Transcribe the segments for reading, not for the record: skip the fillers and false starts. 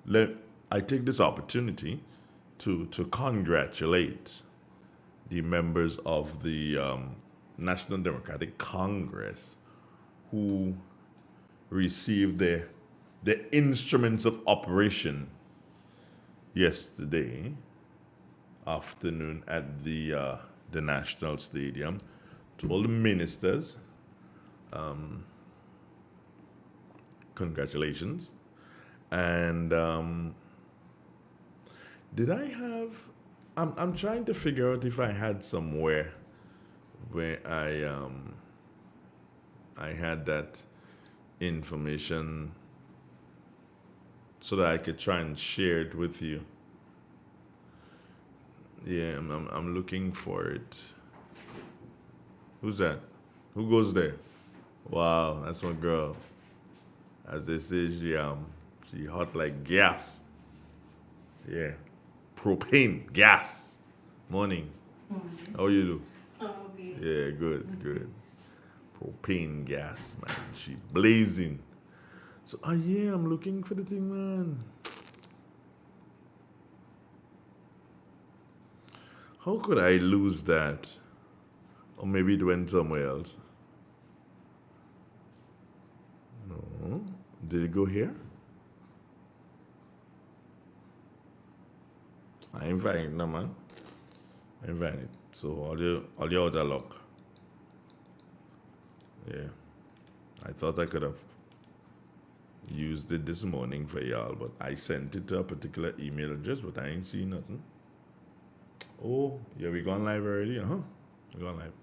I take this opportunity to congratulate the members of the National Democratic Congress who received their instruments of operation yesterday afternoon at the National Stadium. To all the ministers, congratulations. And did I have? I'm trying to figure out if I had somewhere where I had that information so that I could try and share it with you. Yeah, I'm looking for it. Who's that? Who goes there? Wow, that's my girl. As they say, she hot like gas. Yeah, propane gas. Morning. How you do? Okay. Yeah, good. Propane gas, man. She blazing. So, yeah, I'm looking for the thing, man. How could I lose that? Or maybe it went somewhere else. No. Did it go here? I ain't find it, no, man. I ain't find it. So, all you out of luck. Yeah. I thought I could have used it this morning for y'all, but I sent it to a particular email address, but I ain't seen nothing. Oh, yeah, we gone live already? Uh-huh. We gone live.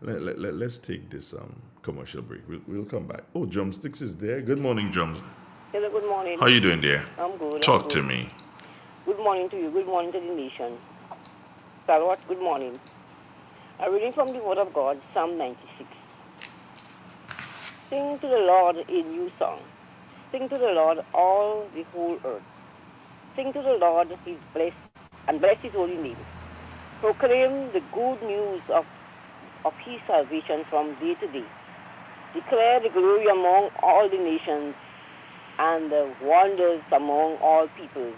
Let's take this commercial break. We'll come back. Oh, Drumsticks is there. Good morning, Drums. Hello, good morning. How you doing there? I'm good. Talk to me. Good morning to you. Good morning to the nation. Salawat, good morning. A reading from the Word of God, Psalm 96. Sing to the Lord a new song. Sing to the Lord all the whole earth. Sing to the Lord his blessed and bless his holy name. Proclaim the good news of his salvation from day to day. Declare the glory among all the nations and the wonders among all peoples.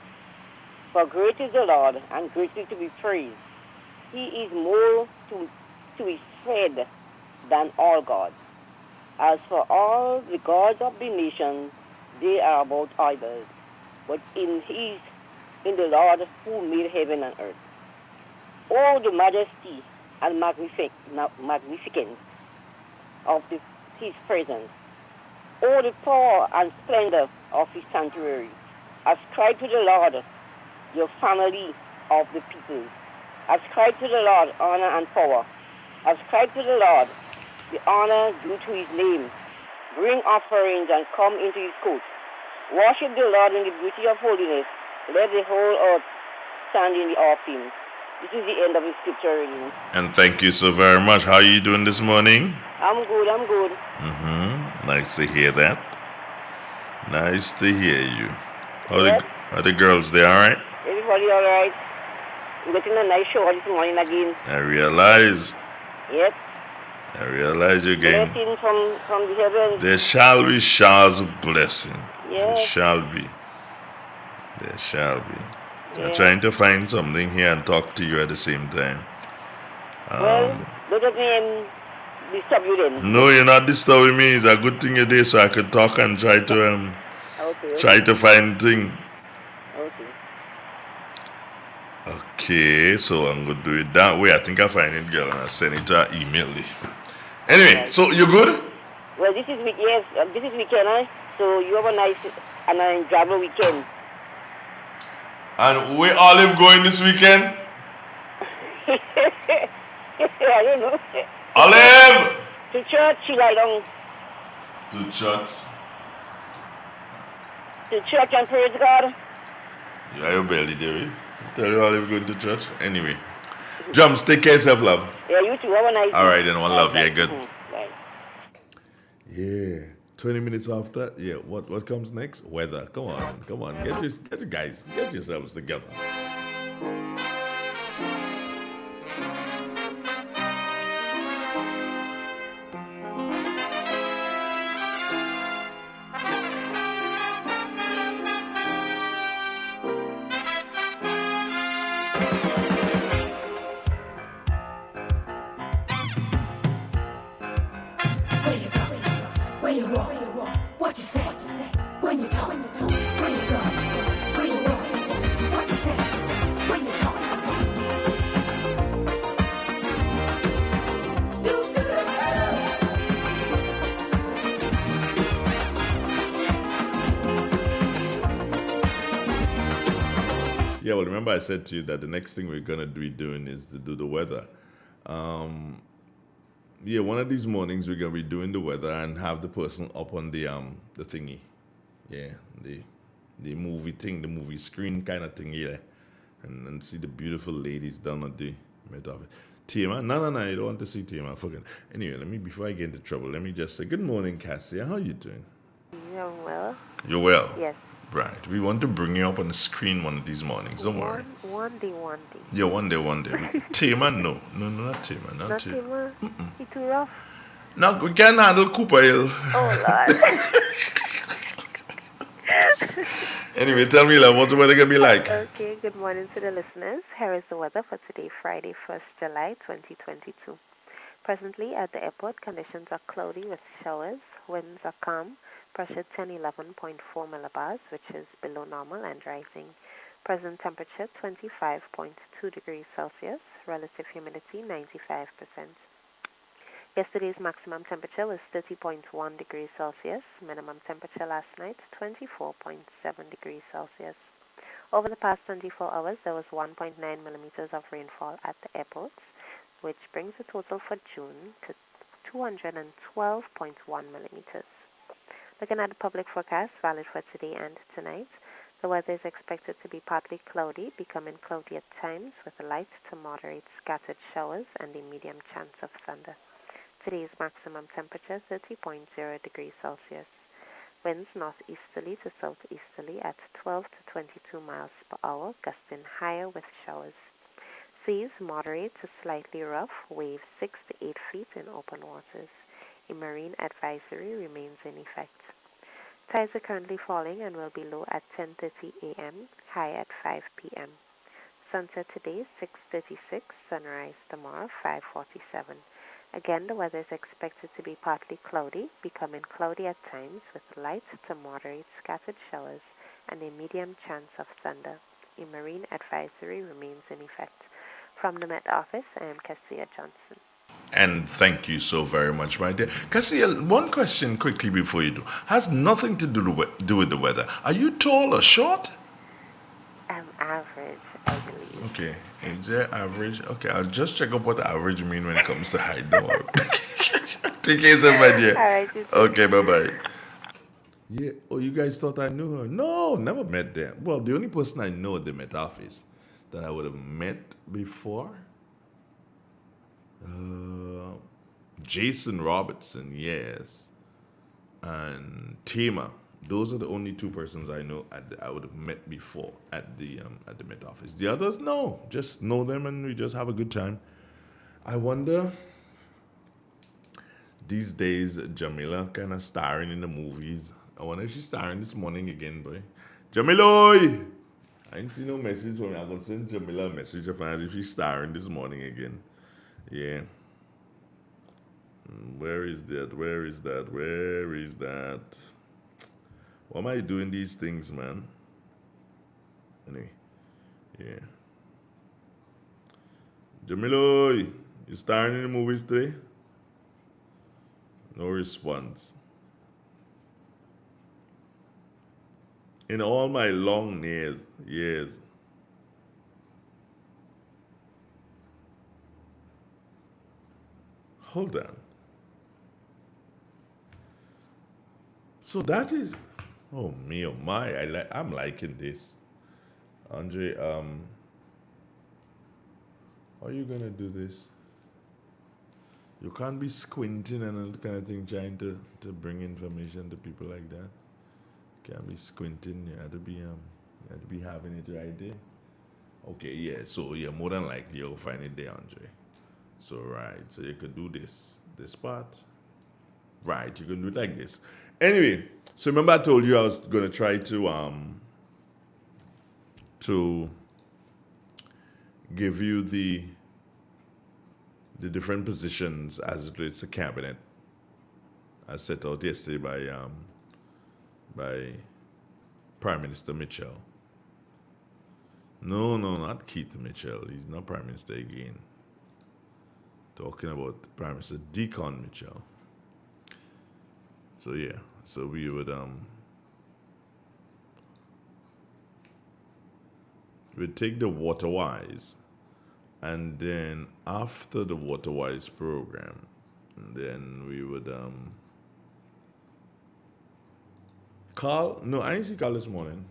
For great is the Lord and greatly to be praised. He is more to be feared than all gods. As for all the gods of the nations, they are but idols. But in the Lord who made heaven and earth. Oh, the majesty and magnificence of his presence. Oh, the power and splendor of his sanctuary. Ascribe to the Lord your family of the people. Ascribe to the Lord honor and power. Ascribe to the Lord the honor due to his name. Bring offerings and come into his court. Worship the Lord in the beauty of holiness. Let the whole earth stand in the awe of him. This is the end of the scripture reading. And thank you so very much. How are you doing this morning? I'm good. Nice to hear that. Nice to hear you. Yes. Are the girls there, all right? Everybody all right? We're getting a nice show this morning again. I realize Yes. you're getting. Blessing from the heavens. There shall be showers of blessing. Yes. There shall be. I'm Yes. trying to find something here and talk to you at the same time. Well, don't let me disturb you then. No, you're not disturbing me. It's a good thing you're there so I could talk and try to Okay. try to find thing. Okay. Okay, so I'm gonna do it that way. I think I find it, girl, and I'll send it to her email. Anyway, Right. so you good? Well, this is weekend, eh? So you have a nice and an enjoyable weekend. And where Olive going this weekend? I don't know. Olive! To church, she lie down. To church. To church and praise God. You are your belly, dearie. Tell you Olive going to church. Anyway. Drums, take care of yourself, love. Yeah, you too. Have a nice All right, then, one love. Yeah, good. Right. Yeah. 20 minutes after, yeah, what comes next? Weather. Come on. Get yourselves together. Yeah, well, remember I said to you that the next thing we're gonna be doing is to do the weather. Yeah, one of these mornings we're gonna be doing the weather and have the person up on the thingy. Yeah, the movie thing, the movie screen kind of thing, yeah. And see the beautiful ladies down at the Met Office. Tima, no, you don't want to see Tima. Forget. Anyway, let me before I get into trouble, let me just say good morning, Cassia. How you doing? Yeah, well, You're well. yes. Right. We want to bring you up on the screen one of these mornings. Don't worry. One day. Yeah, one day, one day. Tima, no, not Tima, not Not Tima. Tima. He too rough. No, we can't handle Cooper Hill. Oh, Lord. Anyway, tell me, like, what's the weather gonna be like? Okay, good morning to the listeners. Here is the weather for today, Friday, 1st July 2022. Presently at the airport, conditions are cloudy with showers. Winds are calm. Pressure 1011.4 millibars, which is below normal and rising. Present temperature 25.2 degrees Celsius. Relative humidity 95%. Yesterday's maximum temperature was 30.1 degrees Celsius. Minimum temperature last night 24.7 degrees Celsius. Over the past 24 hours, there was 1.9 millimeters of rainfall at the airports, which brings the total for June to 212.1 millimeters. Looking at the public forecast valid for today and tonight, the weather is expected to be partly cloudy, becoming cloudy at times with light to moderate scattered showers and a medium chance of thunder. Today's maximum temperature 30.0 degrees Celsius. Winds northeasterly to southeasterly at 12 to 22 miles per hour, gusting higher with showers. Seas moderate to slightly rough, waves 6 to 8 feet in open waters. A marine advisory remains in effect. Tides are currently falling and will be low at 10:30 a.m., high at 5 p.m. Sunset today 6:36, sunrise tomorrow 5:47. Again, the weather is expected to be partly cloudy, becoming cloudy at times with light to moderate scattered showers and a medium chance of thunder. A marine advisory remains in effect. From the Met Office, I am Cassia Johnson. And thank you so very much, my dear. Cassia, one question quickly before you do. Has nothing to do with the weather. Are you tall or short? I'm average, I believe. Okay. Is there average? Okay, I'll just check up what average mean when it comes to height. Don't worry. Take care, my dear. All right, you too. Okay, bye-bye. Yeah. Oh, you guys thought I knew her? No, never met them. Well, the only person I know at the Met Office that I would have met before, Jason Robertson, yes, and Tema. Those are the only two persons I know I would have met before at the Met Office. The others, no, just know them and we just have a good time. I wonder these days, Jamila kind of starring in the movies. I wonder if she's starring this morning again, boy. Jamiloy! I ain't see no message from me. I'm going to send Jamila a message to find out if she's starring this morning again. Yeah. Where is that? Where is that? Where is that? Why am I doing these things, man? Anyway, yeah. Jamiloy, you starring in the movies today? No response. In all my long years. Hold on. So that is, oh me, oh my, I'm liking this. Andre, how are you gonna do this? You can't be squinting and all kind of thing trying to bring information to people like that. Can't be squinting, you have to be having it right there. Okay, yeah, so yeah, more than likely you'll find it there, Andre. So right, so you could do this part. Right, you can do it like this. Anyway, so remember I told you I was gonna try to give you the different positions as it relates to cabinet as set out yesterday by Prime Minister Mitchell. No, not Keith Mitchell. He's not Prime Minister again. Talking about Prime Minister Deacon Mitchell. So yeah, so we we'd take the Waterwise, and then after the Waterwise program, then we would Carl. No, I didn't see Carl this morning.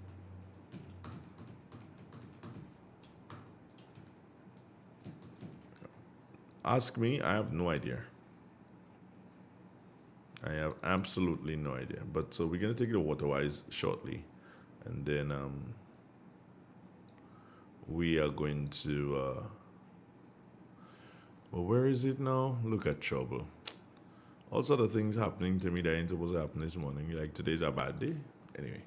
Ask me. I have no idea. I have absolutely no idea. But so we're gonna take the Waterwise shortly, and then we are going to. Well, where is it now? Look at trouble. All sort of things happening to me that ain't supposed to happen this morning. Like today's a bad day. Anyway.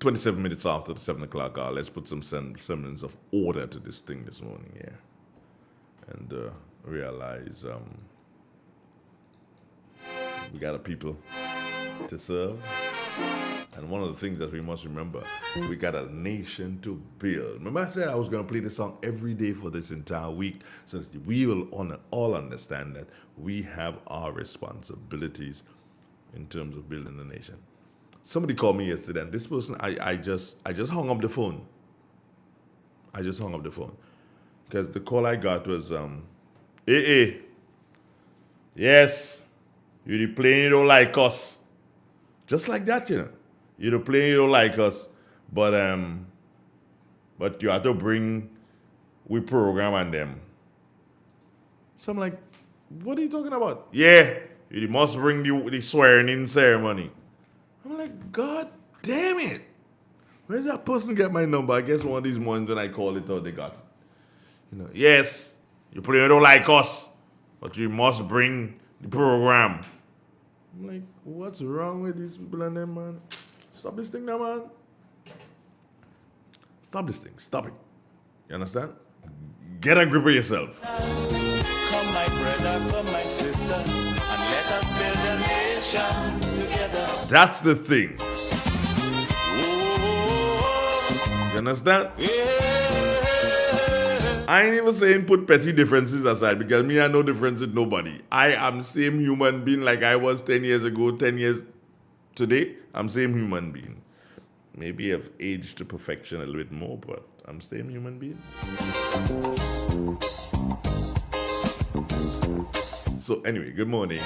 27 minutes after the 7 o'clock hour, let's put some semblance of order to this thing this morning, yeah. And realize we got a people to serve. And one of the things that we must remember, we got a nation to build. Remember I said I was going to play this song every day for this entire week so that we will all understand that we have our responsibilities in terms of building the nation. Somebody called me yesterday, and this person, I just hung up the phone. I just hung up the phone. Because the call I got was, hey, yes, you the plane you don't like us. Just like that, you know. You the plane you don't like us, but you have to bring we program and them. So I'm like, what are you talking about? Yeah, you must bring the swearing in ceremony. I'm like, God damn it. Where did that person get my number? I guess one of these mornings when I call it out, they got it. You know, yes, you probably don't like us, but you must bring the program. I'm like, what's wrong with these people and them, man? Stop this thing now, man. Stop this thing. Stop it. You understand? Get a grip of yourself. Come, my brother, come, my sister, and let us build a nation together. That's the thing. You understand? I ain't even saying put petty differences aside because me, I no difference with nobody. I am same human being like I was 10 years ago, 10 years today. I'm same human being. Maybe I've aged to perfection a little bit more, but I'm same human being. So anyway, good morning.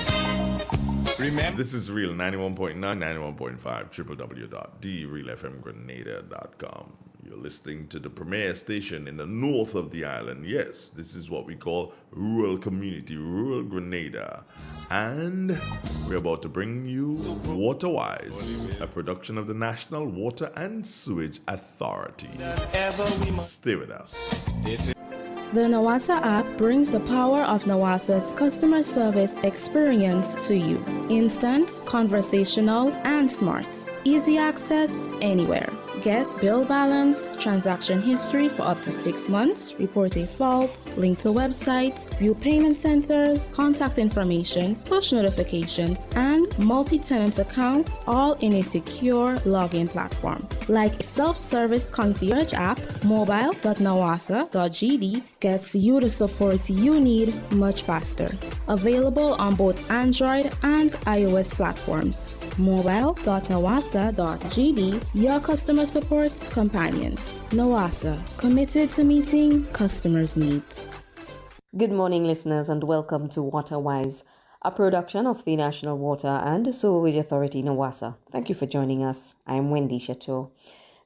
Remember, This is Real 91.9, 91.5, www.therealfmgrenada.com. You're listening to the premier station in the north of the island. Yes, this is what we call rural community, rural Grenada. And we're about to bring you Waterwise, a production of the National Water and Sewage Authority. Stay with us. The Nawasa app brings the power of Nawasa's customer service experience to you. Instant, conversational, and smart. Easy access anywhere. Get bill balance, transaction history for up to 6 months, report a fault, link to websites, view payment centers, contact information, push notifications, and multi-tenant accounts, all in a secure login platform. Like self-service concierge app, mobile.nawasa.gd gets you the support you need much faster. Available on both Android and iOS platforms. Mobile.nawasa.gd, your customer support companion. Nawasa, committed to meeting customers' needs. Good morning, listeners, and welcome to Waterwise, a production of the National Water and Sewage Authority, Nawasa. Thank you for joining us. I'm Wendy Chateau.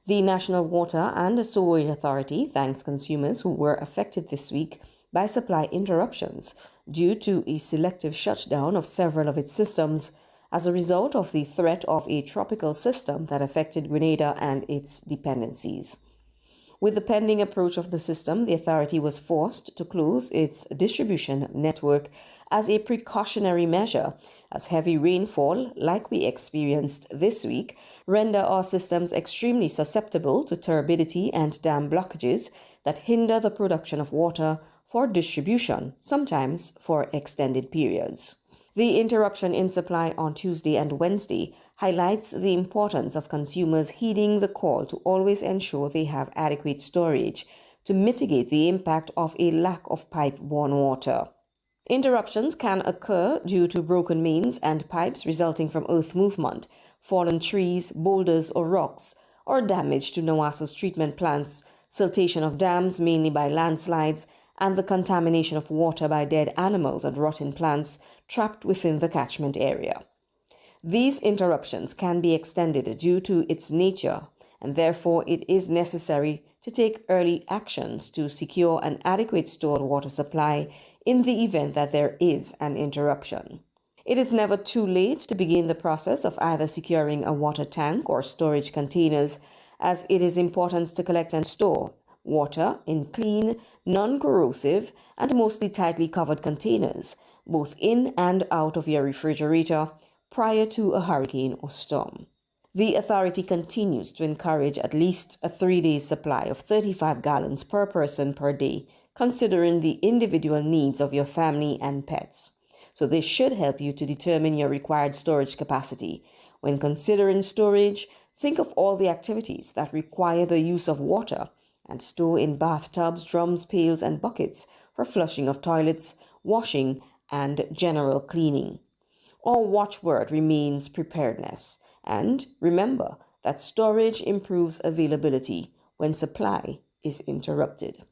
The National Water and Sewage Authority thanks consumers who were affected this week by supply interruptions due to a selective shutdown of several of its systems as a result of the threat of a tropical system that affected Grenada and its dependencies. With the pending approach of the system, the authority was forced to close its distribution network as a precautionary measure, as heavy rainfall, like we experienced this week, render our systems extremely susceptible to turbidity and dam blockages that hinder the production of water for distribution, sometimes for extended periods. The interruption in supply on Tuesday and Wednesday highlights the importance of consumers heeding the call to always ensure they have adequate storage to mitigate the impact of a lack of pipe-borne water. Interruptions can occur due to broken mains and pipes resulting from earth movement, fallen trees, boulders, or rocks, or damage to Nawasa's treatment plants, siltation of dams mainly by landslides, and the contamination of water by dead animals and rotten plants trapped within the catchment area. These interruptions can be extended due to its nature, and therefore it is necessary to take early actions to secure an adequate stored water supply in the event that there is an interruption. It is never too late to begin the process of either securing a water tank or storage containers, as it is important to collect and store water in clean, non-corrosive, and mostly tightly covered containers, both in and out of your refrigerator, prior to a hurricane or storm. The authority continues to encourage at least a 3-day supply of 35 gallons per person per day, considering the individual needs of your family and pets. So this should help you to determine your required storage capacity. When considering storage, think of all the activities that require the use of water and store in bathtubs, drums, pails, and buckets for flushing of toilets, washing, and general cleaning. Our watchword remains preparedness. And remember that storage improves availability when supply is interrupted.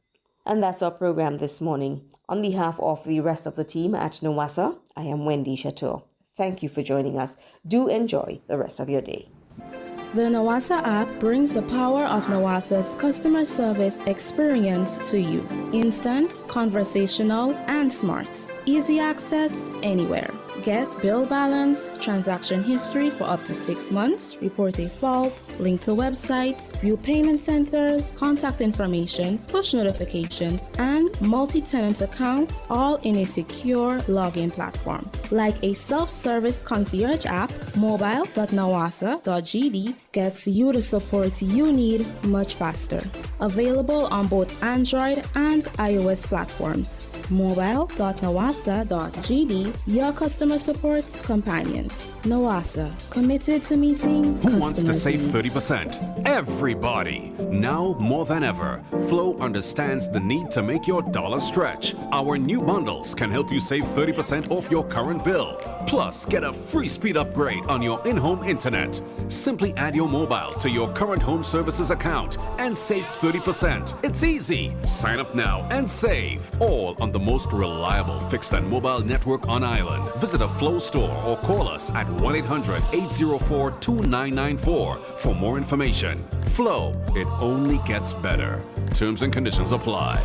And that's our program this morning. On behalf of the rest of the team at Nawasa, I am Wendy Chateau. Thank you for joining us. Do enjoy the rest of your day. The Nawasa app brings the power of Nawasa's customer service experience to you. Instant, conversational, and smart. Easy access anywhere. Get bill balance, transaction history for up to 6 months, report a fault, link to websites, view payment centers, contact information, push notifications, and multi-tenant accounts, all in a secure login platform. Like a self-service concierge app, mobile.nawasa.gd gets you the support you need much faster. Available on both Android and iOS platforms. Mobile.nawasa.gd, your customer support companion. Nawasa, committed to meeting Who wants to save needs. 30%? Everybody! Now more than ever, Flow understands the need to make your dollar stretch. Our new bundles can help you save 30% off your current bill. Plus, get a free speed upgrade on your in-home internet. Simply add your mobile to your current home services account and save 30%. It's easy. Sign up now and save. All on the most reliable fixed and mobile network on island. Visit a Flow store or call us at 1-800-804-2994 for more information. Flow, it only gets better. Terms and conditions apply.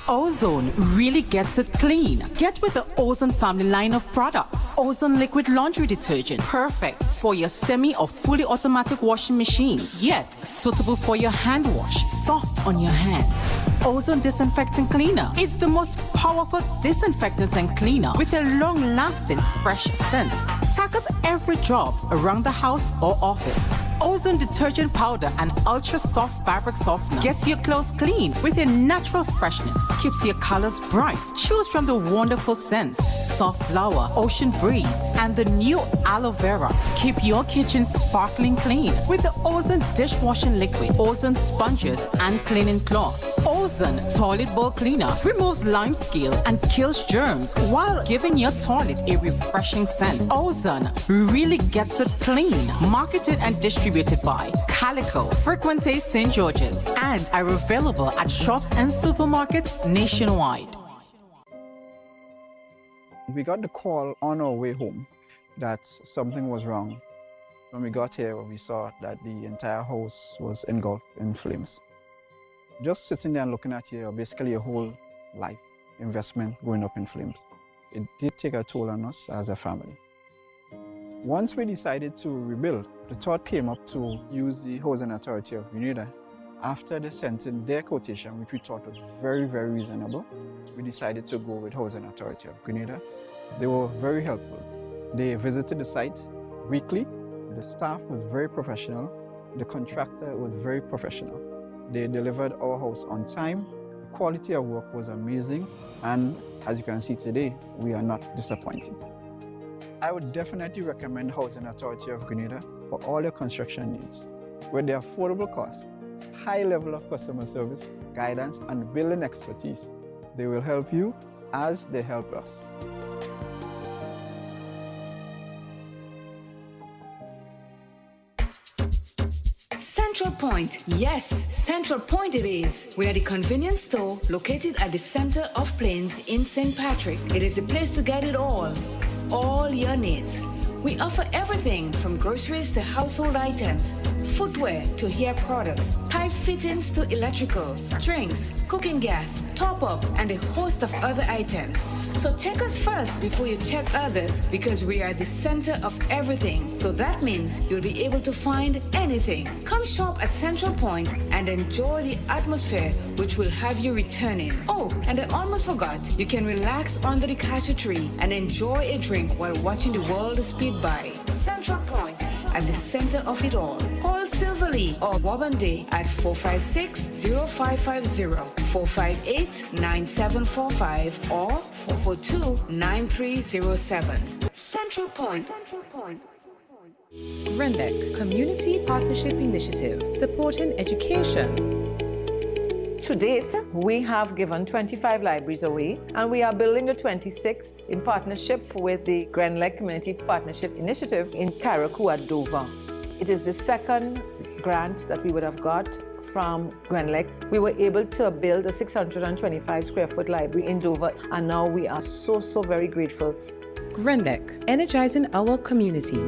Ozone really gets it clean. Get with the Ozone family line of products. Ozone liquid laundry detergent. Perfect for your semi or fully automatic washing machines. Yet suitable for your hand wash. Soft on your hands. Ozone Disinfectant Cleaner. It's the most powerful disinfectant and cleaner with a long-lasting fresh scent. Tackles every job around the house or office. Ozone detergent powder and ultra soft fabric softener gets your clothes clean with a natural freshness. Keeps your colors bright. Choose from the wonderful scents: soft flower, ocean breeze, and the new aloe vera. Keep your kitchen sparkling clean with the Ozone dishwashing liquid, Ozone sponges, and cleaning cloth. Ozone toilet bowl cleaner removes lime scale and kills germs while giving your toilet a refreshing scent. Ozone really gets it clean. Marketed and distributed by Calico, Frequente St. George's, and are available at shops and supermarkets nationwide. We got the call on our way home that something was wrong. When we got here, we saw that the entire house was engulfed in flames. Just sitting there and looking at basically your whole life investment going up in flames. It did take a toll on us as a family. Once we decided to rebuild, the thought came up to use the Housing Authority of Grenada. After they sent in their quotation, which we thought was very, very reasonable, we decided to go with Housing Authority of Grenada. They were very helpful. They visited the site weekly. The staff was very professional. The contractor was very professional. They delivered our house on time. The quality of work was amazing. And as you can see today, we are not disappointed. I would definitely recommend Housing Authority of Grenada for all your construction needs. With their affordable costs, high level of customer service, guidance, and building expertise, they will help you as they help us. Central Point. Yes, Central Point it is. We are the convenience store located at the center of Plains in St. Patrick. It is the place to get it all your needs. We offer everything from groceries to household items, footwear to hair products, pipe fittings to electrical, drinks, cooking gas, top-up, and a host of other items. So check us first before you check others, because we are the center of everything. So that means you'll be able to find anything. Come shop at Central Point and enjoy the atmosphere, which will have you returning. Oh, and I almost forgot, you can relax under the cashew tree and enjoy a drink while watching the world speed by. Central Point, at the center of it all. Call Silverly or Wabande at 456-0550, 458-9745, or 442-9307. Central Point. RENDEC Community Partnership Initiative, supporting education. To date, we have given 25 libraries away, and we are building the 26th in partnership with the Grenlec Community Partnership Initiative in Carriacou at Dover. It is the second grant that we would have got from Grenlec. We were able to build a 625 square foot library in Dover, and now we are so very grateful. RENDEC, energizing our community.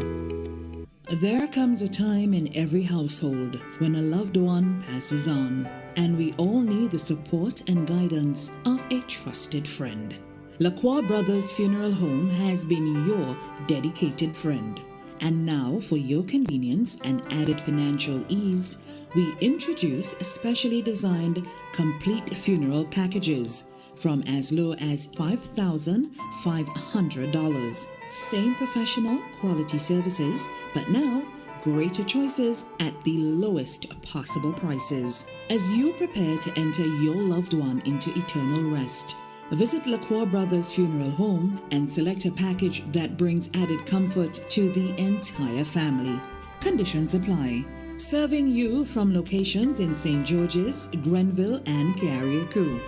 There comes a time in every household when a loved one passes on, and we all need the support and guidance of a trusted friend. Lacroix Brothers Funeral Home has been your dedicated friend. And now, for your convenience and added financial ease, we introduce specially designed complete funeral packages from as low as $5,500. Same professional quality services, but now greater choices at the lowest possible prices. As you prepare to enter your loved one into eternal rest, visit Lacroix Brothers Funeral Home and select a package that brings added comfort to the entire family. Conditions apply. Serving you from locations in St. George's, Grenville, and Carriacou.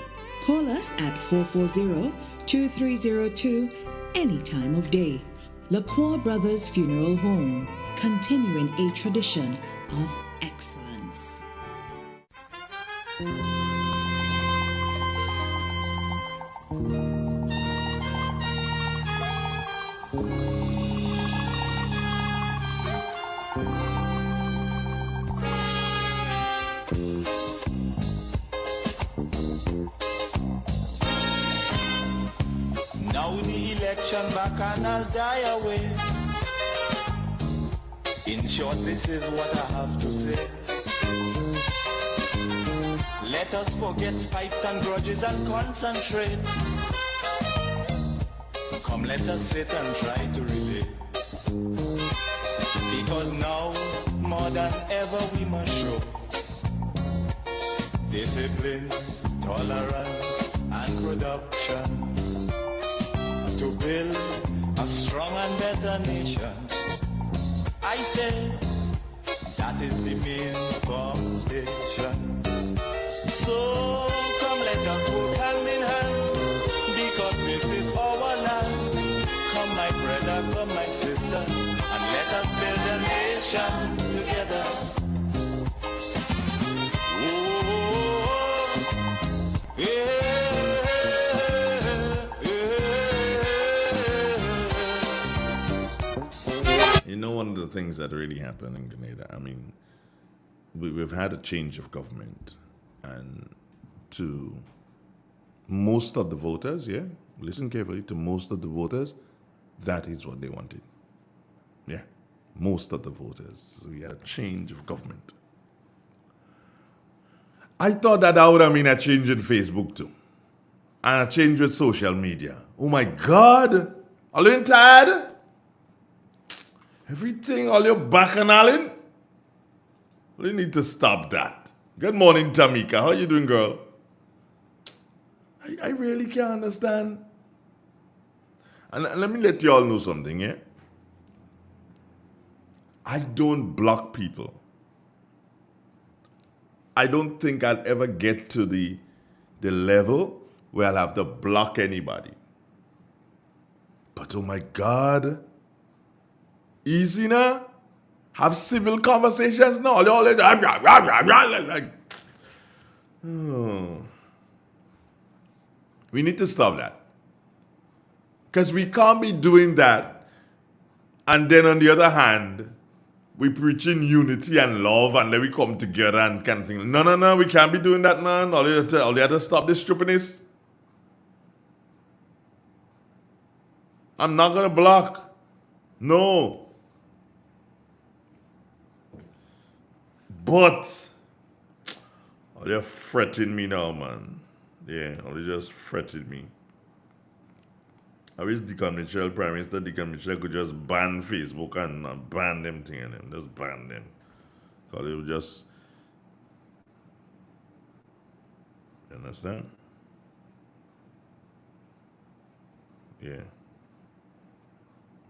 Call us at 440-2302 any time of day. Lacroix Brothers Funeral Home, continuing a tradition of excellence. Now the election back and I'll die away. In short, this is what I have to say. Let us forget spites and grudges and concentrate. Come, let us sit and try to relate. Because now, more than ever, we must show discipline, tolerance, and production to build a strong and better nation. I say that is the main foundation. So come, let us work hand in hand, because this is our land. Come, my brother, come, my sister, and let us build a nation together. Oh, yeah. You know, one of the things that really happened in Grenada, I mean, we've had a change of government, and to most of the voters, yeah, listen carefully, to most of the voters, that is what they wanted. Yeah, most of the voters. So we had a change of government. I thought that would have been a change in Facebook too, and a change with social media. Oh my God, are you tired? Everything, all your bacchanalin? Well, you need to stop that. Good morning, Tamika. How you doing, girl? I really can't understand. And let me let you all know something, yeah? I don't block people. I don't think I'll ever get to the level where I'll have to block anybody. But oh my God, easy now? Have civil conversations. No, they always like. Oh. We need to stop that. Because we can't be doing that. And then on the other hand, we preaching unity and love, and then we come together and kind of think, no, we can't be doing that, man. All you have to stop this stupidness. I'm not going to block. No. But, they're fretting me now, man. Yeah, they just fretted me. I wish Prime Minister Deacon Mitchell could just ban Facebook and ban them thing and them. Just ban them. Because it would just... You understand? Yeah.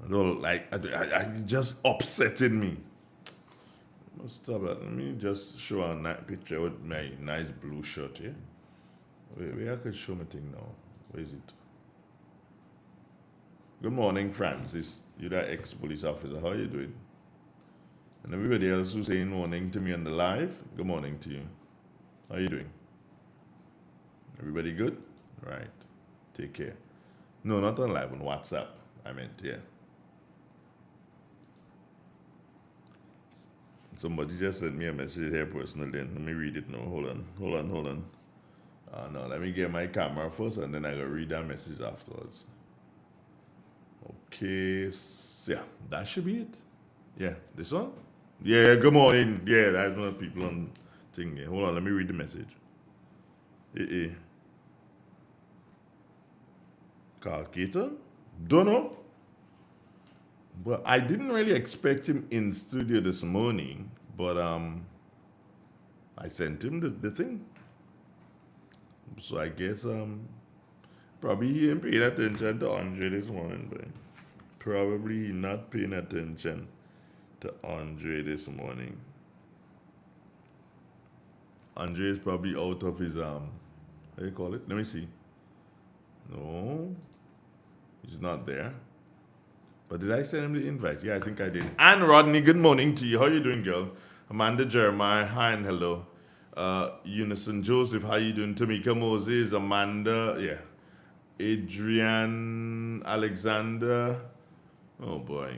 I don't like... I just upsetted me. Stop that. Let me just show a picture with my nice blue shirt here. Wait, I could show my thing now. Where is it? Good morning, Francis. You're that ex-police officer. How are you doing? And everybody else who's saying morning to me on the live, good morning to you. How are you doing? Everybody good? Right. Take care. No, not on live, on WhatsApp. I meant, yeah. Somebody just sent me a message here personally. Let me read it now. Hold on. No, let me get my camera first and then I will read that message afterwards. Okay, so yeah, that should be it. Yeah, this one? Yeah, good morning. Yeah, that's one people on thing here. Hold on, let me read the message. Carl Keaton? Don't know. But I didn't really expect him in studio this morning, but I sent him the thing. So I guess probably he ain't paying attention to Andre this morning, but probably not paying attention to Andre this morning. Andre is probably out of his how do you call it? Let me see. No, he's not there. But did I send him the invite? Yeah, I think I did. Ann Rodney, good morning to you. How you doing, girl? Amanda Jeremiah, hi and hello. Unison Joseph, how you doing? Tamika Moses, Amanda, yeah. Adrian Alexander. Oh boy.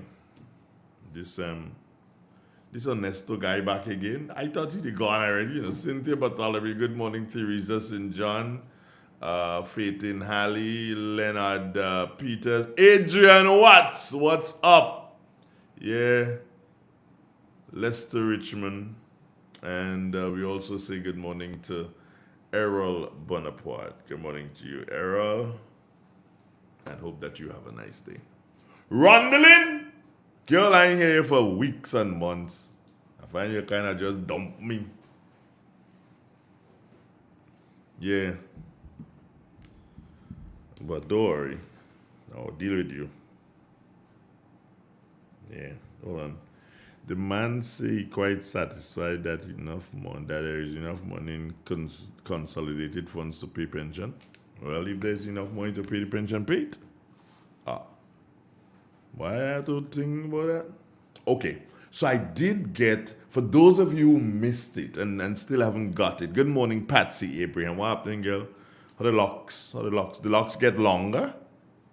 This Ernesto guy back again. I thought he'd gone already. You know, Cynthia Bartholomew, good morning. Teresa St. John. Faith in Halley, Leonard Peters, Adrian Watts, what's up? Yeah, Lester Richmond, and we also say good morning to Errol Bonaparte. Good morning to you, Errol, and hope that you have a nice day. Rondalyn, girl, I ain't here for weeks and months. I find you kind of just dump me. Yeah. But don't worry, I'll deal with you. Yeah, hold on. The man say quite satisfied that there is enough money in consolidated funds to pay pension. Well, if there's enough money to pay the pension, pay it. Why I have to think about that? Okay, so I did get, for those of you who missed it and still haven't got it, good morning, Patsy Abraham. What happening, girl? How the locks? The locks get longer?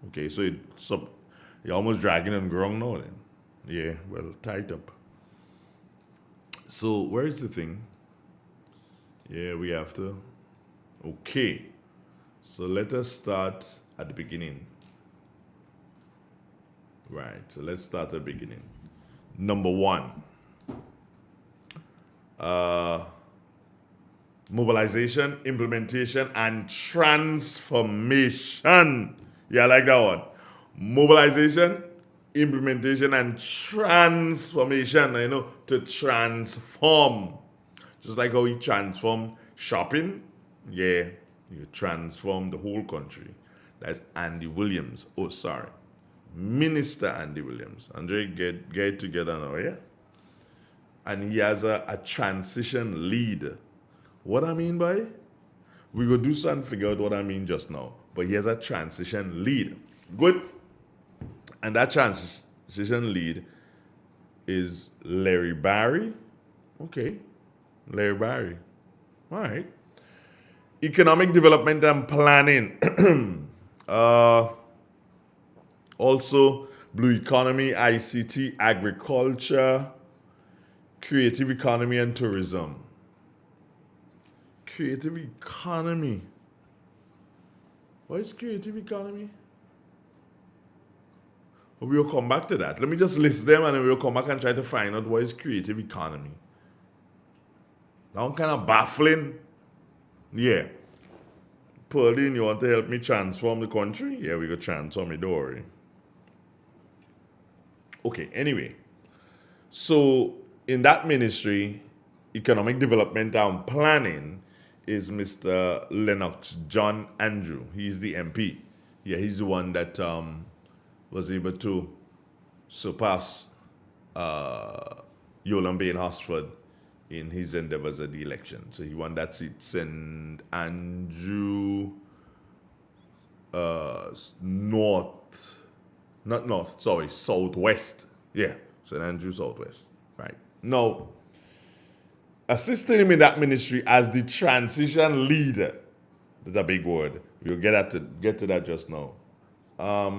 Okay, so you're almost dragging and growing now then. Yeah, well, tight up. So, where is the thing? Yeah, we have to. Okay. So, let us start at the beginning. Right, so let's start at the beginning. Number 1. Mobilization, implementation, and transformation. Yeah, I like that one. Mobilization, implementation, and transformation. To transform. Just like how we transform shopping. Yeah, you transform the whole country. That's Andy Williams. Oh, sorry. Minister Andy Williams. Andre, get together now, yeah? And he has a transition lead. What I mean by it? We go do something, figure out what I mean just now. But he has a transition lead. Good. And that transition lead is Larry Barry. Okay, Larry Barry. All right. Economic Development and Planning. Also, Blue Economy, ICT, Agriculture, Creative Economy and Tourism. Creative Economy. What is Creative Economy? We'll come back to that. Let me just list them and then we'll come back and try to find out what is Creative Economy. That one kind of baffling. Yeah. Pauline, you want to help me transform the country? Yeah, we go transform it, don't worry. Okay, anyway. So, in that ministry, Economic Development and Planning is Mr. Lennox John Andrew. He's the MP. Yeah, he's the one that was able to surpass Yolan Bain Hosford in his endeavors at the election. So he won that seat. St. Andrew Southwest. Yeah, St. Andrew Southwest. Right. Now, assisting him in that ministry as the transition leader. That's a big word. We'll get to that just now. Let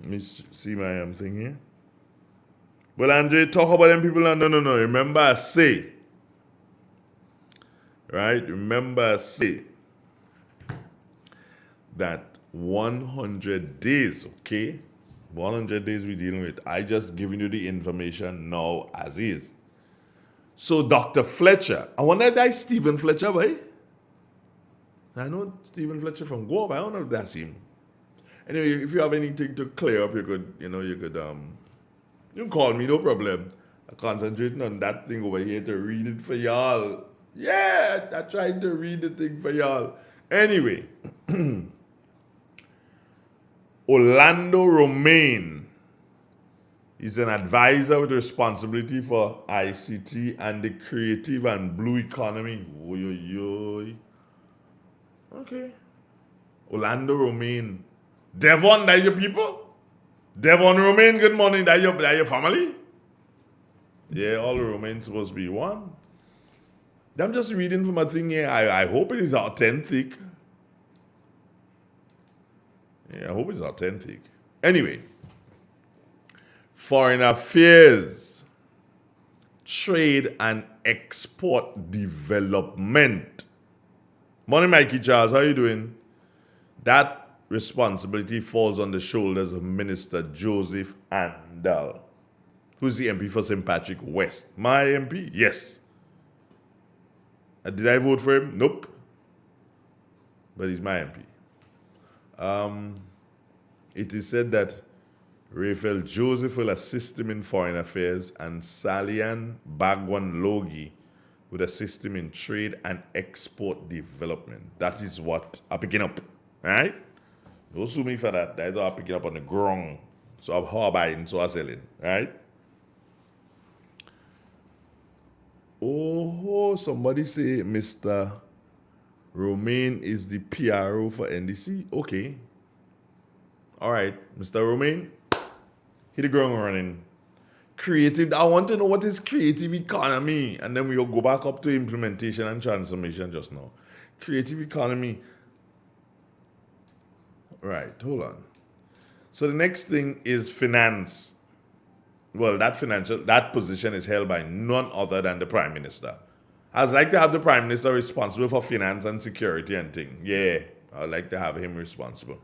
me see my thing here. Well, Andre, talk about them people. No. Remember, I say. Right? Remember, I say that 100 days, okay? 100 days we're dealing with. I just giving you the information now as is. So, Dr. Fletcher. I wonder if that's Stephen Fletcher, boy. I know Stephen Fletcher from Guava. I don't know if that's him. Anyway, if you have anything to clear up, you can call me, no problem. I'm concentrating on that thing over here to read it for y'all. Yeah, I tried to read the thing for y'all. Anyway, Orlando Romaine is an advisor with responsibility for ICT and the creative and blue economy. Okay. Orlando Romaine. Devon, that your people? Devon Romaine, good morning. That your family? Yeah, all the Romaines supposed to be one. I'm just reading from a thing here. I hope it is authentic. Yeah, I hope it's authentic. Anyway, Foreign Affairs, Trade and Export Development. Morning, Mikey Charles. How you doing? That responsibility falls on the shoulders of Minister Joseph Andal, who's the MP for St. Patrick West. My MP? Yes. Did I vote for him? Nope. But he's my MP. It is said that Raphael Joseph will assist him in foreign affairs and Salian Bagwan Logi would assist him in trade and export development. That is what I'm picking up. All right? Don't sue me for that. That's what I'm picking up on the ground. So I'm how buying, so I'm selling. All right? Oh, somebody say Mr. Romaine is the PRO for NDC. Okay. All right, Mr. Romaine, hit the ground running. Creative, I want to know what is creative economy. And then we'll go back up to implementation and transformation just now. Creative economy. Right, hold on. So the next thing is finance. Well, that position is held by none other than the Prime Minister. I'd like to have the Prime Minister responsible for finance and security and things. Yeah, I'd like to have him responsible.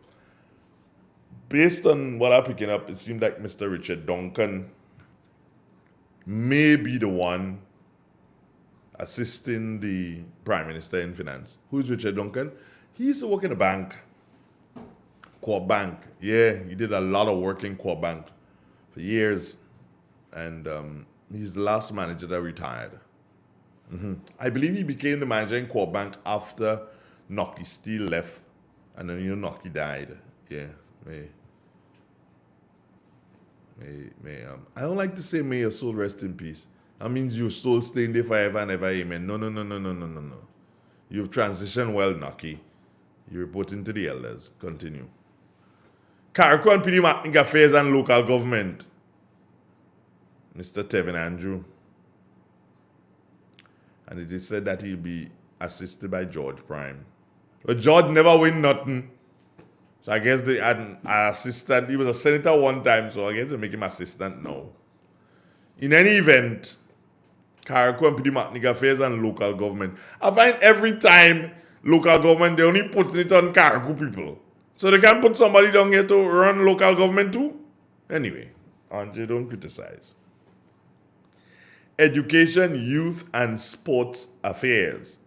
Based on what I'm picking up, it seems like Mr. Richard Duncan may be the one assisting the Prime Minister in finance. Who's Richard Duncan? He used to work in a bank, Corp Bank. Yeah, he did a lot of work in Corp Bank for years. And he's the last manager that retired. I believe he became the manager in Corp Bank after Nocky Steele left. And then, Nocky died. Yeah, I don't like to say may your soul rest in peace. That means your soul staying there forever and ever, amen. No. You've transitioned well, Nocky. You report into the elders. Continue. Carriacou and PD Marketing Affairs and Local Government. Mr. Tevin Andrew. And it is said that he'll be assisted by George Prime. But George never win nothing. So I guess they had an assistant. He was a senator one time, so I guess they make him assistant now. In any event, Carriacou and Pidimacnic Affairs and local government. I find every time local government, they only put it on Carriacou people. So they can put somebody down here to run local government too? Anyway, Andre, don't criticize. Education, youth, and sports affairs.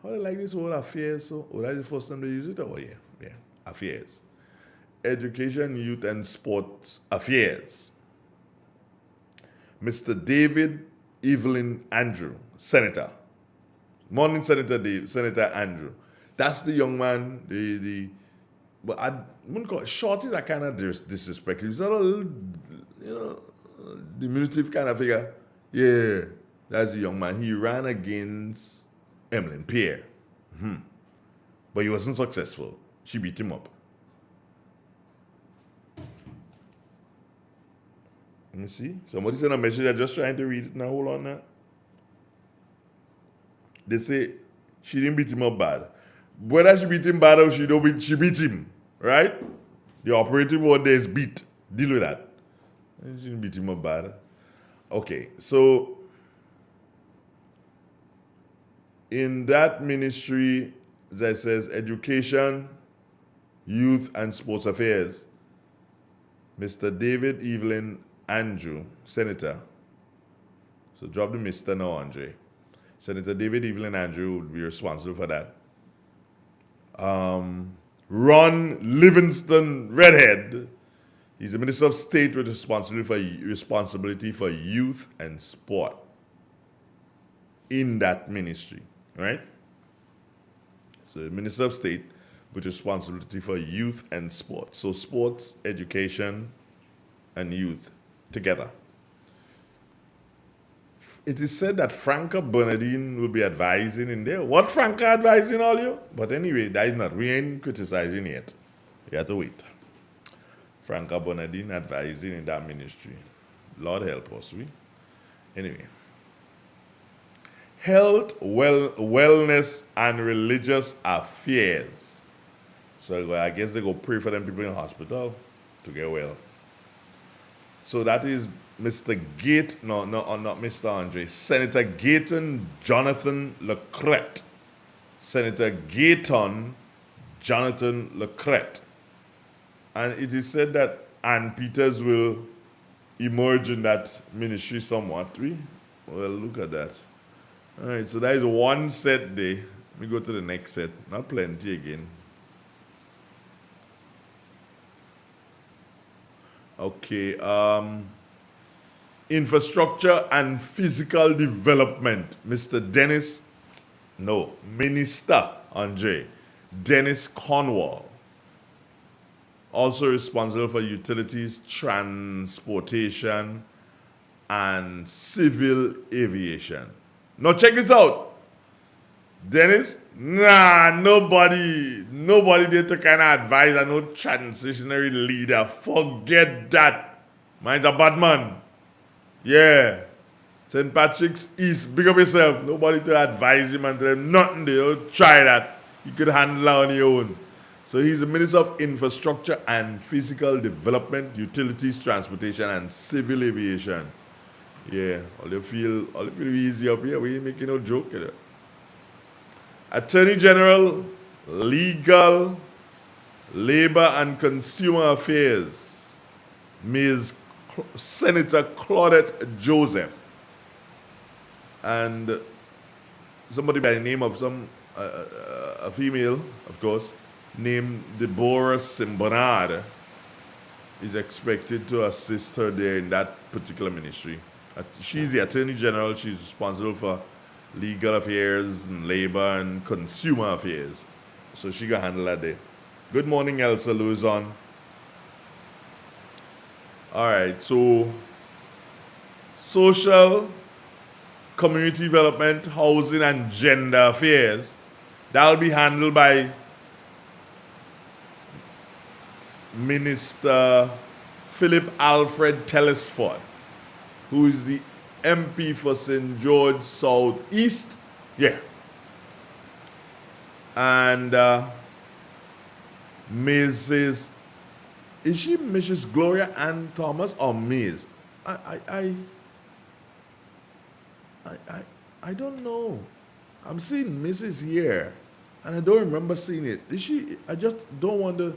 How do you like this word affairs? So, that's the first time they use it? Oh, yeah, affairs. Education, youth, and sports affairs. Mr. David Evelyn Andrew, Senator. Morning, Senator Andrew. That's the young man, but I wouldn't call it shorties are kind of disrespectful. He's not a little, diminutive kind of figure. Yeah, that's the young man. He ran against Emmeline Pierre. But he wasn't successful. She beat him up. Let me see. Somebody sent a message. I'm just trying to read it now. Hold on now. They say she didn't beat him up bad. Whether she beat him bad or she she beat him. Right? The operative word there is beat. Deal with that. She didn't beat him up bad. Okay, so in that ministry that says education, youth, and sports affairs, Mr. David Evelyn Andrew, Senator. So drop the Mr. now, Andre. Senator David Evelyn Andrew would be responsible for that. Ron Livingston Redhead. He's the Minister of State with responsibility for youth and sport in that ministry, right? So the Minister of State with responsibility for youth and sport. So sports, education, and youth together. It is said that Franca Bernardine will be advising in there. What Franca advising all you? But anyway, that is not. We ain't criticizing yet. You have to wait. Franca Bernardine advising in that ministry. Lord help us, we. Anyway. Health, wellness, and religious affairs. So I guess they go pray for them people in the hospital to get well. So that is Mr. not Mr. Andre, Senator Gayton Jonathan Lecret. Senator Gayton Jonathan Lecret. And it is said that Ann Peters will emerge in that ministry somewhat. Well, look at that. All right, so that is one set there. Let me go to the next set. Not plenty again. Okay. Infrastructure and physical development. Minister Andre Dennis Cornwall. Also responsible for utilities, transportation, and civil aviation. Now check this out. Dennis, nobody there to kind of advise. No transitionary leader. Forget that. Mine's a bad man. Yeah. St. Patrick's East, big up yourself. Nobody to advise him and tell him nothing there. Try that. You could handle it on your own. So he's the Minister of Infrastructure and Physical Development, Utilities, Transportation, and Civil Aviation. Yeah, all you feel easy up here. We ain't making no joke. You know? Attorney General, Legal, Labor and Consumer Affairs, Ms. Senator Claudette Joseph. And somebody by the name of a female, of course, named Deborah Simbonard is expected to assist her there in that particular ministry. She's the Attorney General. She's responsible for legal affairs and labor and consumer affairs. So she can handle that there. Good morning, Elsa Luzon. All right, so social, community development, housing, and gender affairs, that'll be handled by Minister Philip Alfred Telesford. who is the MP for St. George South East. Yeah. And Mrs. Is she Mrs. Gloria Ann Thomas or Ms.? I don't know. I'm seeing Mrs. here, and I don't remember seeing it. Is she? I just don't want to,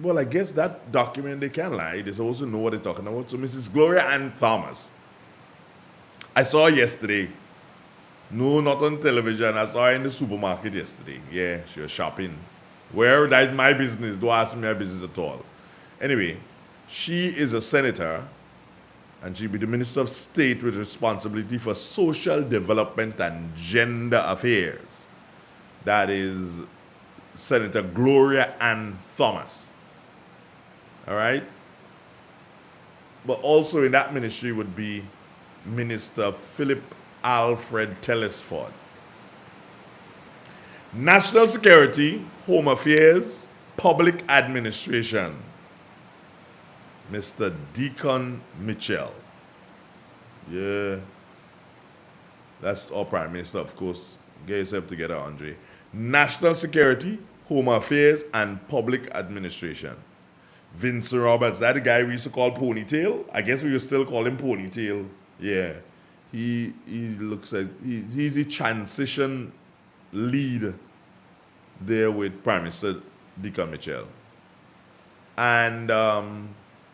well, I guess that document, they can't lie. They're supposed to know what they're talking about. So Mrs. Gloria Ann Thomas. I saw her yesterday. No, not on television. I saw her in the supermarket yesterday. Yeah, she was shopping. Where? That's my business. Don't ask me my business at all. Anyway, she is a senator, and she'll be the Minister of State with responsibility for social development and gender affairs. That is Senator Gloria Ann Thomas. All right? But also in that ministry would be Minister Philip Alfred Telesford. National Security, Home Affairs, Public Administration, Mr. Deacon Mitchell. Yeah. That's our Prime Minister, of course. Get yourself together, Andre. National Security, Home Affairs, and Public Administration. Vincent Roberts, that the guy we used to call Ponytail. I guess we will still call him Ponytail. Yeah. He looks like he's the transition lead there with Prime Minister Deacon Mitchell. And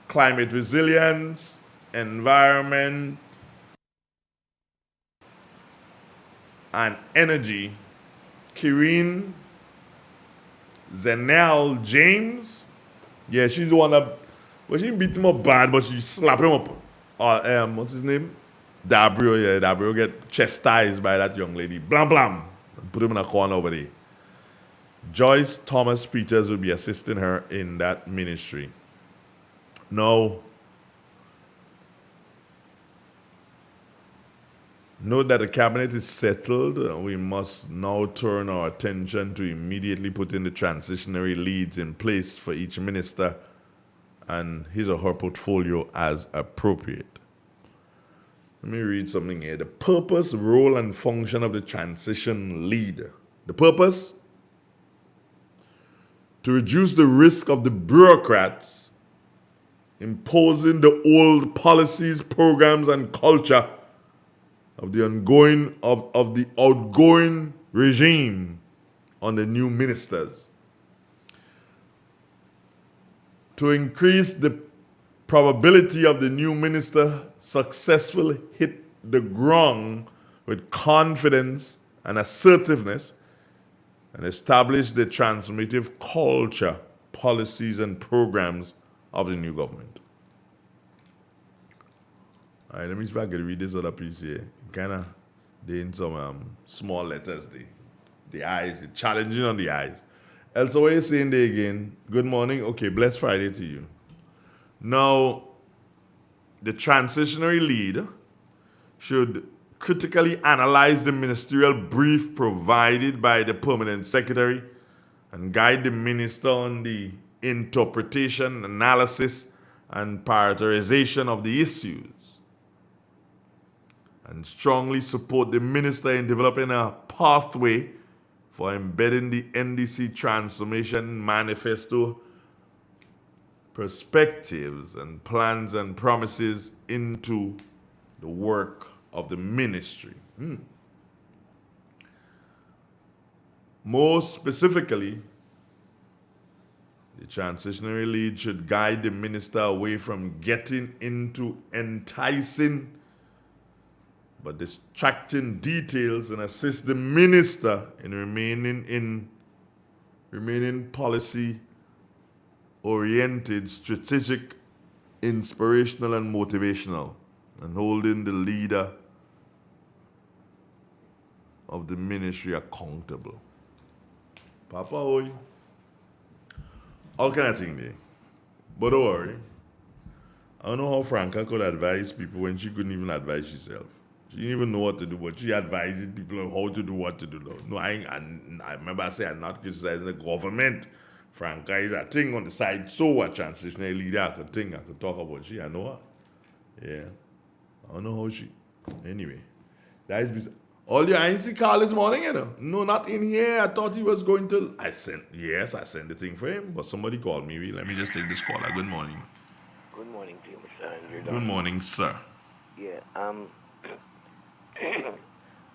climate resilience, environment, and energy, Kireen Zenel James. Yeah, she's the one that, well, she didn't beat him up bad, but she slapped him up. What's his name? Dabrio, yeah, Dabrio get chastised by that young lady. Blam, blam. And put him in a corner over there. Joyce Thomas Peters will be assisting her in that ministry. Now, note that the cabinet is settled. We must now turn our attention to immediately putting the transitionary leads in place for each minister and his or her portfolio as appropriate. Let me read something here. The purpose, role, and function of the transition lead. The purpose? To reduce the risk of the bureaucrats imposing the old policies, programs, and culture of the outgoing regime on the new ministers. To increase the probability of the new minister successfully hit the ground with confidence and assertiveness and establish the transformative culture, policies, and programs of the new government. All right, let me see if I can read this other piece here. Kind of, they're in some small letters. The eyes, challenging on the eyes. Elsa, what are you saying there again? Good morning. Okay, blessed Friday to you. Now, the transitionary lead should critically analyze the ministerial brief provided by the permanent secretary and guide the minister on the interpretation, analysis, and prioritization of the issues, and strongly support the minister in developing a pathway for embedding the NDC transformation manifesto perspectives and plans and promises into the work of the ministry. More specifically, the transitionary lead should guide the minister away from getting into enticing but distracting details and assist the minister in remaining policy-oriented, strategic, inspirational, and motivational, and holding the leader of the ministry accountable. Papa, oi. All kind of thing there. But don't worry. I don't know how Franca could advise people when she couldn't even advise herself. She didn't even know what to do, but she advising people on how to do what to do. No, I remember I said I'm not criticizing the government. Franca is a thing on the side. So a transitional leader I could talk about. I know her. Yeah. I don't know how she. Anyway, that is. All your I ain't see Carl this morning, you know. No, not in here. I thought he was going to. I sent the thing for him, but somebody called me. Let me just take this caller. Good morning. Good morning to you, Mr. Andrew. Good morning, sir. Yeah,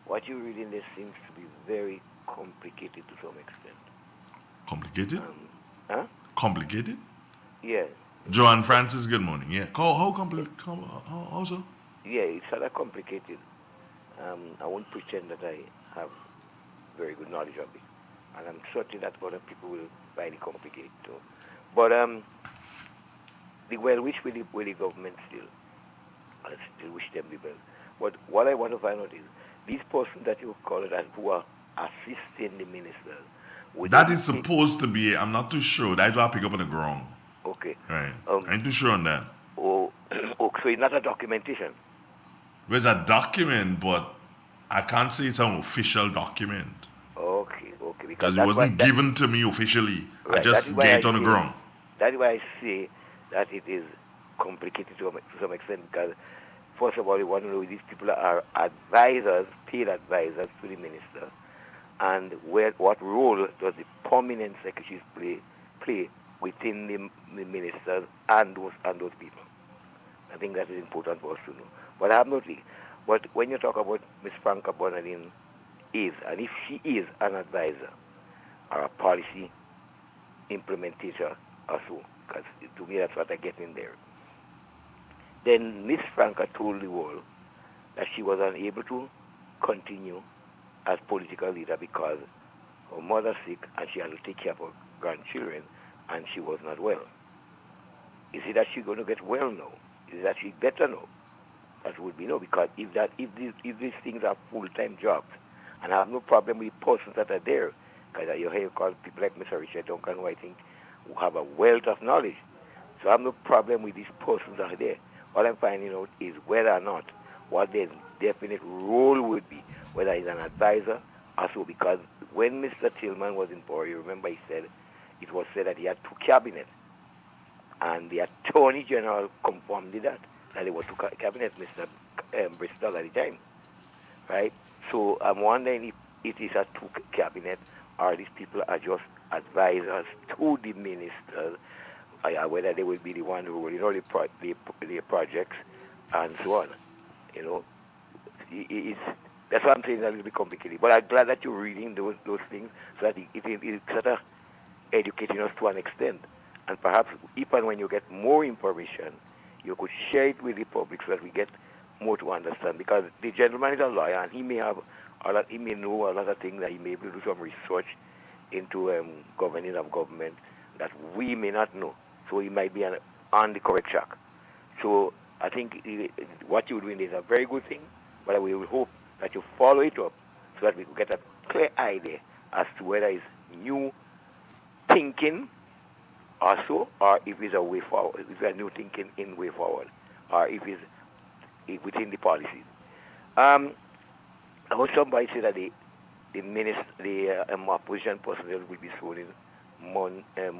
what you're reading this seems to be very complicated to some extent. Complicated? Huh? Complicated? Yeah. Joanne Francis, good morning. Yeah. How complicated? How so? Yeah, it's sort of complicated. I won't pretend that I have very good knowledge of it. And I'm certain that other people will find it complicated too. But the well-wish with the government still. I still wish them the best. But what I want to find out is, these persons that you call it as who are assisting the ministers. That is supposed to be, I'm not too sure. That's what I pick up on the ground. Okay. Right. I ain't too sure on that. Oh, so it's not a documentation? There's a document, but I can't say it's an official document. Okay. Because it wasn't given to me officially. Right, I just get it on the ground. That's why I say that it is complicated to some extent, because first of all, you want to know these people are advisors, paid advisors to the minister, and what role does the prominent secretaries play within the ministers and those people. I think that is important for us to know. But I have not. But when you talk about Ms. Franca Bonadine and if she is an advisor or a policy implementator or so, because to me that's what I get in there, then Ms. Franca told the world that she was unable to continue as political leader because her mother sick and she had to take care of her grandchildren and she was not well. Is it that she's going to get well now? Is it that she's better now? That would be no, because if these things are full-time jobs, and I have no problem with the persons that are there, because you hear call people like Mr. Richard Duncan, who I think who have a wealth of knowledge. So I have no problem with these persons that are there. What I'm finding out is whether or not what their definite role would be, whether he's an advisor or so, because when Mr. Tillman was in power, you remember it was said that he had two cabinets, and the Attorney General confirmed that there were two cabinets, Mr. Bristol at the time, right? So I'm wondering if it is a two cabinet or these people are just advisors to the ministers, whether they will be the one rolling all the projects and so on. You know, that's what I'm saying, it's a little bit complicated. But I'm glad that you're reading those things so that it is sort of educating us to an extent. And perhaps if and when you get more information, you could share it with the public so that we get more to understand. Because the gentleman is a lawyer and he may know a lot of things, that he may be able to do some research into governing of government that we may not know. So he might be on the correct track. So I think what you're doing is a very good thing, but we will hope that you follow it up so that we will get a clear idea as to whether it's new thinking also, or if it's a way forward, if it's a new thinking in way forward, or if it's within the policies. I heard somebody say that the opposition personnel will be sworn in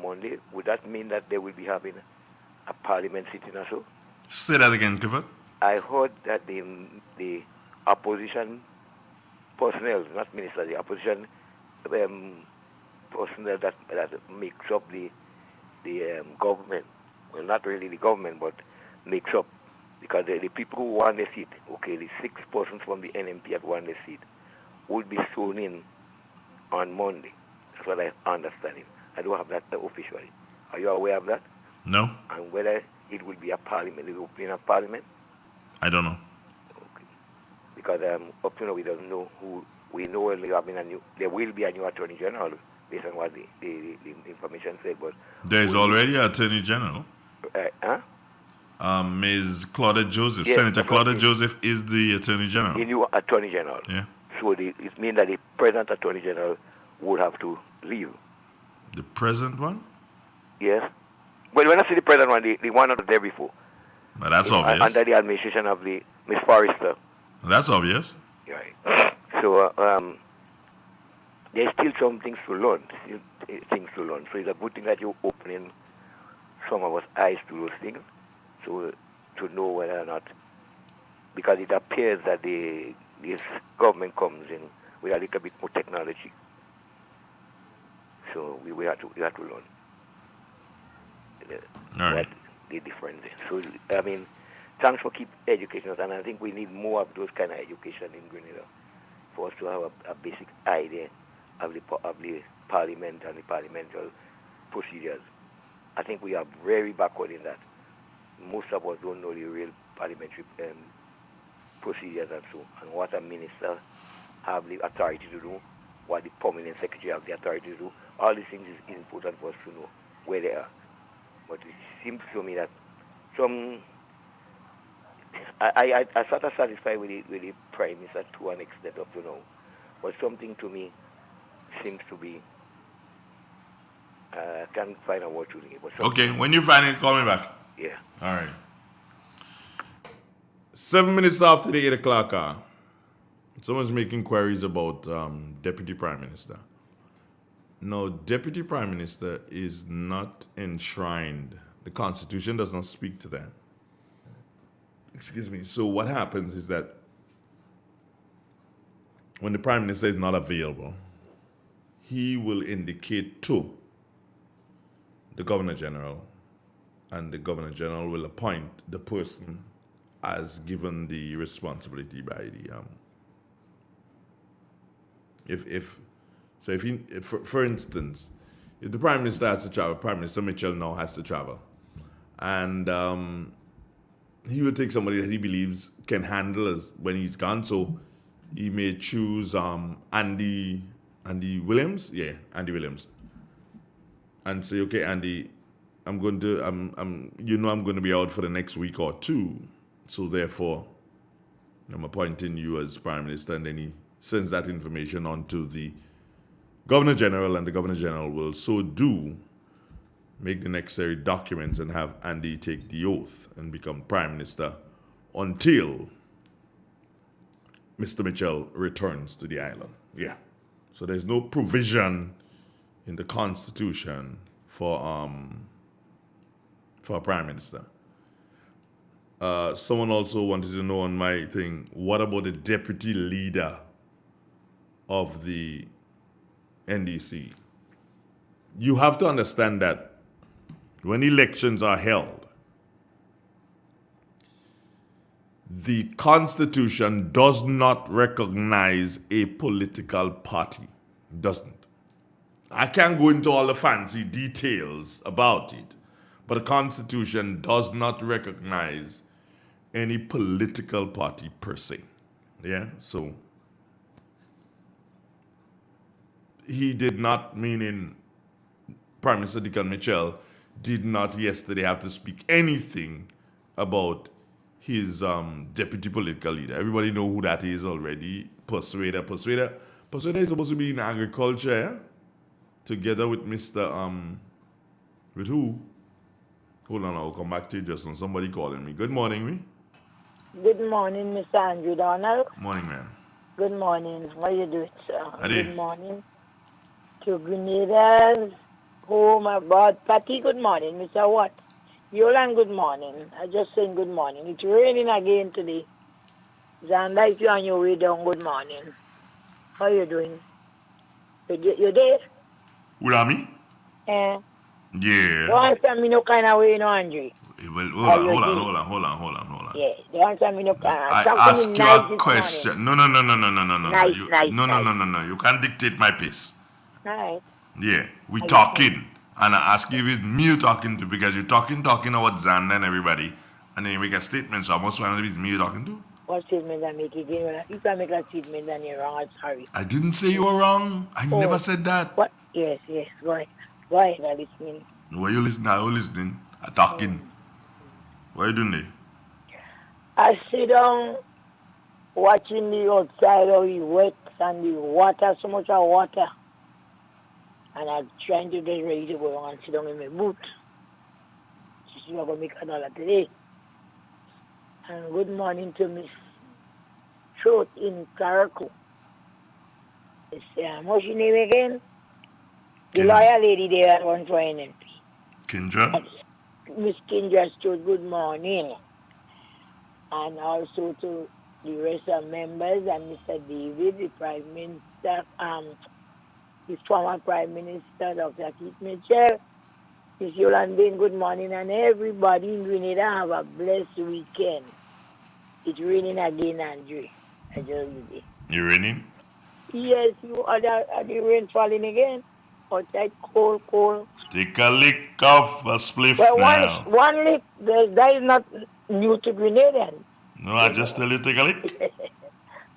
Monday. Would that mean that they will be having a parliament sitting or so? Say that again, Clifford. I heard that the opposition personnel, not ministers, the opposition personnel that makes up the government, well, not really the government, but makes up, because the people who won the seat, okay, the 6 persons from the NMP that won the seat, would be sworn in on Monday. That's what I understand. I don't have that officially. Are you aware of that? No. And whether it will be a parliament, the opening of parliament? I don't know. Okay. Because up to now we don't know who. We know there will be a new Attorney General based on what the information said. But there's already an Attorney General. Huh? Ms. Claudette Joseph. Yes, Senator Claudette Joseph is the Attorney General. The new Attorney General. Yeah. So it means that the present Attorney General would have to leave. The present one? Yes. Well, when I say the present one, the one that was there before. But that's obvious. Under the administration of the Miss Forrester. That's obvious. Right. So there's still some things to learn. So it's a good thing that you're opening some of us eyes to those things. So to know whether or not, because it appears that this government comes in with a little bit more technology. So we have to learn what the difference is. So I mean, thanks for keep educating us, and I think we need more of those kind of education in Grenada for us to have a basic idea of the parliament and the parliamentary procedures. I think we are very backward in that. Most of us don't know the real parliamentary procedures and so, and what a minister have the authority to do, what the permanent secretary have the authority to do. All these things is important for us to know where they are. But it seems to me that I sort of satisfied with the Prime Minister to an extent up to now. But something to me seems to be, I can't find a word to it. Okay, when you find it, call me back. Yeah. All right. 7 minutes after the 8 o'clock hour, someone's making queries about Deputy Prime Minister. No, Deputy Prime Minister is not enshrined. The Constitution does not speak to that. Excuse me. So what happens is that when the Prime Minister is not available, he will indicate to the Governor General, and the Governor General will appoint the person as given the responsibility by the for instance, if the Prime Minister has to travel, Prime Minister Mitchell now has to travel, and he will take somebody that he believes can handle as when he's gone. So he may choose Andy Williams, Andy Williams, and say, okay, Andy, I'm going to be out for the next week or two, so therefore I'm appointing you as Prime Minister, and then he sends that information on to the Governor General, and the Governor General will so do make the necessary documents and have Andy take the oath and become Prime Minister until Mr. Mitchell returns to the island. Yeah. So there's no provision in the Constitution for a Prime Minister. Someone also wanted to know on my thing, what about the deputy leader of the NDC? You have to understand that when elections are held, the Constitution does not recognize a political party. It doesn't. I can't go into all the fancy details about it, but the Constitution does not recognize any political party per se. Yeah, so he did not, meaning Prime Minister Deacon Mitchell did not yesterday have to speak anything about his deputy political leader. Everybody know who that is already. Persuader is supposed to be in agriculture, yeah? Together with Mr. With who? Hold on, I'll come back to you just on somebody calling me. Good morning, me. Good morning, Mr. Andrew Donald. Morning, man. Good morning. How you doing, sir? Howdy. Good morning to Grenada's home about Patty. Good morning, Mr. Watt. Yolan, good morning. I just saying good morning. It's raining again today. Zanda, if you're on your way down, good morning. How you doing? You there? Who are me? Yeah. Yeah. Don't answer me no kind of way, no, Andre. Well, hold on. Yeah, don't answer me no kind of way. I ask you a question. No. Nice. No. You can't dictate my pace. Nice. Yeah, we talking. And I ask you if it's me you're talking to, because you're talking about Zanda and everybody, and then you make a statement, so I must find out if it's me you're talking to. What statement I make again? If I make a statement and you're wrong, I'm sorry. I didn't say you were wrong. I never said that. What? Yes. Go ahead. I'm listening. Why you listening? I'm listening. I'm talking. What are you doing there? I sit down watching the outside how it wet and the water, so much of water. And I'm trying to get ready to go and sit down in my boot. She's going to make $1 today. And good morning to Miss Throat in Caracal. What's your name again? The lawyer lady there that runs for NNP. Kendra? Miss Kendra Throat, good morning. and also to the rest of members and Mr. David, the Prime Minister, the former Prime Minister, Dr. Keith Mitchell, Miss Yolande, good morning, and everybody in Grenada have a blessed weekend. It's raining again, Andre. I just did it. You raining? Yes, you are the rain falling again. Outside cold. Take a lick of a spliff Well, now. one lick, that is not new to Grenadian. No, I just tell you take a lick.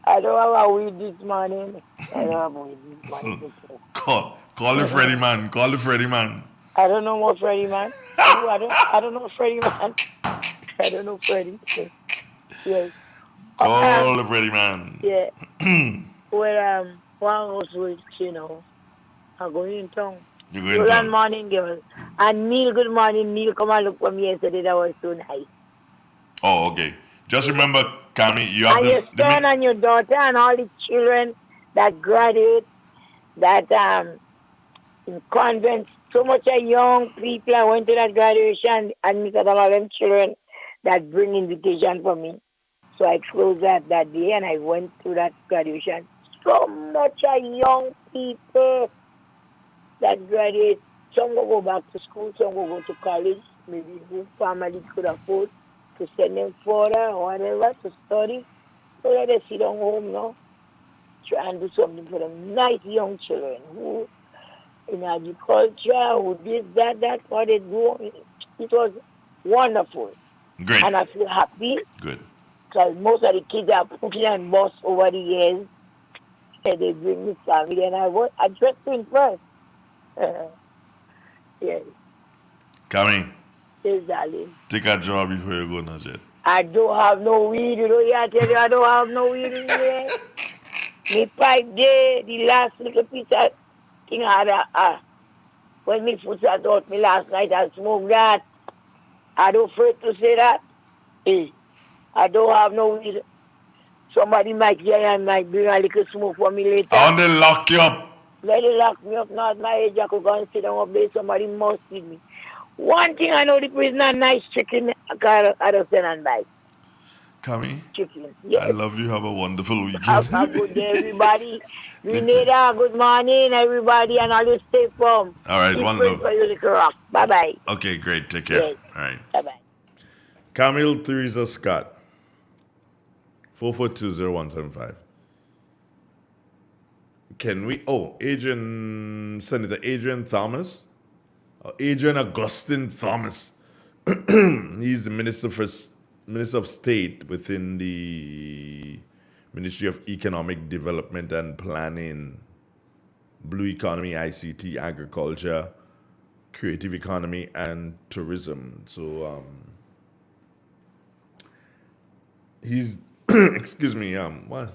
I don't have a weed this morning. I don't have a weed this morning. Call the Freddy man. Call the Freddy man. I don't know what Freddy man. I don't know Freddy man. I don't know Freddy. Yes. Call the Freddy man. Yeah. Well, one was with, I'm going in town. You going in town? Morning, girl. And Neil, good morning. Neil, come and look for me yesterday. That was so nice. Oh, okay. Just remember, Kami, you have and your son and your daughter and all the children that graduate, that in convents, so much of young people. I went to that graduation and met all of them children that bring invitation for me. So I closed that day and I went to that graduation. So much of young people that graduate. Some will go back to school, some will go to college. Maybe who families could afford to send them further or whatever to study. So let us sit down home now. Try and do something for them nice young children who in agriculture, who did that, what they do. It was wonderful. Great. And I feel happy. Good. Because most of the kids are putting and boss over the years. And they bring me family and I just think first. Yes. Kami. Yes, darling. Take a job before you go now, Jet. I don't have no weed, I tell you, I don't have no weed in here. Me pipe there, the last little piece of thing I had, when me foot out me last night, I smoked that. I don't afraid to say that. I don't have no weed. Somebody might hear and might bring a little smoke for me later. I want to lock you up. Let it lock me up, not my age. I could go and sit down up there. Somebody must feed me. One thing I know, the prisoner, nice chicken, I don't send and buy. Kami, chicken. Yes. I love you. Have a wonderful weekend. Have a good day, everybody. Grenada, good morning, everybody, and all you stay firm. All right, Keep one praying love. for you, little rock. Bye-bye. Okay, great. Take care. Yes. All right. Bye-bye. Camille Theresa Scott, 4420175. Can we? Oh, Senator Adrian Thomas, Adrian Augustine Thomas. He's the Minister of State within the Ministry of Economic Development and Planning, Blue Economy, ICT, Agriculture, Creative Economy, and Tourism. So he's excuse me. What?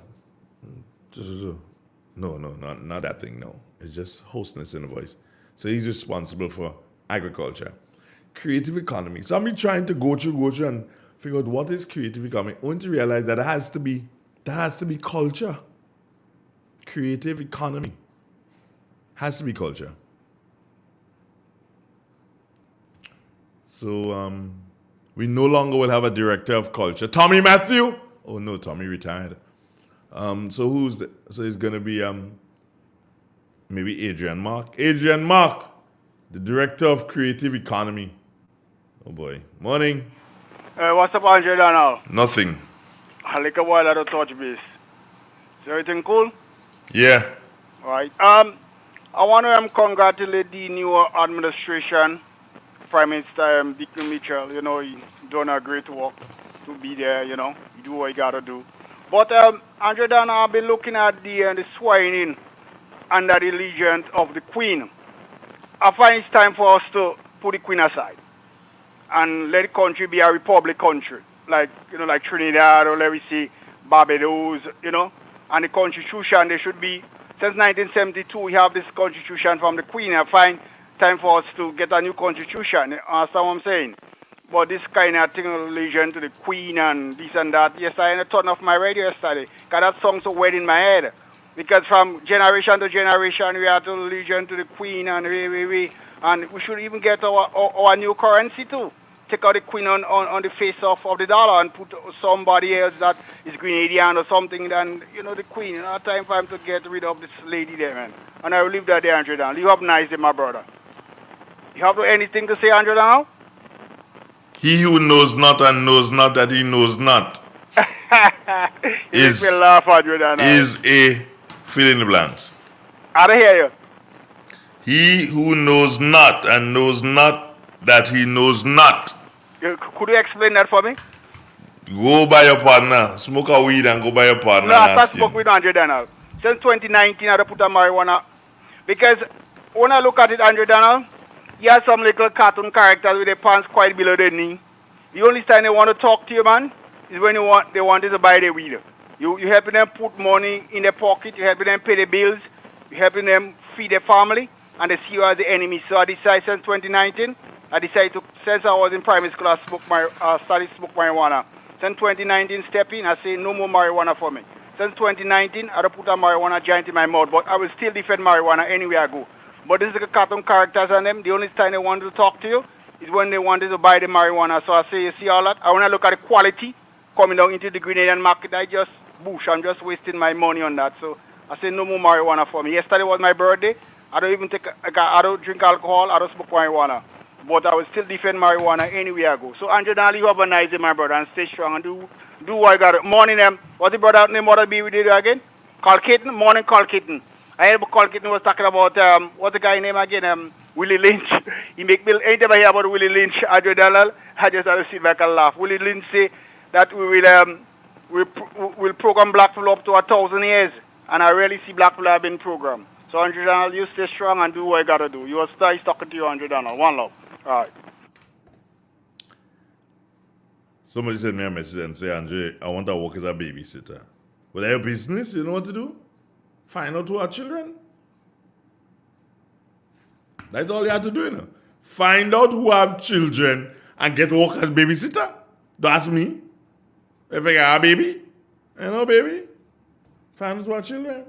No, not that thing. No, it's just hostness in the voice. So he's responsible for agriculture, creative economy. So I'm trying to go through and figure out what is creative economy. Only to realize that has to be culture. Creative economy has to be culture. So we no longer will have a director of culture. Tommy Matthew? Oh no, Tommy retired. So it's gonna be maybe Adrian Mark. Adrian Mark, the director of creative economy. Oh boy. Morning. What's up, Andre Donald? Nothing. I like a while I don't touch base. Is everything cool? Yeah. All right. I want to congratulate the new administration, Prime Minister Dick Mitchell. You know, he done a great work to be there. You know, he do what he gotta do. But Andre Donald, I've been looking at the swearing in under the allegiance of the Queen. I find it's time for us to put the Queen aside and let the country be a republic country, like Trinidad, or let me see, Barbados, and the constitution, they should be, since 1972 we have this constitution from the Queen. I find time for us to get a new constitution, you understand what I'm saying? But this kind of thing, religion to the Queen and this and that, yes, I turned off my radio yesterday, because that song's so wet in my head. Because from generation to generation, we are to religion to the Queen and and we should even get our new currency too. take out the queen on the face of the dollar and put somebody else that is Grenadian or something, then, the queen. Time for him to get rid of this lady there, man. And I will leave that there, Andre Dan. You have nice day, my brother. You have anything to say, Andre Dan? He who knows not and knows not that he knows not is a fill in the blanks. I don't hear you. He who knows not and knows not that he knows not. Could you explain that for me? Go by your partner, smoke a weed and go by your partner. No, I spoke with Andre Donald. Since 2019, I put a marijuana. Because when I look at it, Andre Donald, he has some little cartoon characters with their pants quite below their knee. The only time they want to talk to you, man, is when they want you to buy their weed. You helping them put money in their pocket, you helping them pay their bills, you helping them feed their family, and they see you as the enemy. So I decided since 2019, since I was in primary school, I started to smoke marijuana. Since 2019, step in, I say no more marijuana for me. Since 2019, I don't put a marijuana giant in my mouth, but I will still defend marijuana anywhere I go. But this is the cartoon characters on them. The only time they want to talk to you is when they wanted to buy the marijuana. So I say, you see all that? I want to look at the quality coming down into the Grenadian market. I'm just wasting my money on that. So I say no more marijuana for me. Yesterday was my birthday. I don't drink alcohol. I don't smoke marijuana. But I will still defend marijuana anywhere I go. So Andre Donald, you have a nice day, my brother, and stay strong and do what I got it. Morning, what's the brother name? What be with you again? Carl Keaton? Morning, Carl Keaton. I heard Carl Keaton was talking about, what's the guy name again? Willie Lynch. He make me, anytime I hear about Willie Lynch, Andre Donald, I just have to sit back and laugh. Willie Lynch say that we'll program black people up to 1,000 years. And I rarely see black people have been programmed. So Andre Donald, you stay strong and do what you got to do. You are nice talking to you, Andre Donald. One love. All right. Somebody sent me a message and say, Andre, I want to work as a babysitter. Well, your business, you know what to do? Find out who are children. That's all you have to do, Find out who have children and get work as babysitter. That's me. If I got a baby, baby. Find out who are children.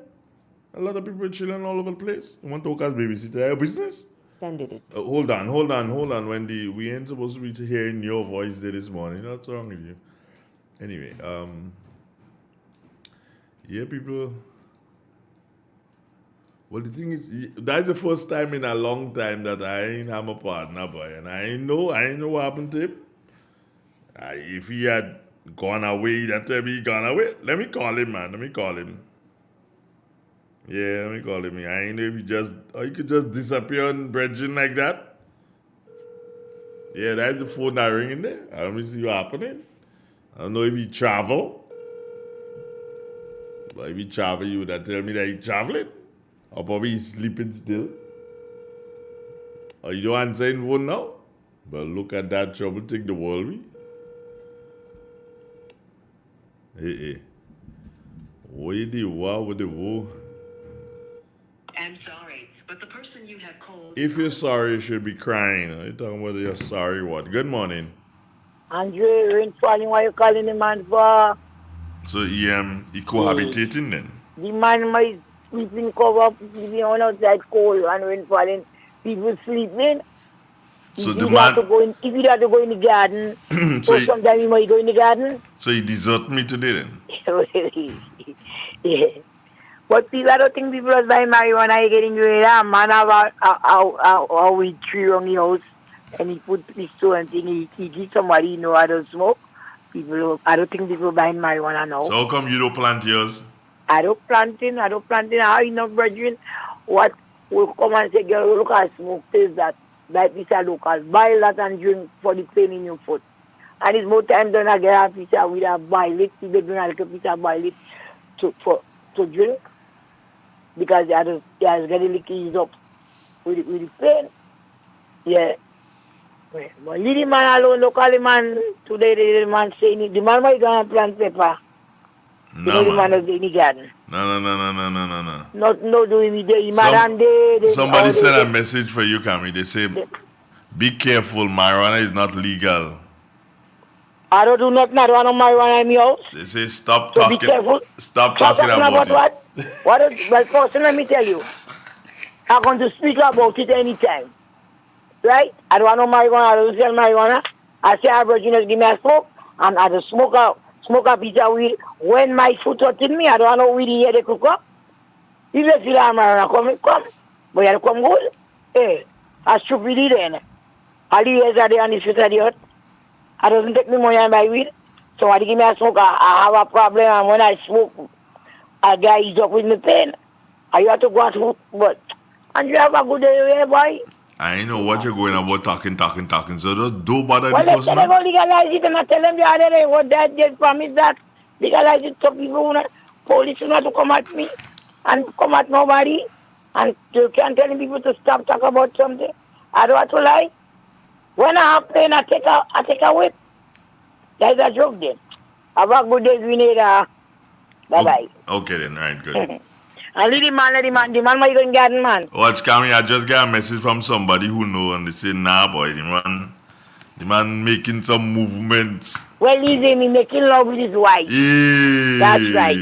A lot of people with children all over the place. You want to work as babysitter. Your business? Extended it. Hold on, Wendy. We ain't supposed to be hearing your voice there this morning. What's wrong with you? Anyway, yeah, people. Well, the thing is, that's the first time in a long time that I ain't have a partner, boy, and I ain't know what happened to him. If he had gone away, that time he gone away. Let me call him, man. Yeah, let me call him. I ain't know if he could just disappear on Bridging like that. Yeah, that's the phone that ringing there. Let me see what happening. I don't know if he travel. But if he travel, you would have tell me that he traveling. Or probably he's sleeping still. Or you don't answer in phone now. But look at that trouble take the world with. Hey. What you do? What would the war? I'm sorry, but the person you have called... If you're sorry, you should be crying. You're talking about you're sorry what? Good morning. Andre, rain falling, why you calling the man for? So he cohabitating then? The man might sleeping cover up, sleeping on outside cold and rain falling. People sleeping. So if the you man... Have to go in, if you have to go in the garden, so sometimes you might go in the garden. So he desert me today then? Yeah. But people, I don't think people are buying marijuana getting rid of. Man have a weed tree around the house and he put pistol and thing, he give somebody know how to smoke. I don't think people buying marijuana now. So how come you don't plant yours? I don't planting. How you know, brethren? What will come and say, girl, look at smoke is that this is local. Buy that and drink for the pain in your foot. And it's more time than I get a piece of weed and boil it. People bring a little piece of boil it to drink. Because they are getting the keys up with the pain. Yeah. But leave the man alone, local man. Today the man saying the man might go and plant pepper. No, the man is in the garden. No. No doing me there. Somebody sent a message for you, Cammy. They say, be careful, marijuana is not legal. I don't do nothing. I don't want no marijuana in my house. They say, stop so talking. Be careful. Stop talking about it. What? Well, first, let me tell you. I'm going to speak about it anytime. Right? I don't want no marijuana. I don't sell marijuana. I say, I Virgin, just give me a smoke, and I just smoke a piece of weed. When my foot hurting me, I don't know weed here they cook up. You just feel I'm around, come. But you come good. Hey, I stupid then. All the years are there on the street of the earth. I doesn't take me money and buy weed. So I give me a smoke, I have a problem, and when I smoke, a guy is up with me pain. I have to go and smoke, but, and you have a good day, boy. I know what you're going about talking. So just don't bother Well, the let's say person. they go legalize it, and I tell them the other day what that just promised that legalize it so people, police will not to come at me and come at nobody, and you can't tell people to stop talk about something. I don't want to lie. When I have pain, I take a whip. That's a joke then. Have a good day, Grenada. Bye-bye. Okay then, right, good. And the man might go garden, man. Watch, Cammy, I just got a message from somebody who know, and they say, nah, boy, the man making some movements. Well, he's making love with his wife. Yeah. That's right.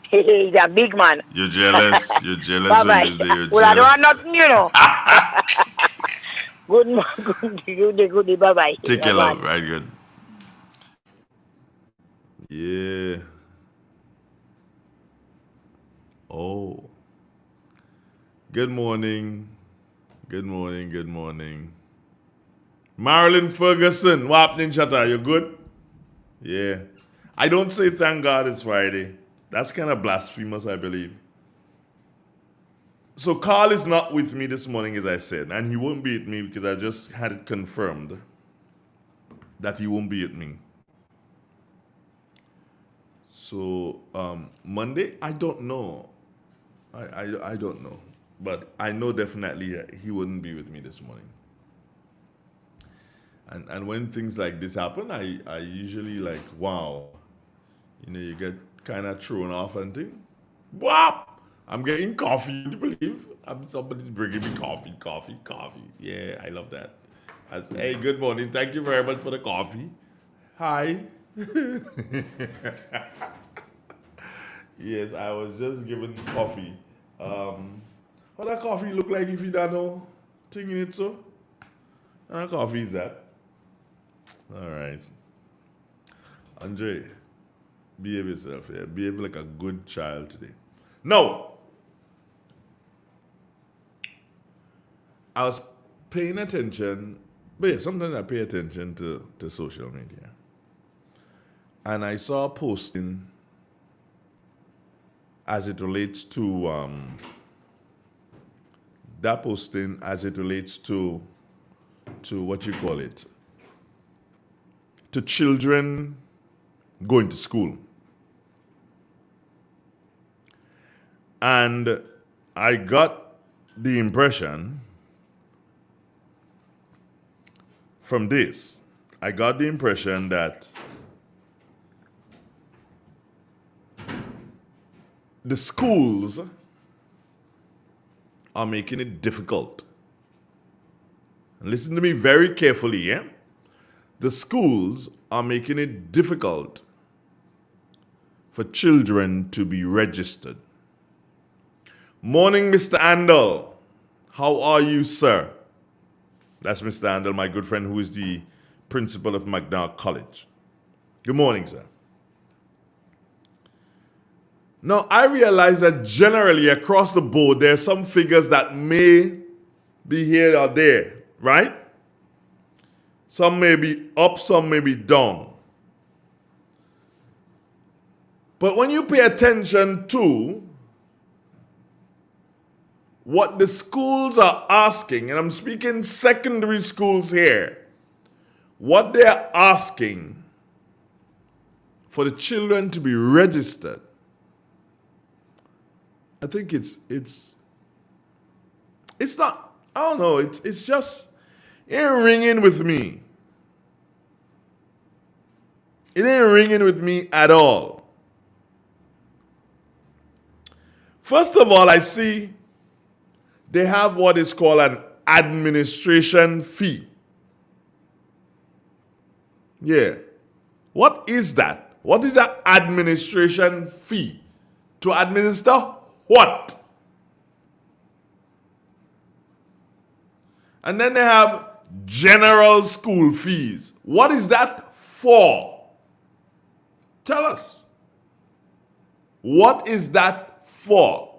He's a big man. You're jealous. You're jealous. Bye-bye. Well, I don't want nothing, Good. Bye-bye. Take care, love. Right, good. Yeah. Oh. Good morning. Marilyn Ferguson, what happening, Shatter? You good? Yeah. I don't say thank God it's Friday. That's kind of blasphemous, I believe. So Carl is not with me this morning, as I said, and he won't be with me because I just had it confirmed that he won't be with me. So Monday, I don't know. I don't know. But I know definitely he wouldn't be with me this morning. And when things like this happen, I usually like, wow. You get kind of thrown off and things. Wow! I'm getting coffee, you believe? Somebody's bringing me coffee. Yeah, I love that. Hey, good morning. Thank you very much for the coffee. Hi. Yes, I was just given coffee. What that coffee look like if you don't know? Thing in it, so? What coffee is that? All right. Andre, behave yourself. Yeah? Behave like a good child today. No! I was paying attention, but yeah, sometimes I pay attention to social media. And I saw a posting as it relates to that posting as it relates to what you call it, to children going to school. And I got the impression from this, that the schools are making it difficult. And listen to me very carefully, yeah? The schools are making it difficult for children to be registered. Morning, Mr. Andel. How are you, sir? That's Mr. Andel, my good friend, who is the principal of McDowell College. Good morning, sir. Now, I realize that generally across the board, there are some figures that may be here or there, right? Some may be up, some may be down. But when you pay attention to what the schools are asking, and I'm speaking secondary schools here, what they're asking for the children to be registered, I think it's not, I don't know, it's just, it ain't ringing with me. It ain't ringing with me at all. First of all, I see they have what is called an administration fee. Yeah. What is that? What is an administration fee? To administer what? And then they have general school fees. What is that for? Tell us. What is that for?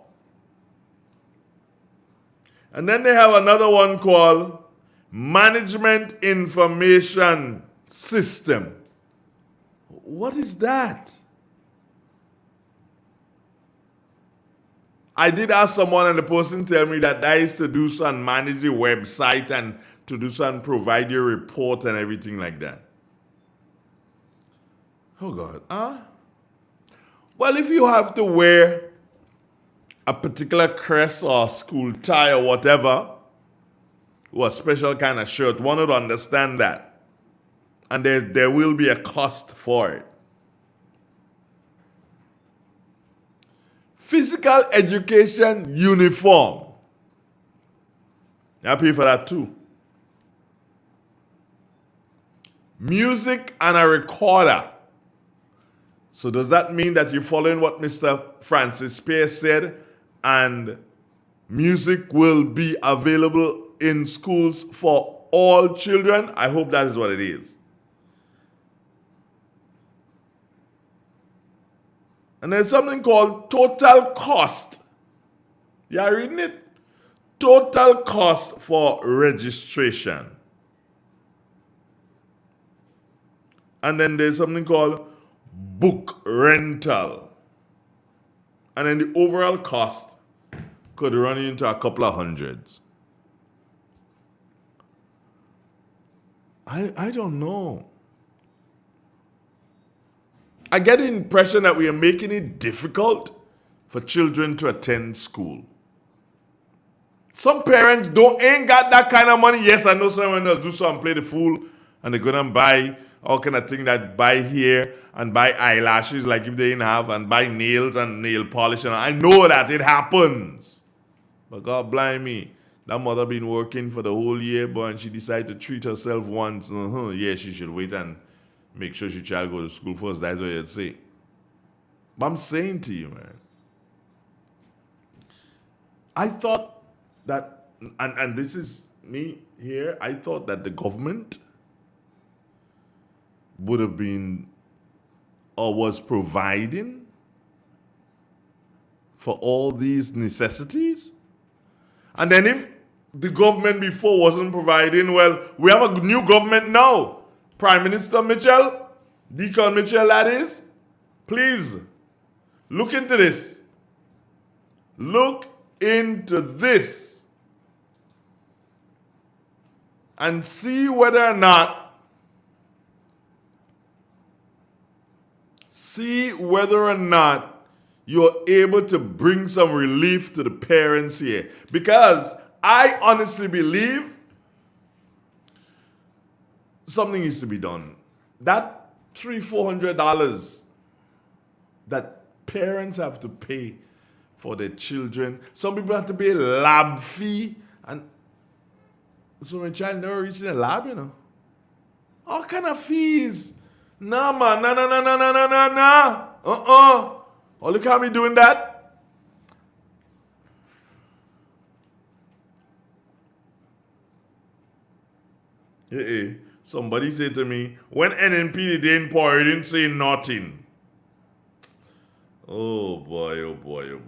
And then they have another one called Management Information System. What is that? I did ask someone and the person tell me that is to do some manage the website and to do some provide your report and everything like that. Oh God, Well, if you have to wear a particular crest or school tie or whatever, or a special kind of shirt, one would understand that. And there will be a cost for it. Physical education uniform. You pay for that too. Music and a recorder. So does that mean that you're following what Mr. Francis Pierce said and music will be available in schools for all children? I hope that is what it is. And there's something called total cost. You are reading it? Total cost for registration. And then there's something called book rental. And then the overall cost could run into a couple of hundreds. I don't know. I get the impression that we are making it difficult for children to attend school. Some parents ain't got that kind of money. Yes, I know someone will do something, play the fool, and they're gonna buy all kind of things that buy hair and buy eyelashes, like if they didn't have, and buy nails and nail polish. And I know that it happens. But God blind me. That mother been working for the whole year, boy, and she decided to treat herself once. Yeah, she should wait and make sure she child go to school first. That's what you'd say. But I'm saying to you, man, I thought that, and this is me here, I thought that the government would have been or was providing for all these necessities. And then if the government before wasn't providing, well, we have a new government now. Prime Minister Mitchell, Deacon Mitchell, that is, please look into this. Look into this and see whether or not you're able to bring some relief to the parents here. Because I honestly believe something needs to be done. That $300-400 that parents have to pay for their children. Some people have to pay a lab fee. And so my child never reached a lab, you know. All kind of fees. Nah, man. Nah. All you can't be doing that. Somebody said to me, when NNP didn't pour, he didn't say nothing. Oh boy. Well,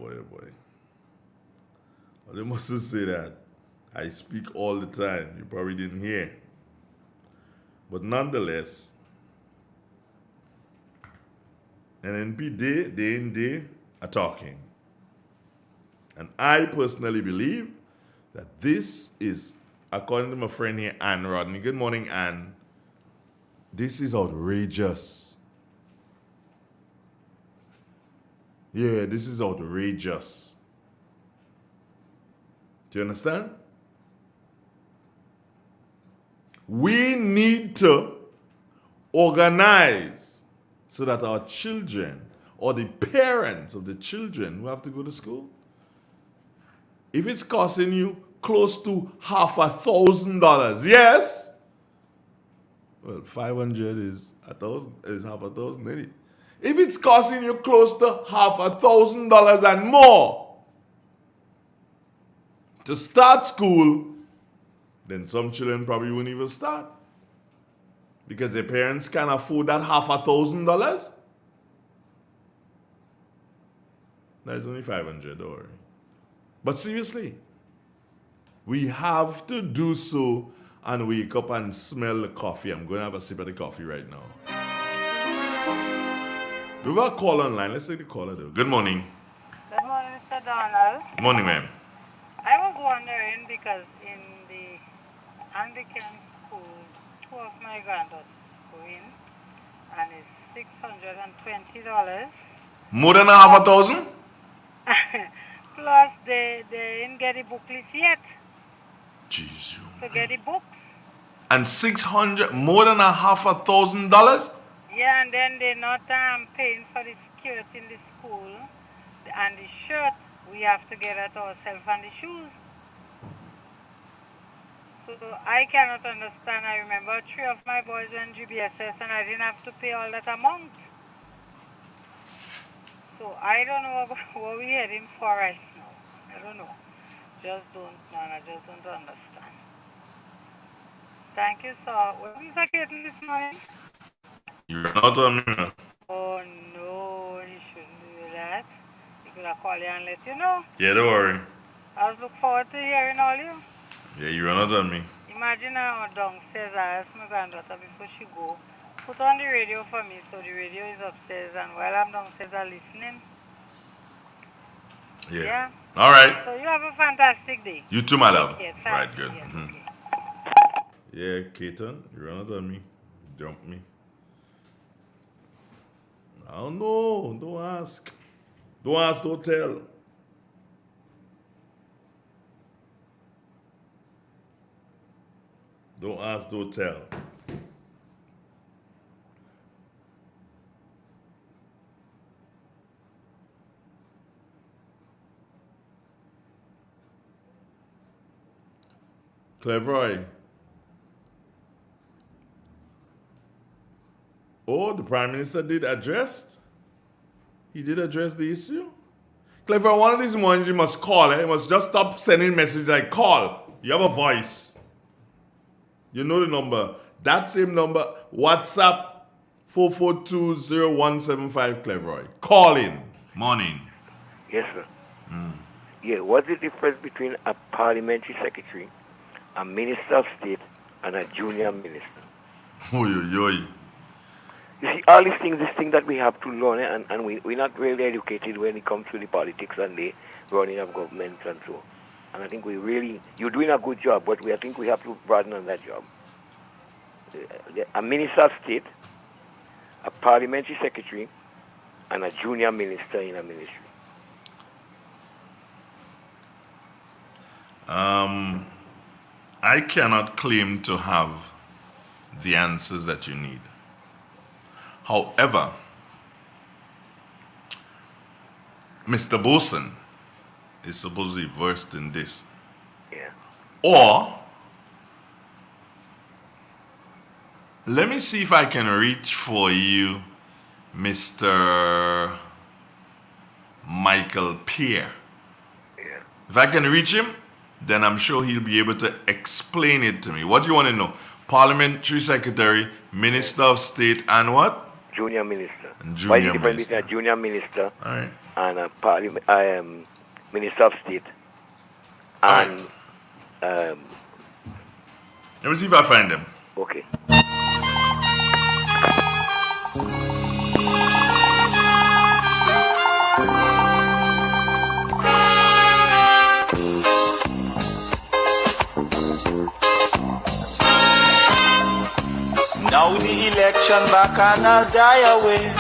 they mustn't say that. I speak all the time. You probably didn't hear. But nonetheless, NNP they are talking. And I personally believe that this is, according to my friend here, Ann Rodney. Good morning, Ann. This is outrageous. Yeah, this is outrageous. Do you understand? We need to organize so that our children or the parents of the children who have to go to school, if it's costing you close to $1,000, yes? Well, 500 is half a thousand, isn't it? If it's costing you close to $1,000 and more to start school, then some children probably wouldn't even start. Because their parents can't afford that $1,000. That's only $500, don't worry. But seriously, we have to do so and wake up and smell the coffee. I'm going to have a sip of the coffee right now. We have a call online. Let's take the caller though. Good morning. Good morning, Mr. Donald. Good morning, ma'am. I was wondering because in the Anglican school, two of my granddaughters go in, and it's $620. More than $1,000? Plus, they didn't get the booklets yet. Jeez. To get the books. And more than $1,000? Yeah, and then they're not paying for the skirt in the school. And the shirt, we have to get it ourselves, and the shoes. So I cannot understand. I remember 3 of my boys were in GBSS and I didn't have to pay all that amount. So I don't know what we're heading for right now. I don't know. Just don't know, and I just don't understand. Thank you, sir. What was I getting this morning? You're not on me. Oh no, you shouldn't do that. You could have called you and let you know. Yeah, don't worry. I was looking forward to hearing all you. Yeah, you're not on me. Imagine how downstairs I asked my granddaughter before she go, put on the radio for me, so the radio is upstairs, and while I'm downstairs I'm listening. Yeah. All right. So you have a fantastic day. You too, my love. Okay, Right, you. good. Yes, Mm-hmm. Yeah, Keaton, you're not on me. Dump me. I don't know. Don't ask. Don't ask, don't tell. Don't ask, don't tell. Cleveroy. Oh, the Prime Minister did address. He did address the issue. Cleveroy, one of these mornings you must call. You must just stop sending messages like call. You have a voice. You know the number. That same number, WhatsApp 4420175 Cleveroy. Call in. Morning. Yes, sir. Yeah, what's the difference between a parliamentary secretary, a minister of state, and a junior minister? Oy, oy, oy. You see, all these things, this thing that we have to learn, and we're not really educated when it comes to the politics and the running of governments and so. And I think you're doing a good job, but I think we have to broaden on that job. A minister of state, a parliamentary secretary, and a junior minister in a ministry. I cannot claim to have the answers that you need. However, Mr. Boson is supposedly versed in this. Yeah. Or, let me see if I can reach for you Mr. Michael Pierre. Yeah. If I can reach him, then I'm sure he'll be able to explain it to me. What do you want to know? Parliamentary Secretary, Minister of State, and what? Junior Minister. And Why Junior is the difference Minister. between a junior minister All right. and a Minister of State? And Let me see if I find them. okay. Now the election back and I'll die away.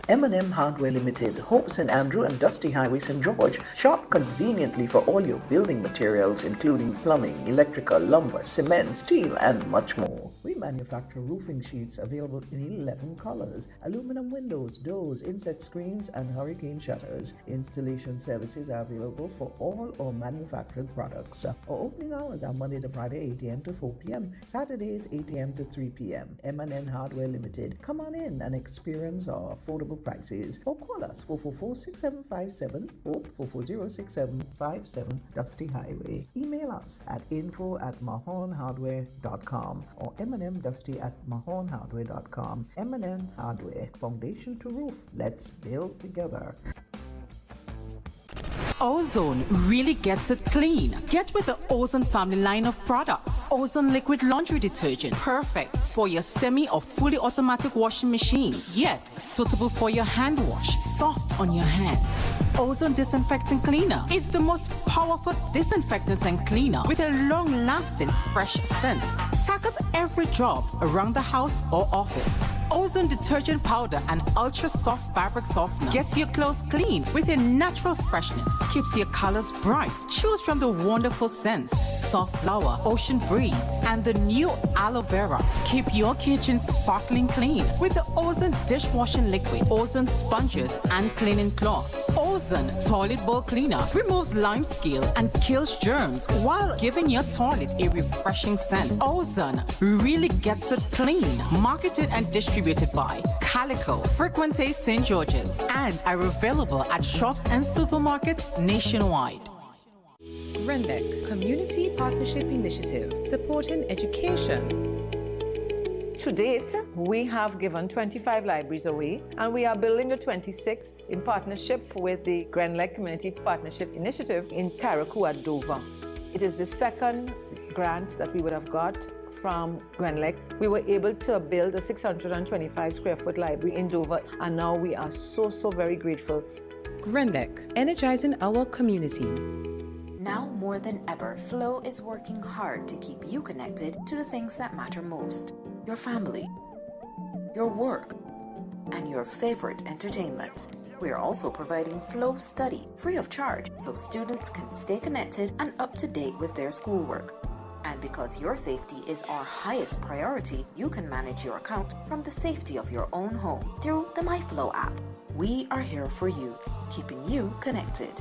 M&M Hardware Limited, Hope St. Andrew and Dusty Highway St. George. Shop conveniently for all your building materials including plumbing, electrical, lumber, cement, steel and much more. We manufacture roofing sheets available in 11 colors, aluminum windows, doors, insect screens, and hurricane shutters. Installation services are available for all our manufactured products. Our opening hours are Monday to Friday, 8 a.m. to 4 p.m., Saturdays, 8 a.m. to 3 p.m. M&N Hardware Limited. Come on in and experience our affordable prices. Or call us 444-6757 or 440-6757 Dusty Highway. Email us at info@mahonhardware.com or mnmdusty@mahonhardware.com. M&N Hardware, foundation to roof. Let's build together. Ozone really gets it clean. Get with the Ozone family line of products. Ozone liquid laundry detergent. Perfect for your semi or fully automatic washing machines. Yet suitable for your hand wash. Soft on your hands. Ozone Disinfectant Cleaner. It's the most powerful disinfectant and cleaner with a long-lasting fresh scent. Tackles every job around the house or office. Ozone detergent powder and ultra-soft fabric softener gets your clothes clean with a natural freshness. Keeps your colors bright. Choose from the wonderful scents, soft flower, ocean breeze, and the new aloe vera. Keep your kitchen sparkling clean with the Ozone dishwashing liquid, Ozone sponges, and cleaning cloth. Ozone toilet bowl cleaner removes lime scale and kills germs while giving your toilet a refreshing scent. Ozone really gets it clean. Marketed and distributed by Calico, Frequente St. George's, and are available at shops and supermarkets nationwide. Grendek Community Partnership Initiative, supporting education. To date, we have given 25 libraries away, and we are building the 26th in partnership with the Grenlec Community Partnership Initiative in Carriacou at Dover. It is the second grant that we would have got from Grenlec. We were able to build a 625 square foot library in Dover, and now we are so very grateful. Grendek, energizing our community. Now more than ever, Flow is working hard to keep you connected to the things that matter most. Your family, your work, and your favorite entertainment. We are also providing Flow Study free of charge so students can stay connected and up to date with their schoolwork. And because your safety is our highest priority, you can manage your account from the safety of your own home through the MyFlow app. We are here for you, keeping you connected.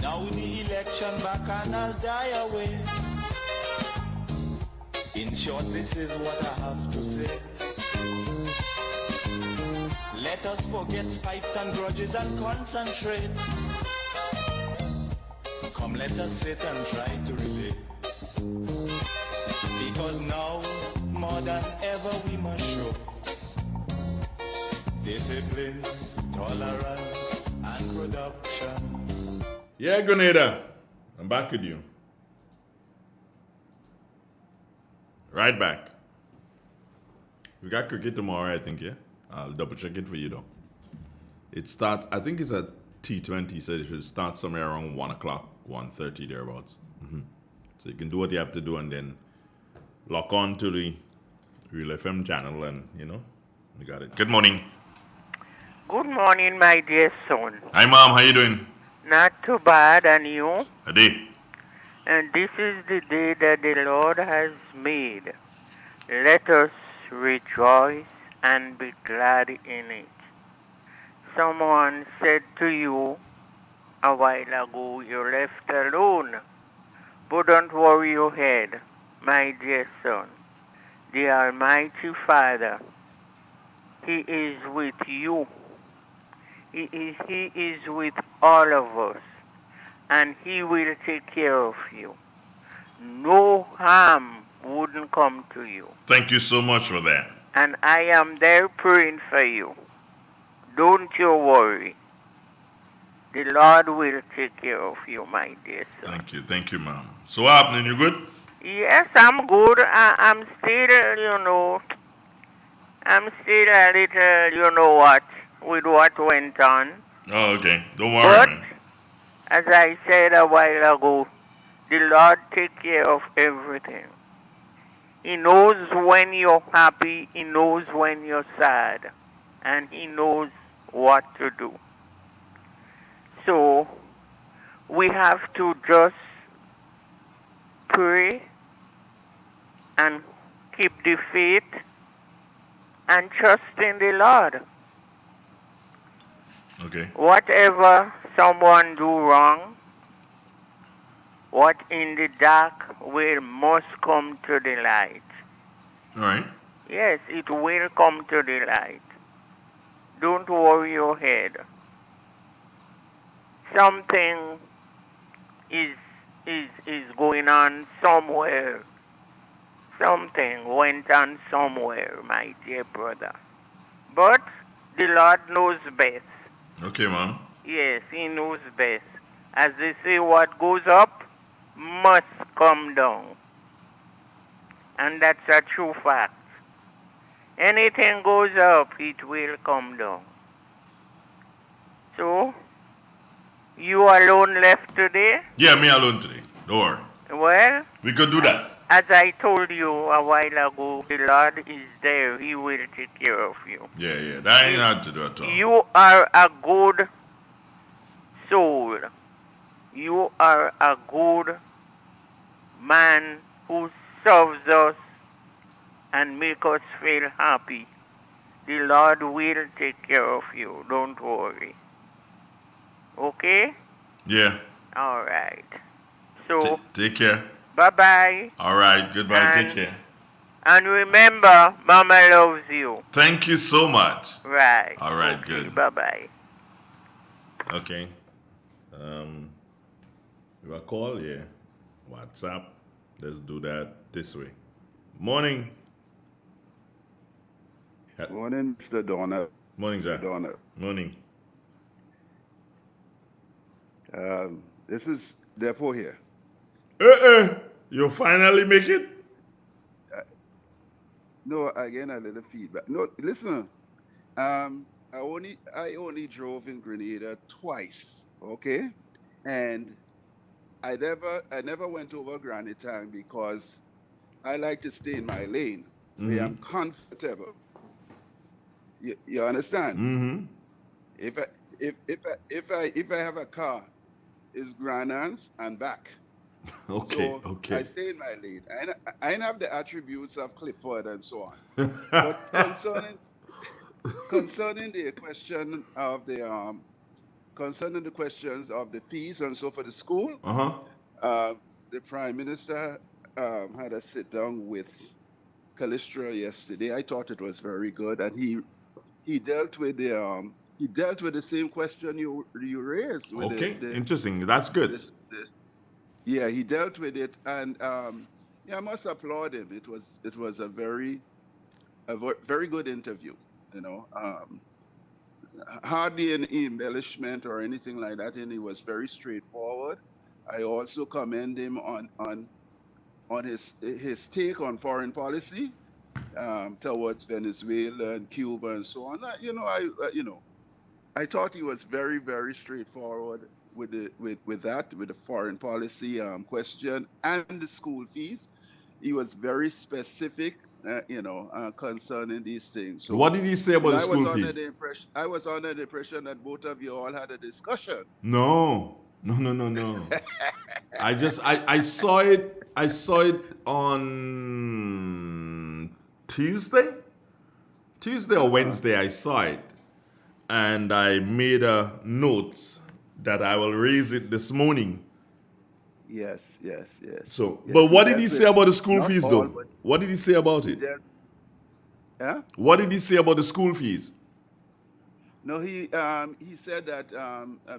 Now the election back and I'll die away. In short, this is what I have to say. Let us forget spites and grudges and concentrate. Come, let us sit and try to relate. Because now, more than ever, we must show discipline, tolerance, and production. Yeah, Grenada, I'm back with you. Right back. We got cricket tomorrow, I think, yeah? I'll double check it for you, though. It starts, I think it's a T20, so it should start somewhere around 1 o'clock, 1:30 thereabouts. So you can do what you have to do and then lock on to the Real FM channel and, you got it. Good morning. Good morning, my dear son. Hi, Mom. How you doing? Not too bad, and you? A day. And this is the day that the Lord has made. Let us rejoice and be glad in it. Someone said to you a while ago, you're left alone. But don't worry your head, my dear son. The Almighty Father, He is with you. He is with all of us, and He will take care of you. No harm wouldn't come to you. Thank you so much for that. And I am there praying for you. Don't you worry. The Lord will take care of you, my dear son. Thank you, Mom. So what happening? You good? Yes, I'm good. I'm still, I'm still a little, with what went on. Oh, okay. Don't worry, man. As I said a while ago, the Lord take care of everything. He knows when you're happy, He knows when you're sad, and He knows what to do. So we have to just pray and keep the faith and trust in the Lord. Okay. Whatever someone do wrong, what in the dark will must come to the light. All right. Yes, it will come to the light. Don't worry your head. Something is going on somewhere. Something went on somewhere, my dear brother. But the Lord knows best. Okay, Mom. Yes, He knows best. As they say, what goes up must come down. And that's a true fact. Anything goes up, it will come down. So, you alone left today? Yeah, me alone today. Don't worry. Well, We could do that. as I told you a while ago, the Lord is there. He will take care of you. Yeah. That ain't hard to do at all. You are a good soul. You are a good man who serves us and make us feel happy. The Lord will take care of you. Don't worry. Okay? Yeah. All right. So, Take care. bye-bye. All right. Goodbye. Take care. And remember, Mama loves you. Thank you so much. Right. All right. Okay, Good. bye-bye. Okay. You a call? Yeah. WhatsApp. Let's do that this way. Morning. Morning, Mr. Donner. Morning, sir. Donner. Morning. This is Depot here. You finally make it? No, again, a little feedback. No, listen. I only drove in Grenada twice, okay? And I never went over Granny Town because I like to stay in my lane where I'm comfortable. You understand? Mm-hmm. If I have a car, it's Granans and back. Okay. I stay in my lane. I have the attributes of Clifford and so on. But concerning the question of concerning the questions of the fees and so for the school, the Prime Minister had a sit down with Callistra yesterday. I thought it was very good, and he dealt with the same question you raised. With Okay. Interesting. That's good. Yeah, he dealt with it, and I must applaud him. It was a very good interview. You know, hardly any embellishment or anything like that, and he was very straightforward. I also commend him on his take on foreign policy towards Venezuela and Cuba and so on. I thought he was very, very straightforward with the foreign policy question and the school fees. He was very specific, concerning these things. So, What did he say about the school fees? I was under the impression that both of you all had a discussion. No. I saw it. I saw it on Tuesday or Wednesday. I saw it, and I made a note that I will raise it this morning. Yes. So, yes, but what did he say about the school not fees, all, though? but What did he say about it? Yeah? What did he say about the school fees? No, he said that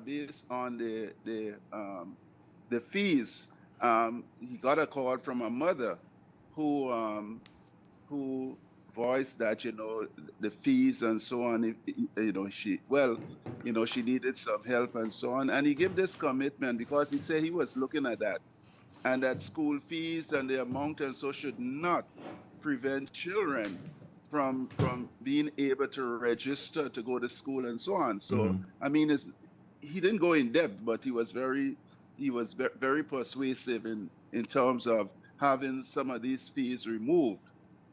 based on the fees, he got a call from a mother who voiced that the fees and so on. She needed some help and so on, and he gave this commitment because he said he was looking at that, and that school fees and the amount and so should not prevent children from being able to register to go to school and so on. So I mean, he didn't go in depth, but he was very persuasive in terms of having some of these fees removed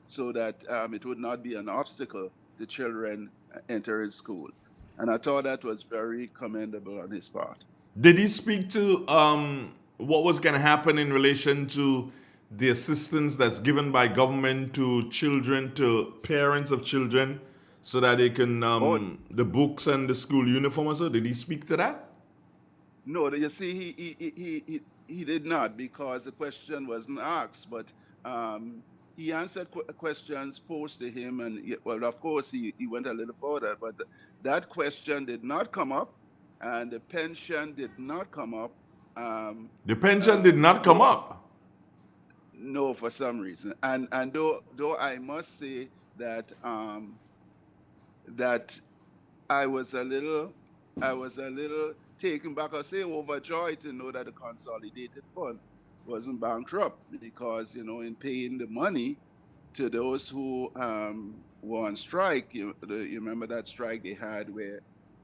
so that it would not be an obstacle to children entering school. And I thought that was very commendable on his part. Did he speak to what was going to happen in relation to the assistance that's given by government to children, to parents of children, so that they can, the books and the school uniform or so? Did he speak to that? No, you see, he did not, because the question wasn't asked, but he answered questions posed to him, and well, of course, he went a little further, but that question did not come up, and the pension did not come up. The pension did not come up? No, for some reason. And though I must say that that I was a little taken back, or say overjoyed, to know that the consolidated fund wasn't bankrupt, because in paying the money to those who were on strike, you remember that strike they had where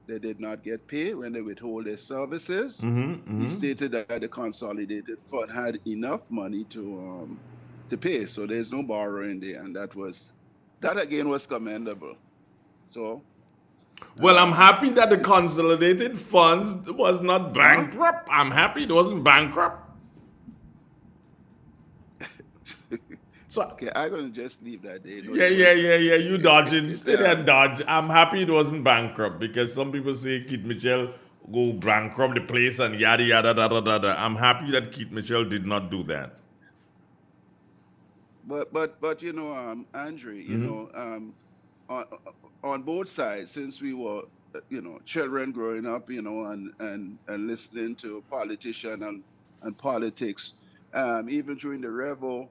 they did not get paid when they withhold their services. He stated that the consolidated fund had enough money to pay, so there's no borrowing there, and that again was commendable. So. Well, I'm happy that the consolidated funds was not bankrupt. I'm happy it wasn't bankrupt. So, okay, I'm going to just leave that there. Yeah. You dodging. Stay there and dodge. I'm happy it wasn't bankrupt, because some people say Keith Mitchell go bankrupt the place and yada, yada, da, da, da, da. I'm happy that Keith Mitchell did not do that. But Andre, on both sides, since we were, children growing up, and listening to politicians and politics, even during the Revo,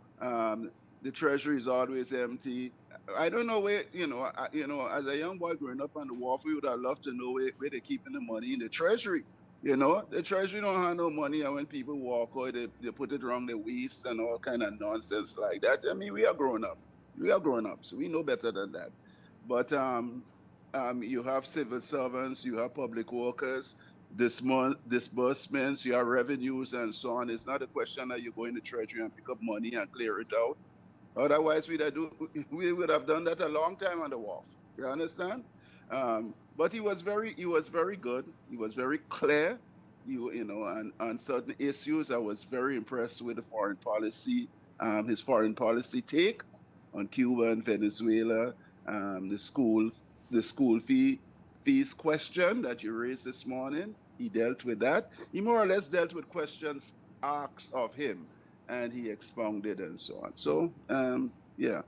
the treasury is always empty. I don't know where, as a young boy growing up on the wharf, we would have loved to know where they're keeping the money in the treasury. The treasury don't have no money, and when people walk or they put it around their waist and all kind of nonsense like that. I mean, we are grown up. So we know better than that. But you have civil servants, you have public workers, disbursements, you have revenues, and so on. It's not a question that you go in the treasury and pick up money and clear it out. Otherwise, we would have done that a long time on the wharf. You understand? But he was very good. He was very clear. On certain issues, I was very impressed with the foreign policy, his foreign policy take on Cuba and Venezuela, the school fees question that you raised this morning. He dealt with that. He more or less dealt with questions asked of him, and he expounded and so on. So, yeah.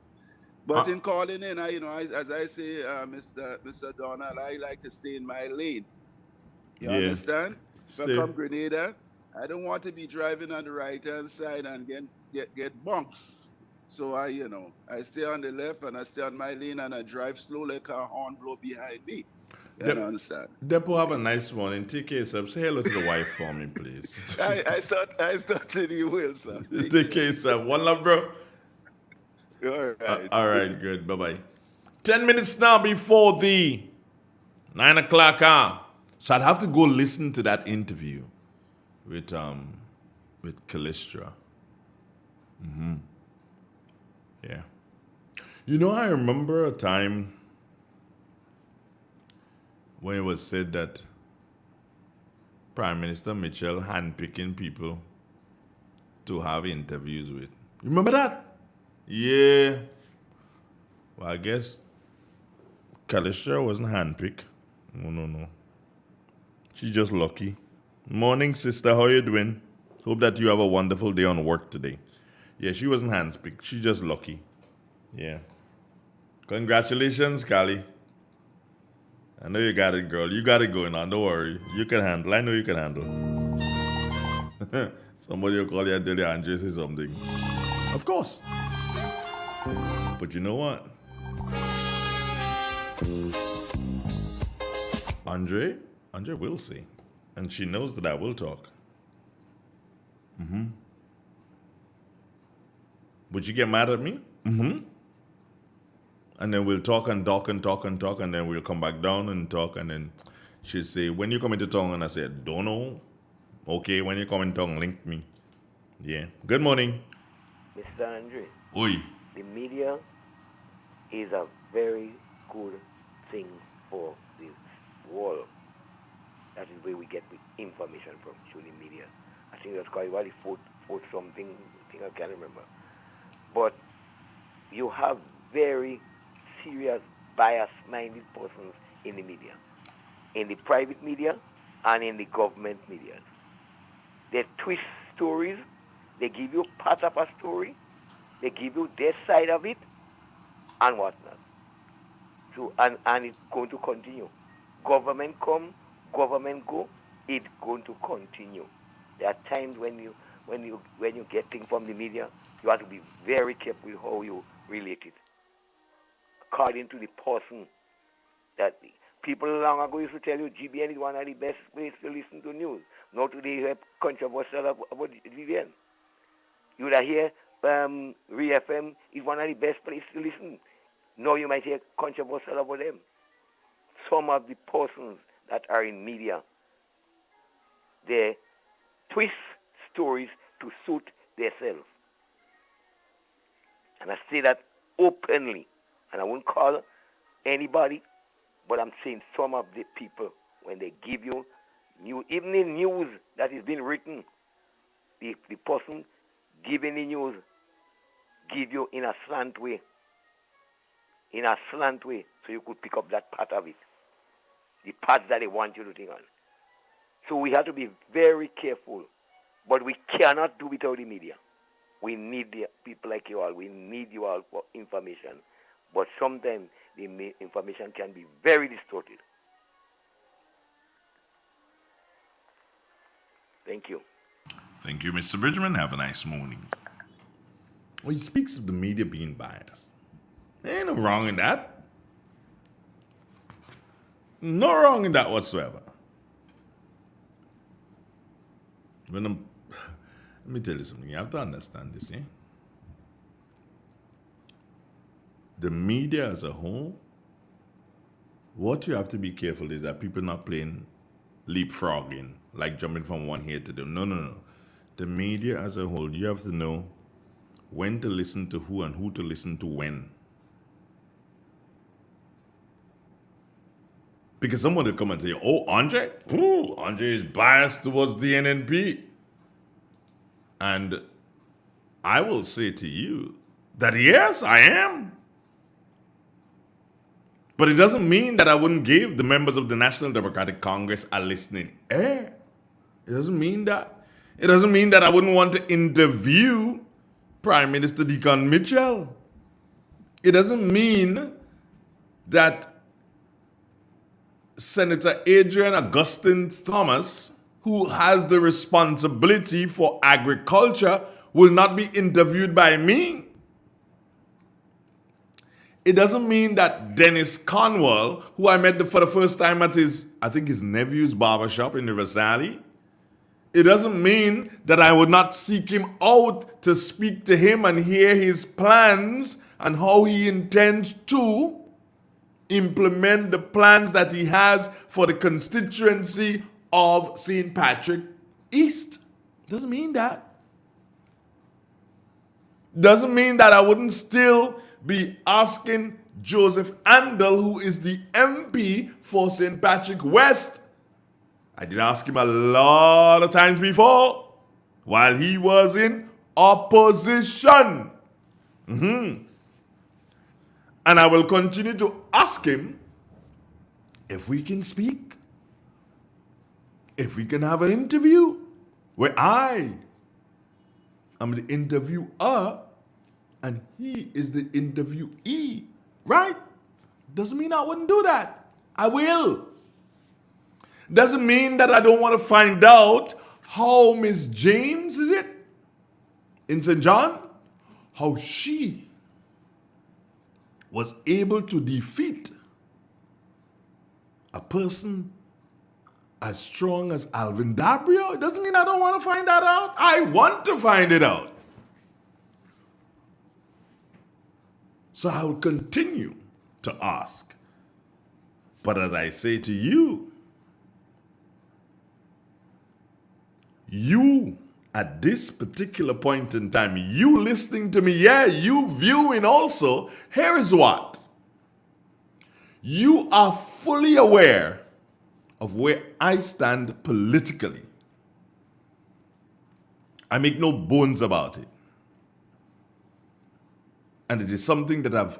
But in calling in, as I say, Mr. Donald, I like to stay in my lane. You understand? If I come Grenada, I don't want to be driving on the right-hand side and get bumps. So I stay on the left, and I stay on my lane, and I drive slow like a horn blow behind me. You understand? Depo, have a nice morning. Take care of yourself. Say hello to the wife for me, please. I certainly you will, sir. Take care of yourself. One love, bro. All right. All right, good. Bye-bye. 10 minutes now before the 9 o'clock hour. So I'd have to go listen to that interview with Callistra. Yeah. I remember a time when it was said that Prime Minister Mitchell handpicking people to have interviews with. You remember that? Yeah. Well, I guess Callistra wasn't handpicked. No. She's just lucky. Morning, sister. How you doing? Hope that you have a wonderful day on work today. Yeah, she wasn't handpicked. She's just lucky. Yeah. Congratulations, Callie. I know you got it, girl. You got it going on. Don't worry. You can handle. I know you can handle. Somebody will call you and tell you Andre say something. Of course. But you know what? Andre will say. And she knows that I will talk. Would you get mad at me? And then we'll talk and talk and talk and talk, and then we'll come back down and talk, and then She say, when you come into town, and I said, don't know. Okay, when you come in town, link me. Yeah. Good morning. Mr. Andre, Oi. the media is a very good thing for the world. That is where we get the information from, through the media. I think that's quite what fourth something, I think I can't remember. But you have very serious, bias-minded persons in the media, in the private media and in the government media. They twist stories, they give you part of a story, they give you their side of it, and whatnot. So, and it's going to continue. Government come, government go, it's going to continue. There are times when you get things from the media, you have to be very careful with how you relate it. According to the person that people long ago used to tell you GBN is one of the best places to listen to news. Now today you have controversial about GBN. You would hear Re-FM is one of the best places to listen. Now you might hear controversial about them. Some of the persons that are in media, they twist stories to suit themselves. And I say that openly. And I won't call anybody, but I'm saying some of the people, when they give you news, even in news that is being written, the person giving the news give you in a slant way. In a slant way, so you could pick up that part of it. The parts that they want you to think on. So we have to be very careful. But we cannot do without the media. We need the people like you all. We need you all for information. But sometimes the information can be very distorted. Thank you. Thank you, Mr. Bridgman. Have a nice morning. Well, he speaks of the media being biased. There ain't no wrong in that. No wrong in that whatsoever. Let me tell you something. You have to understand this, eh? The media as a whole, what you have to be careful is that people not playing leapfrogging, like jumping from one here to the no. The media as a whole, you have to know when to listen to who and who to listen to when. Because someone will come and say, oh, Andre? Ooh, Andre is biased towards the NNP. And I will say to you that yes, I am. But it doesn't mean that I wouldn't give the members of the National Democratic Congress a listening ear. It doesn't mean that. It doesn't mean that I wouldn't want to interview Prime Minister Deacon Mitchell. It doesn't mean that Senator Adrian Augustine Thomas, who has the responsibility for agriculture, will not be interviewed by me. It doesn't mean that Dennis Cornwall, who I met for the first time at his nephew's barbershop in River Valley, it doesn't mean that I would not seek him out to speak to him and hear his plans and how he intends to implement the plans that he has for the constituency of St. Patrick East. Doesn't mean that. Doesn't mean that I wouldn't still be asking Joseph Andel, who is the MP for St. Patrick West. I did ask him a lot of times before while he was in opposition. And I will continue to ask him if we can speak, if we can have an interview where I am the interviewer and he is the interviewee, right? Doesn't mean I wouldn't do that. I will. Doesn't mean that I don't want to find out how Miss James, is it, in St. John, how she was able to defeat a person as strong as Alvin Dabrio. It doesn't mean I don't want to find that out. I want to find it out. So I will continue to ask. But as I say to you, you, at this particular point in time, you listening to me, yeah, you viewing also, here is what. You are fully aware of where I stand politically. I make no bones about it. And it is something that I've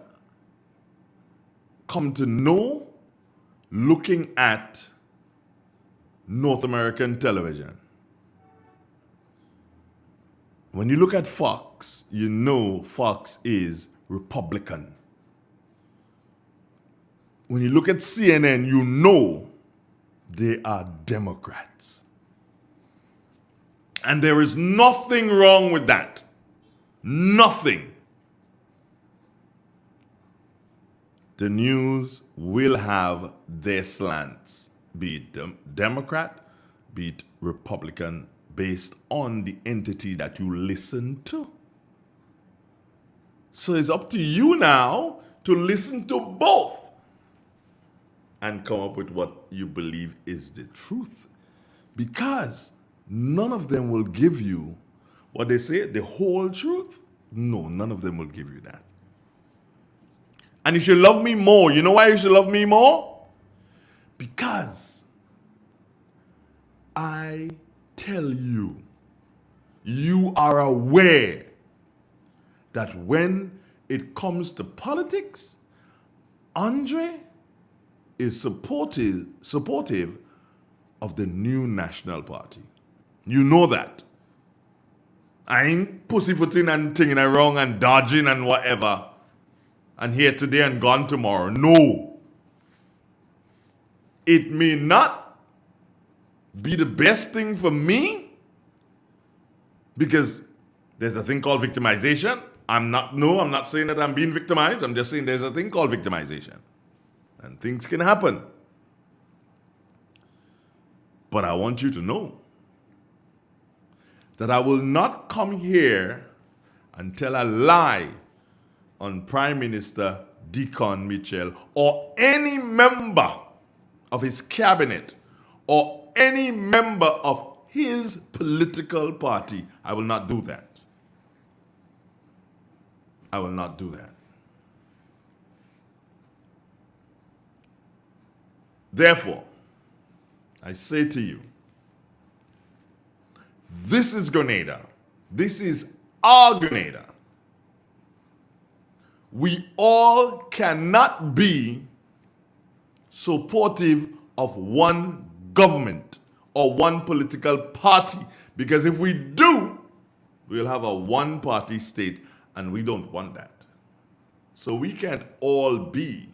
come to know looking at North American television. When you look at Fox, you know Fox is Republican. When you look at CNN, you know they are Democrats. And there is nothing wrong with that. Nothing. The news will have their slants, be it Democrat, be it Republican, based on the entity that you listen to. So it's up to you now to listen to both and come up with what you believe is the truth. Because none of them will give you what they say, the whole truth. No, none of them will give you that. And you should love me more. You know why you should love me more? Because I tell you, you are aware that when it comes to politics, Andre is supportive of the new National Party. You know that. I ain't pussyfooting and tinging around and dodging and whatever, and here today and gone tomorrow. No. It may not be the best thing for me, because there's a thing called victimization. I'm not saying that I'm being victimized. I'm just saying there's a thing called victimization. And things can happen. But I want you to know that I will not come here and tell a lie on Prime Minister Deacon Mitchell or any member of his cabinet or any member of his political party. I will not do that. I will not do that. Therefore, I say to you, this is Grenada. This is our Grenada. We all cannot be supportive of one government or one political party, because if we do, we'll have a one-party state, and we don't want that. So we can't all be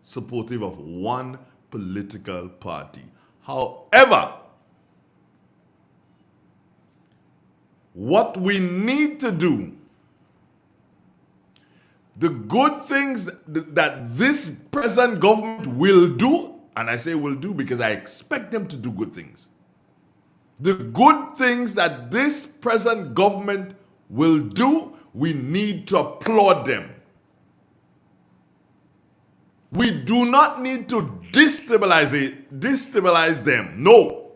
supportive of one political party. However, what we need to do, the good things that this present government will do, and I say will do because I expect them to do good things. The good things that this present government will do, we need to applaud them. We do not need to destabilize them. No.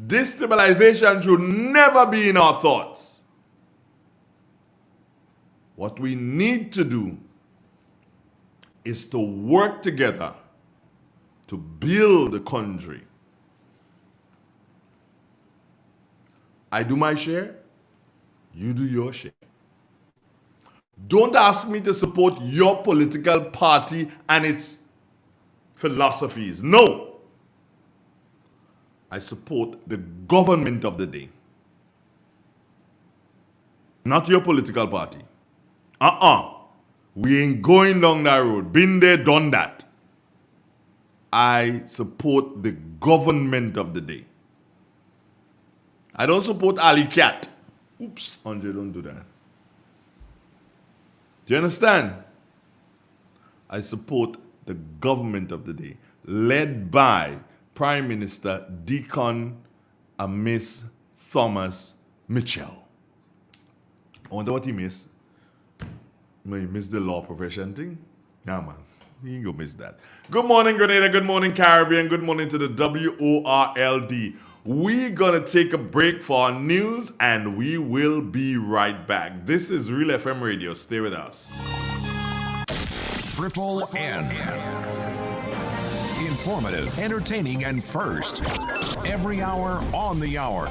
Destabilization should never be in our thoughts. What we need to do is to work together to build the country. I do my share, you do your share. Don't ask me to support your political party and its philosophies. No. I support the government of the day. Not your political party. We ain't going down that road. Been there, done that. I support the government of the day. I don't support Ali Cat. Oops, Andre, don't do that. Do you understand? I support the government of the day, led by Prime Minister Deacon Amiss Thomas Mitchell. I wonder what he missed. He missed the law profession thing. Yeah, man. You ain't gonna miss that. Good morning, Grenada. Good morning, Caribbean. Good morning to the WORLD. We're gonna take a break for our news and we will be right back. This is Real FM Radio. Stay with us. Triple N. Informative, entertaining, and first. Every hour on the hour.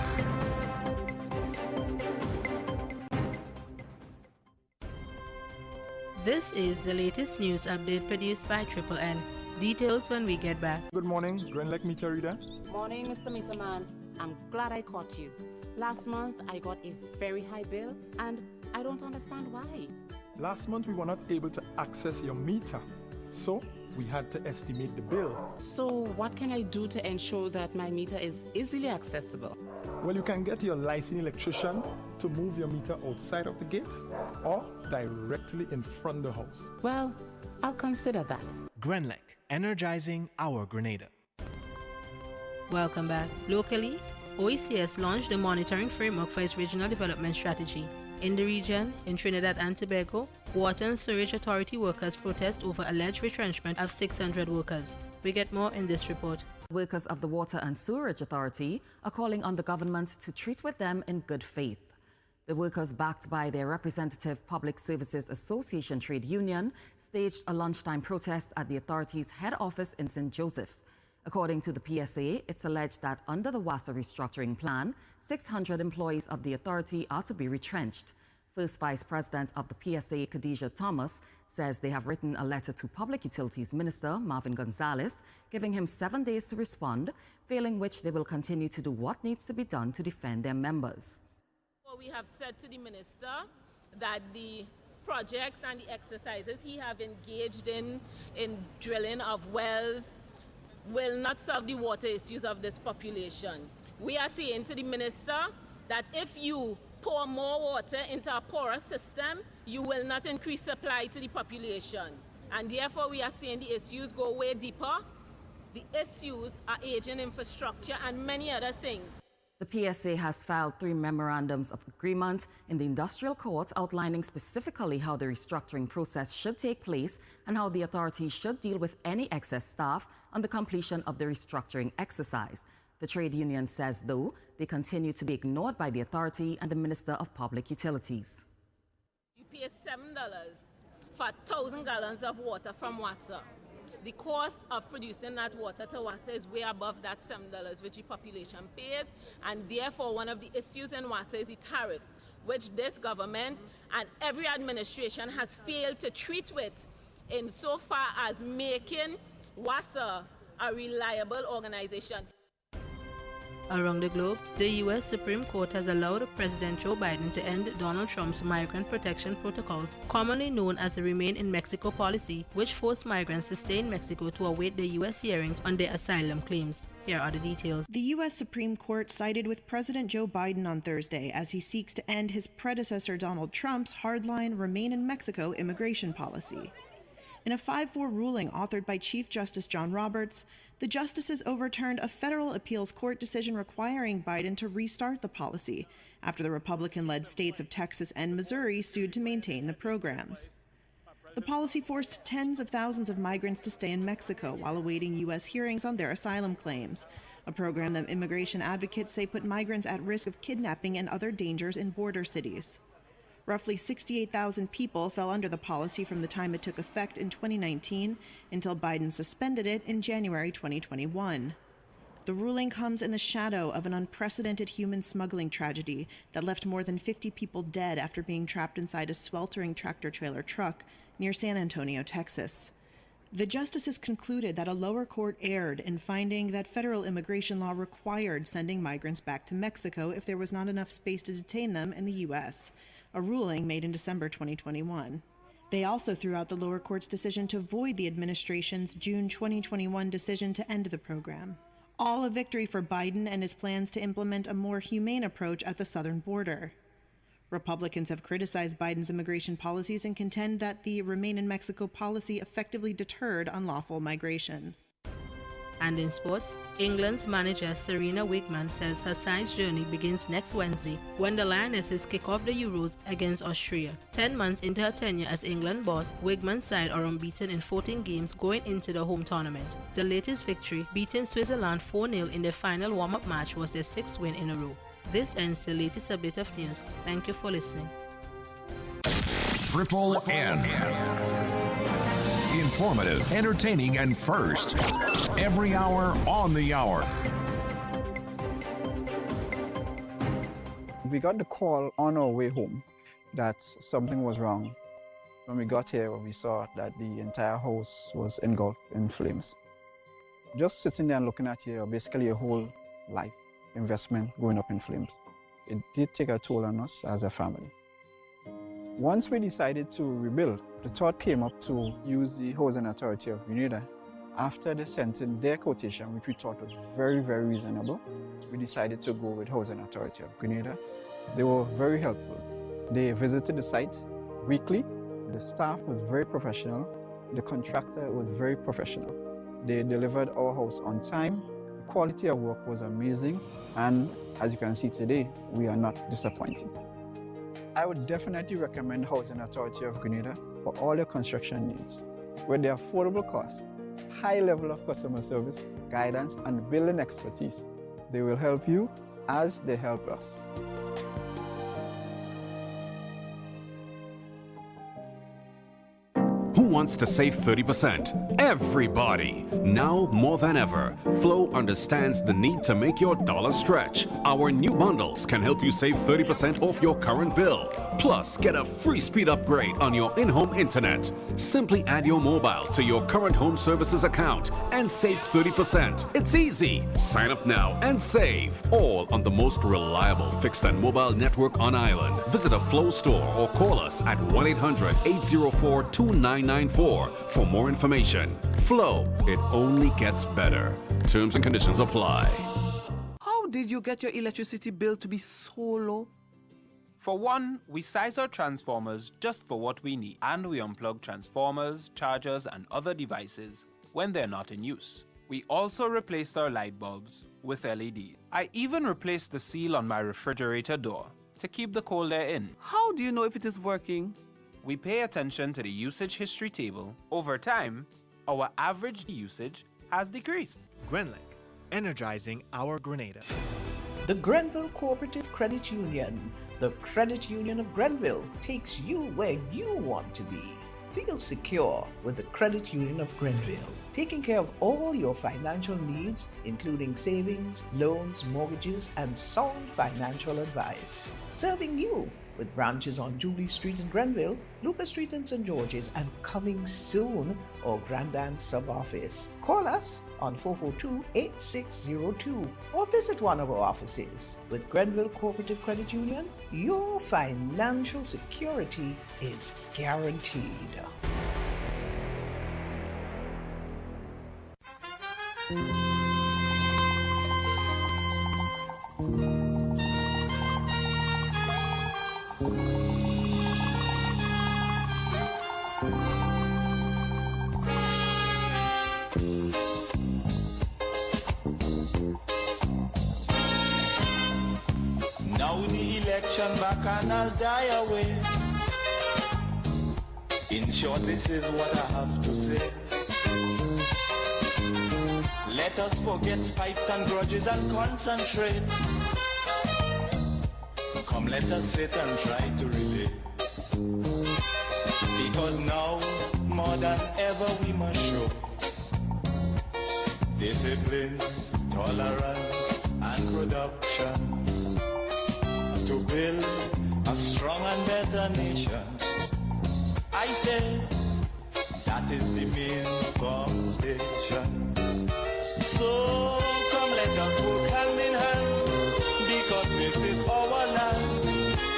This is the latest news update produced by Triple N. Details when we get back. Good morning, Grand Lake Meter Reader. Morning, Mr. Meterman. I'm glad I caught you. Last month, I got a very high bill, and I don't understand why. Last month, we were not able to access your meter, so we had to estimate the bill. So, what can I do to ensure that my meter is easily accessible? Well, you can get your licensed electrician to move your meter outside of the gate or directly in front of the house. Well, I'll consider that. Grenlec, energizing our Grenada. Welcome back. Locally, OECS launched the monitoring framework for its regional development strategy. In the region, in Trinidad and Tobago, Water and Sewerage Authority workers protest over alleged retrenchment of 600 workers. We get more in this report. Workers of the Water and Sewerage Authority are calling on the government to treat with them in good faith. The workers, backed by their representative Public Services Association trade union, staged a lunchtime protest at the authority's head office in St. Joseph. According to the PSA, it's alleged that under the WASA restructuring plan, 600 employees of the authority are to be retrenched. First Vice President of the PSA, Khadijah Thomas, says they have written a letter to Public Utilities Minister Marvin Gonzalez, giving him 7 days to respond, failing which they will continue to do what needs to be done to defend their members. We have said to the minister that the projects and the exercises he have engaged in drilling of wells will not solve the water issues of this population. We are saying to the minister that if you pour more water into a porous system, you will not increase supply to the population. And therefore we are saying the issues go way deeper. The issues are aging infrastructure and many other things. The PSA has filed 3 memorandums of agreement in the industrial court outlining specifically how the restructuring process should take place and how the authority should deal with any excess staff on the completion of the restructuring exercise. The trade union says, though, they continue to be ignored by the authority and the Minister of Public Utilities. You pay $7 for 1,000 gallons of water from WASA. The cost of producing that water to WASA is way above that $7 which the population pays, and therefore one of the issues in WASA is the tariffs, which this government and every administration has failed to treat with in so far as making WASA a reliable organization. Around the globe, the U.S. Supreme Court has allowed President Joe Biden to end Donald Trump's migrant protection protocols, commonly known as the Remain in Mexico policy, which forced migrants to stay in Mexico to await the U.S. hearings on their asylum claims. Here are the details. The U.S. Supreme Court sided with President Joe Biden on Thursday as he seeks to end his predecessor Donald Trump's hardline Remain in Mexico immigration policy. In a 5-4 ruling authored by Chief Justice John Roberts, the justices overturned a federal appeals court decision requiring Biden to restart the policy after the Republican-led states of Texas and Missouri sued to maintain the programs. The policy forced tens of thousands of migrants to stay in Mexico while awaiting U.S. hearings on their asylum claims, a program that immigration advocates say put migrants at risk of kidnapping and other dangers in border cities. Roughly 68,000 people fell under the policy from the time it took effect in 2019 until Biden suspended it in January 2021. The ruling comes in the shadow of an unprecedented human smuggling tragedy that left more than 50 people dead after being trapped inside a sweltering tractor-trailer truck near San Antonio, Texas. The justices concluded that a lower court erred in finding that federal immigration law required sending migrants back to Mexico if there was not enough space to detain them in the U.S., a ruling made in December 2021. They also threw out the lower court's decision to void the administration's June 2021 decision to end the program. All a victory for Biden and his plans to implement a more humane approach at the southern border. Republicans have criticized Biden's immigration policies and contend that the Remain in Mexico policy effectively deterred unlawful migration. And in sports, England's manager Serena Wigman says her side's journey begins next Wednesday when the Lionesses kick off the Euros against Austria. 10 months into her tenure as England boss, Wigman's side are unbeaten in 14 games going into the home tournament. The latest victory, beating Switzerland 4-0 in their final warm-up match, was their 6th win in a row. This ends the latest update of news. Thank you for listening. Triple N. Informative, entertaining, and first. Every hour on the hour. We got the call on our way home that something was wrong. When we got here, we saw that the entire house was engulfed in flames. Just sitting there and looking at basically your whole life investment going up in flames. It did take a toll on us as a family. Once we decided to rebuild, the thought came up to use the Housing Authority of Grenada. After they sent in their quotation, which we thought was very, very reasonable, we decided to go with Housing Authority of Grenada. They were very helpful. They visited the site weekly. The staff was very professional. The contractor was very professional. They delivered our house on time. The quality of work was amazing. And as you can see today, we are not disappointed. I would definitely recommend Housing Authority of Grenada for all your construction needs. With their affordable costs, high level of customer service, guidance, and building expertise, they will help you as they help us. Who wants to save 30%? Everybody! Now more than ever, Flow understands the need to make your dollar stretch. Our new bundles can help you save 30% off your current bill. Plus, get a free speed upgrade on your in-home internet. Simply add your mobile to your current home services account and save 30%. It's easy. Sign up now and save. All on the most reliable fixed and mobile network on island. Visit a Flow store or call us at 1-800-804-2994 for more information. Flow, it only gets better. Terms and conditions apply. How did you get your electricity bill to be so low? For one, we size our transformers just for what we need, and we unplug transformers, chargers, and other devices when they're not in use. We also replaced our light bulbs with LEDs. I even replaced the seal on my refrigerator door to keep the cold air in. How do you know if it is working? We pay attention to the usage history table. Over time, our average usage has decreased. Grenlec, energizing our Grenada. The Grenville Cooperative Credit Union, the credit union of Grenville, takes you where you want to be. Feel secure with the Credit Union of Grenville, taking care of all your financial needs, including savings, loans, mortgages, and sound financial advice. Serving you with branches on Jubilee Street in Grenville, Lucas Street in St. George's, and coming soon, our Grandand sub-office. Call us on 442-8602 or visit one of our offices. With Grenville Cooperative Credit Union, your financial security is guaranteed. Now the election back and I'll die away. In short, this is what I have to say. Let us forget spites and grudges and concentrate. Come, let us sit and try to relate. Because now, more than ever, we must show discipline, tolerance, and production to build a strong and better nation. I say that is the main foundation. So come, let us work hand in hand, because this is our land.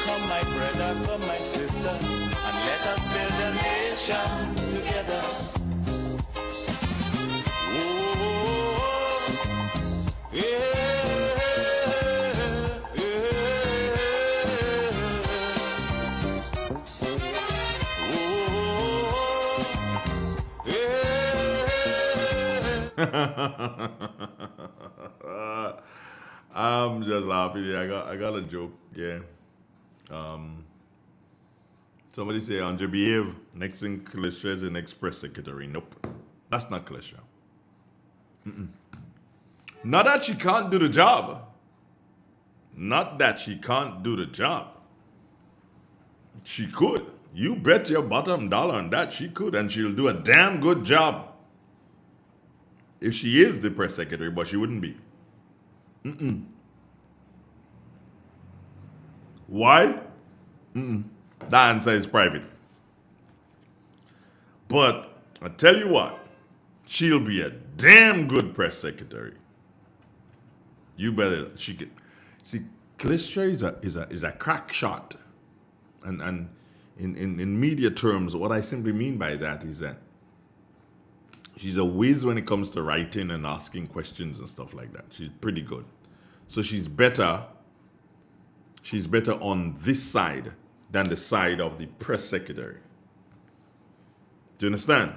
Come, my brother, come, my sister, and let us build a nation together. Oh, yeah. I'm just laughing. Yeah, I got a joke. Yeah. Somebody say Andre behave. Next thing, Calistria is the next press secretary. Nope, that's not Calistria. Not that she can't do the job. Not that she can't do the job. She could. You bet your bottom dollar on that. She could, and she'll do a damn good job. If she is the press secretary, but she wouldn't be. Why? The answer is private. But I tell you what, she'll be a damn good press secretary. You better. She could. See, Calistria is a crack shot, and in media terms, what I simply mean by that is that she's a whiz when it comes to writing and asking questions and stuff like that. She's pretty good. So she's better on this side than the side of the press secretary. Do you understand?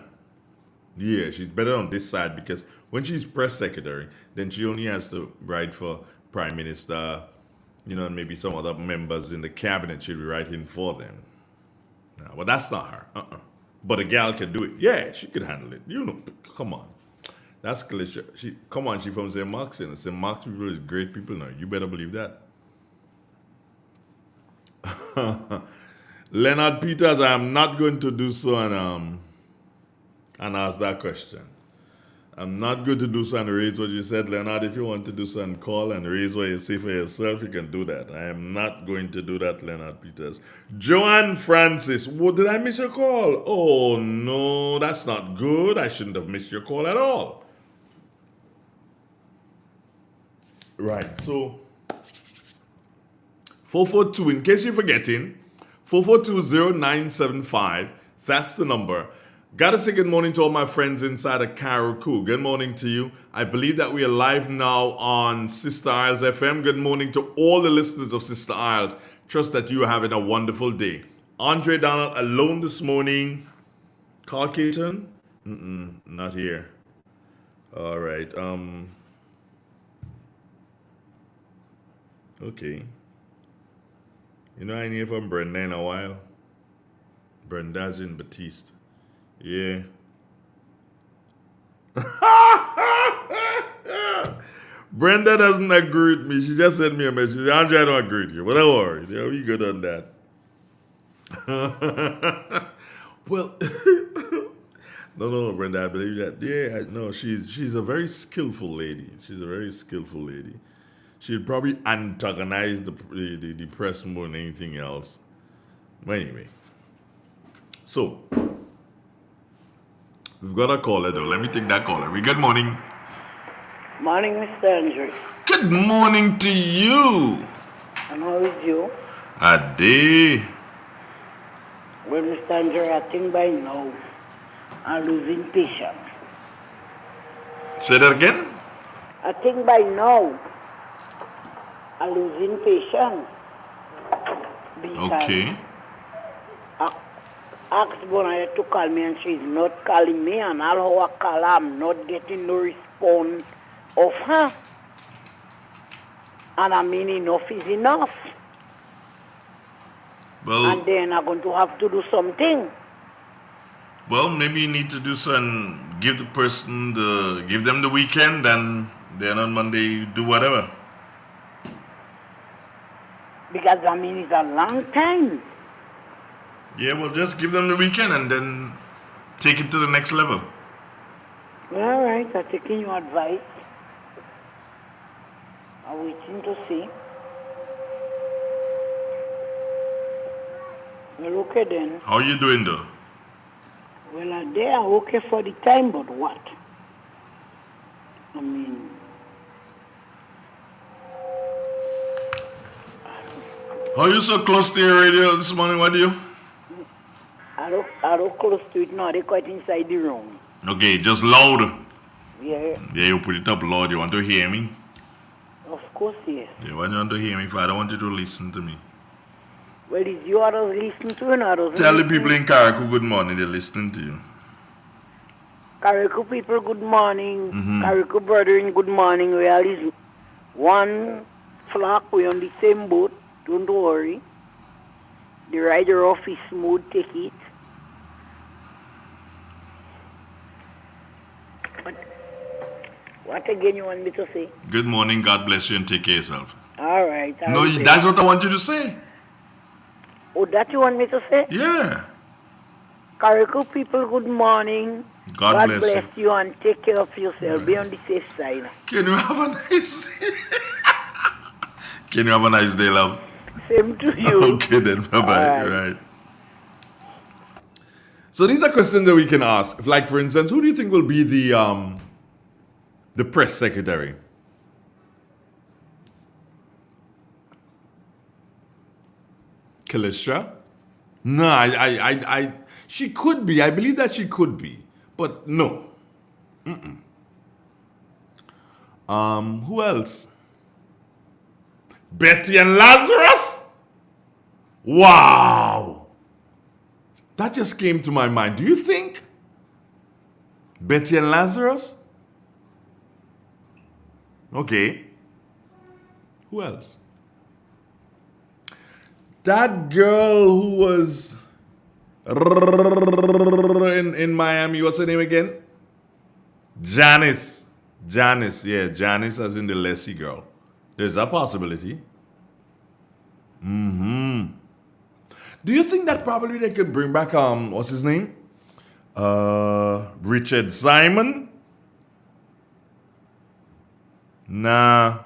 Yeah, she's better on this side because when she's press secretary, then she only has to write for Prime Minister, and maybe some other members in the cabinet she'll be writing for them. No, but that's not her. But a gal can do it. Yeah, she could handle it. Come on. That's Calistria. She from St. Mark's. And St. Mark's people is great people now. You better believe that. Leonard Peters, I am not going to do so and ask that question. I'm not going to do so and raise what you said, Leonard. If you want to do so and call and raise what you say for yourself, you can do that. I am not going to do that, Leonard Peters. Joanne Francis, what, did I miss your call? Oh, no, that's not good. I shouldn't have missed your call at all. Right, so 442, in case you're forgetting, 4420975, that's the number. Gotta say good morning to all my friends inside of Karakou. Good morning to you. I believe that we are live now on Sister Isles FM. Good morning to all the listeners of Sister Isles. Trust that you are having a wonderful day. Andre Donald alone this morning. Carl Caton? Not here. All right. Okay. I ain't hear from Brenda in a while. Brenda's in Batiste. Yeah. Brenda doesn't agree with me. She just sent me a message. Andre, I don't agree with you. But don't worry. We good on that. Well, no, Brenda, I believe that. Yeah, no, she's a very skillful lady. She's a very skillful lady. She'd probably antagonize the press more than anything else. But anyway. So, we've got a caller though. Let me take that caller. Good morning. Morning, Mr. Andrew. Good morning to you. And how is you? A day. Well, Mr. Andrew, I think by now I'm losing patience. Say that again? I think by now I'm losing patience. Okay. Asked Bonaya to call me and she's not calling me, and all how I call her, I'm not getting no response of her. And I mean, enough is enough. Well, and then I'm going to have to do something. Well, maybe you need to do so and give them the weekend, and then on Monday you do whatever. Because I mean, it's a long time. Yeah, well, just give them the weekend and then take it to the next level. All right, I'm taking your advice. I'm waiting to see. Well, okay then. How you doing though? Well, they are okay for the time, but what? I mean... How you so close to your radio this morning? What do you? I don't close to it now. They're quite inside the room. Okay, just loud. Yeah. Yeah, you put it up loud. You want to hear me? Of course, yes. Yeah, why do you want to hear me if I don't want you to listen to me? Well, is you others listen to you and others? Tell the people in Karakou good morning. They're listening to you. Kariku people, good morning. Mhm. Kariku brethren, good morning. We all is one flock. We on the same boat. Don't worry. The rider off is smooth. Take it. What again you want me to say? Good morning. God bless you and take care of yourself. All right. No, that's what I want you to say. Oh, that you want me to say? Yeah. Kariku people, good morning. God bless you and take care of yourself. Be on the safe side. Can you have a nice Can you have a nice day, love? Same to you. Okay then, bye bye. All Right. So these are questions that we can ask. Like for instance, who do you think will be the press secretary? Callistra? No, she could be. I believe that she could be, but no. Who else? Betty and Lazarus? Wow. That just came to my mind. Do you think Betty and Lazarus? Okay. Who else? That girl who was in Miami, what's her name again? Janice. Yeah, Janice as in the Leslie girl. There's a possibility. Do you think that probably they could bring back what's his name? Richard Simon? Nah.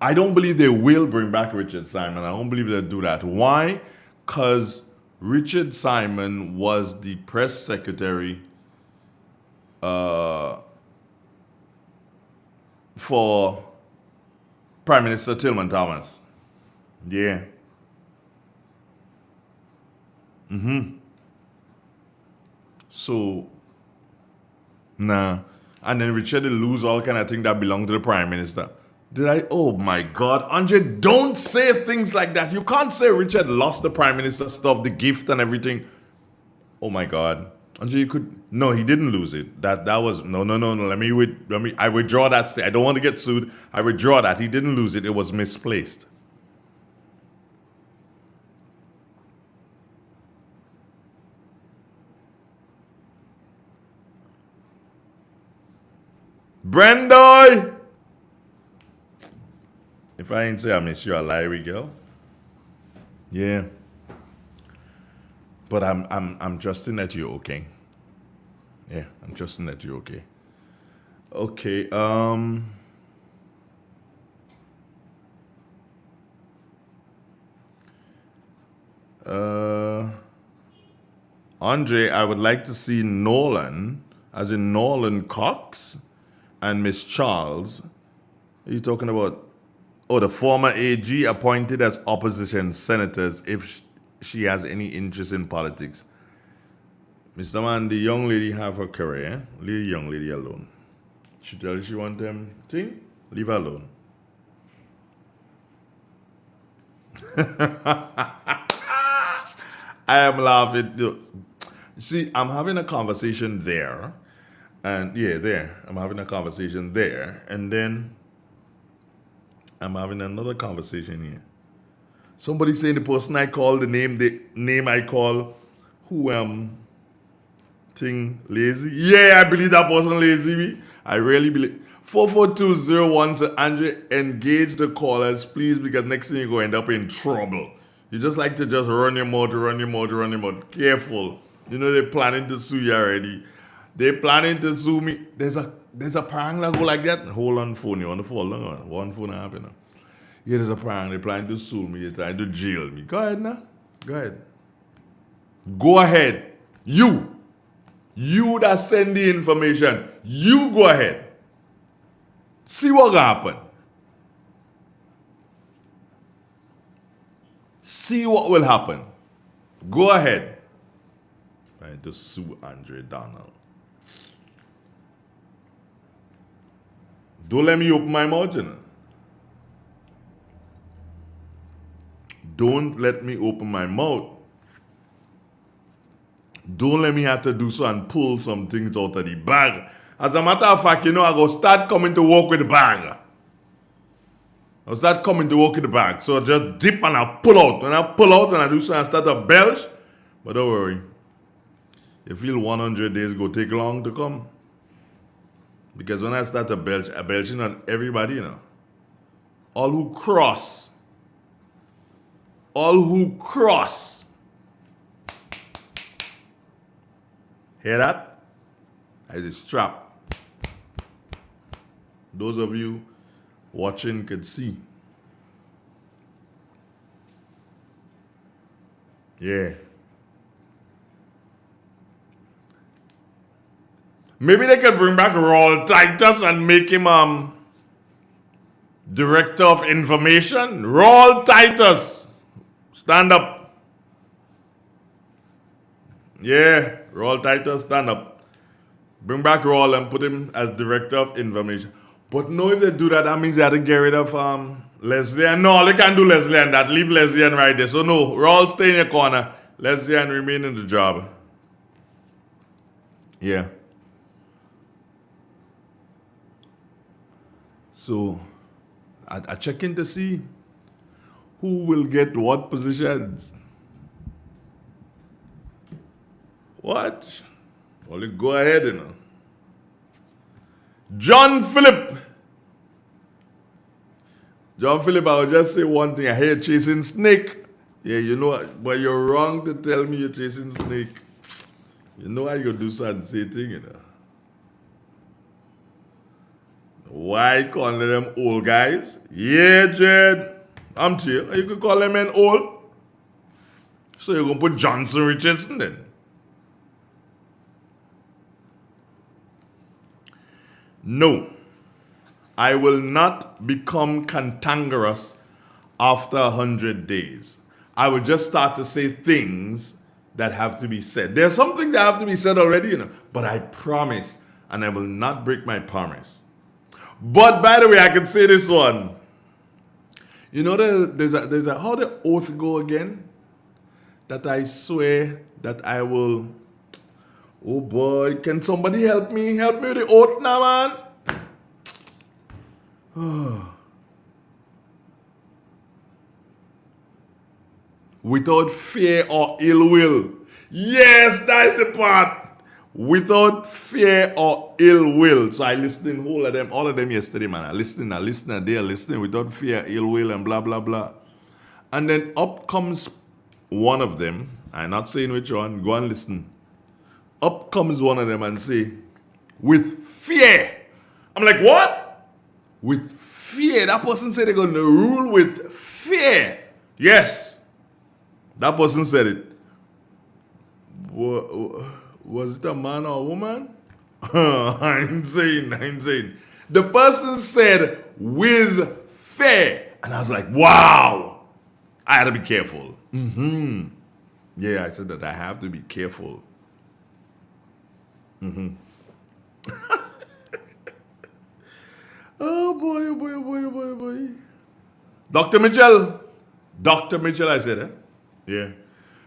I don't believe they will bring back Richard Simon. I don't believe they'll do that. Why? Because Richard Simon was the press secretary for Prime Minister Tillman Thomas. Yeah. So, nah. And then Richard will lose all kind of thing that belong to the Prime Minister. Oh my God. Andre, don't say things like that. You can't say Richard lost the Prime Minister stuff, the gift and everything. Oh my God. Andre, you could, no, he didn't lose it. That was, no. I withdraw that. I don't want to get sued. I withdraw that. He didn't lose it. It was misplaced. Brendoy! If I ain't say I miss you, a Larry girl. Yeah. But I'm trusting that you're okay. Yeah, I'm trusting that you're okay. Okay, Andre, I would like to see Nolan, as in Nolan Cox and Miss Charles. Are you talking about, the former AG appointed as opposition senators if she has any interest in politics? Mr. Man, the young lady have her career. Leave the young lady alone. She tell you she want them thing? Leave her alone. I am laughing. See, I'm having a conversation there. And yeah, there. I'm having a conversation there. And then I'm having another conversation here. Somebody saying the person I call, the name I call, who thing lazy. Yeah, I believe that person lazy. I really believe. 44201 said, Andre, engage the callers, please, because next thing you're going to end up in trouble. You just like to just run your mouth. Careful. You know they're planning to sue you already. They're planning to sue me. There's a prank that go like that. Hold on phone. You on the phone. One phone happening. Yeah, there's a prank. They're planning to sue me. They're trying to jail me. Go ahead now. Go ahead. Go ahead. You that send the information. You go ahead. See what happen. See what will happen. Go ahead. Trying to sue Andre Donald. Don't let me open my mouth, you know. Don't let me open my mouth. Don't let me have to do so and pull some things out of the bag. As a matter of fact, I go start coming to work with the bag. I'll start coming to work with the bag. So I just dip and I pull out. When I pull out and I do so, I start to belch. But don't worry. You feel 100 days go take long to come. Because when I start to belch, I'm belching on everybody, All who cross. All who cross. Hear that? As a strap. Those of you watching could see. Yeah. Maybe they could bring back Raul Titus and make him Director of Information. Raul Titus. Stand up. Yeah, Raul Titus, stand up. Bring back Raul and put him as Director of Information. But no, if they do that, that means they have to get rid of Leslie. And no, they can't do Leslie and that. Leave Leslie and right there. So no, Raul, stay in your corner. Leslie and remain in the job. Yeah. So, I check in to see who will get what positions. What? Only go ahead, John Philip. John Philip, I will just say one thing. I hear chasing snake. Yeah, but you're wrong to tell me you're chasing snake. You know how you do something, say thing, Why calling them old guys? Yeah, Jed. I'm chill. You could call them men old. So you're going to put Johnson Richardson then? No. I will not become cantankerous after 100 days. I will just start to say things that have to be said. There's some things that have to be said already, but I promise, and I will not break my promise. But by the way, I can say this one. There's a how the oath go again? That I swear that I will. Oh boy, can somebody help me? Help me with the oath now, man. Without fear or ill will. Yes, that's the part. Without fear or ill will. So I listened all of them yesterday, man. I listened, and they are listening without fear, ill will, and blah, blah, blah. And then up comes one of them. I'm not saying which one. Go and listen. Up comes one of them and say, with fear. I'm like, what? With fear. That person said they're going to rule with fear. Yes. That person said it. Was it a man or a woman? I'm saying. The person said, with fear. And I was like, wow. I had to be careful. Yeah, I said that I have to be careful. Oh boy. Dr. Mitchell, I said, Yeah.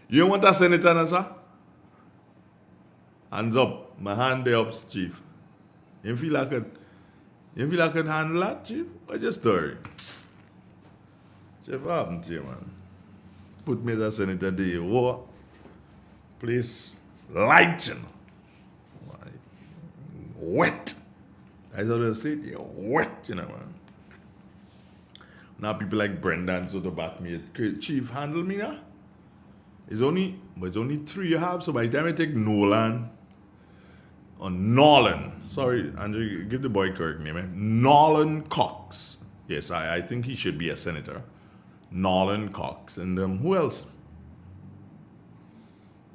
You want a senator, sir? Hands up. My hand there up, Chief. You feel like I can handle that, Chief? What's your story? Chief, what happened to you, man? Put me as a senator there. What? Please, light, Wet. That's what they say. You're wet, man. Now people like Brendan so to back me. Chief, handle me now. It's only 3 you have, so by the time I take Nolan or Nolan, sorry, Andrew, give the boy correct name, Nolan Cox. Yes, I think he should be a senator. Nolan Cox. And who else?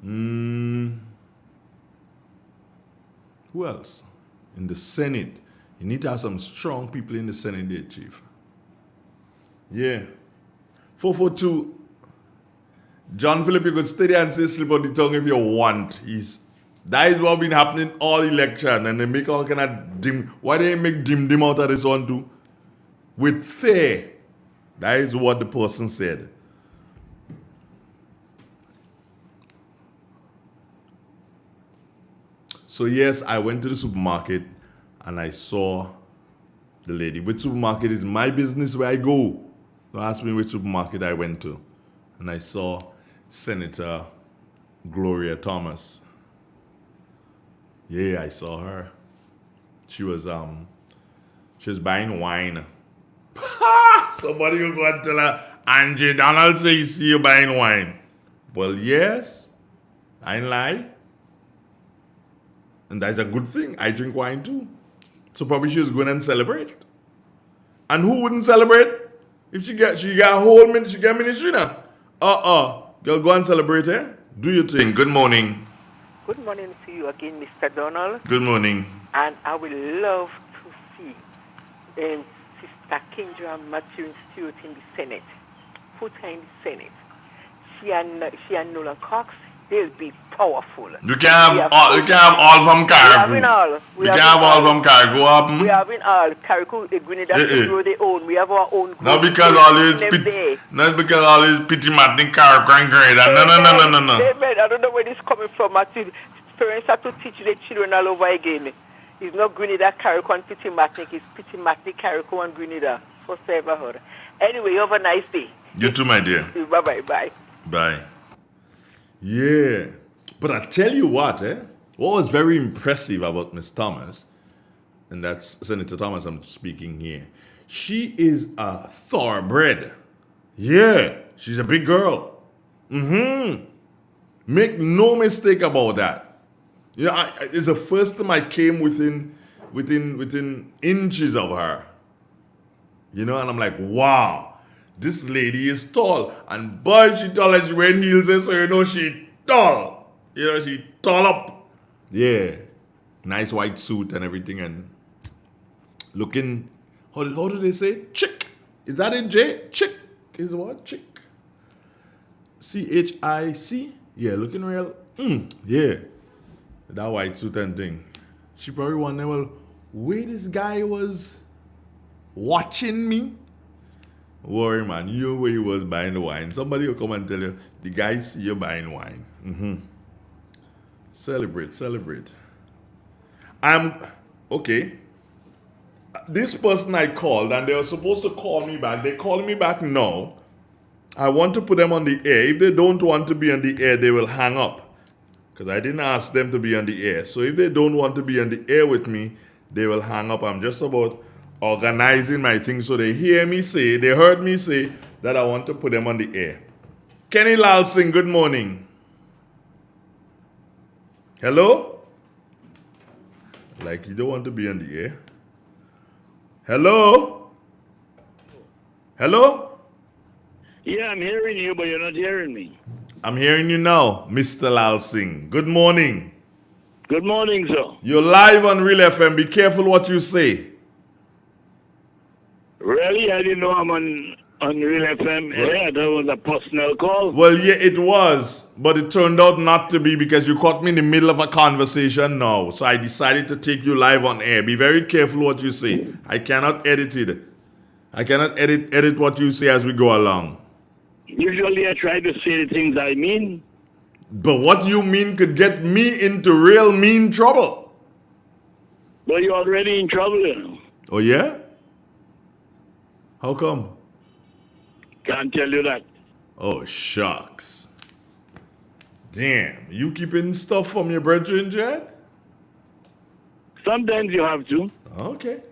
Who else? In the Senate. You need to have some strong people in the Senate there, Chief. Yeah. 442. John Philip, you could stay there and say slip out the tongue if you want. That is what been happening all election, and they make all kind of dim. Why they make dim out of this one too? With fear. That is what the person said. So yes, I went to the supermarket and I saw the lady. Which supermarket is my business where I go? Don't ask me which supermarket I went to. And I saw Senator Gloria Thomas. Yeah, I saw her. She was buying wine. Somebody will go and tell her, Angie Donald say he see you buying wine. Well, yes, I ain't lie. And that's a good thing. I drink wine too. So probably she was going and celebrate. And who wouldn't celebrate? If she got a whole minute, she got ministry now. Girl, go and celebrate, eh? Do your thing. Good morning. Good morning to you again, Mr. Donald. Good morning. And I would love to see Sister Kendra Matthew Stewart in the Senate. Put her in the Senate. She and Nolan Cox, they'll be powerful. You can have all from Cargo. We have all from Cargo. We have in all Cargo, the Grenada grow their own. We have our own. Not because all these pity matting Cargo and Grenada. No. Amen. I don't know where this is coming from. Parents have to teach their children all over again. It's not Grenada, Cargo and Pity Matnik. It's Pity Matnik, Cargo and Grenada. First I ever heard. Anyway, have a nice day. You too, my dear. Bye. Bye. Yeah. But I tell you what, what was very impressive about Miss Thomas, and that's Senator Thomas I'm speaking here, she is a thoroughbred. Yeah. She's a big girl. Make no mistake about that. Yeah, it's the first time I came within inches of her. You know, and I'm like, wow, this lady is tall. And boy, she tall and she wearing heels, so you know she tall. You know, she tall up. Yeah. Nice white suit and everything and looking, how do they say? Chick. Is that it, J? Chick is what? Chick. CHIC? Yeah, looking real. Yeah. That white suit and thing. She probably wonder, well, where this guy was watching me? Worry, man. You know where he was buying the wine. Somebody will come and tell you, the guy see you buying wine. Celebrate. Okay. This person I called, and they were supposed to call me back. They called me back now. I want to put them on the air. If they don't want to be on the air, they will hang up. Because I didn't ask them to be on the air. So if they don't want to be on the air with me, they will hang up. I'm just about organizing my things so they heard me say that I want to put them on the air. Kenny Lal Singh, good morning. Hello? Like you don't want to be on the air. Hello? Yeah, I'm hearing you, but you're not hearing me. I'm hearing you now, Mr. Lal Singh. Good morning. Good morning, sir. You're live on Real FM. Be careful what you say. Really? I didn't know I'm on Real FM. What? Yeah, that was a personal call. Well, yeah, it was. But it turned out not to be because you caught me in the middle of a conversation now. So I decided to take you live on air. Be very careful what you say. I cannot edit it. I cannot edit what you say as we go along. Usually I try to say the things I mean. But what you mean could get me into real mean trouble. But you're already in trouble, you know. Oh, yeah? How come? Can't tell you that. Oh, shucks. Damn, you keeping stuff from your brethren, Jed? Sometimes you have to. Okay.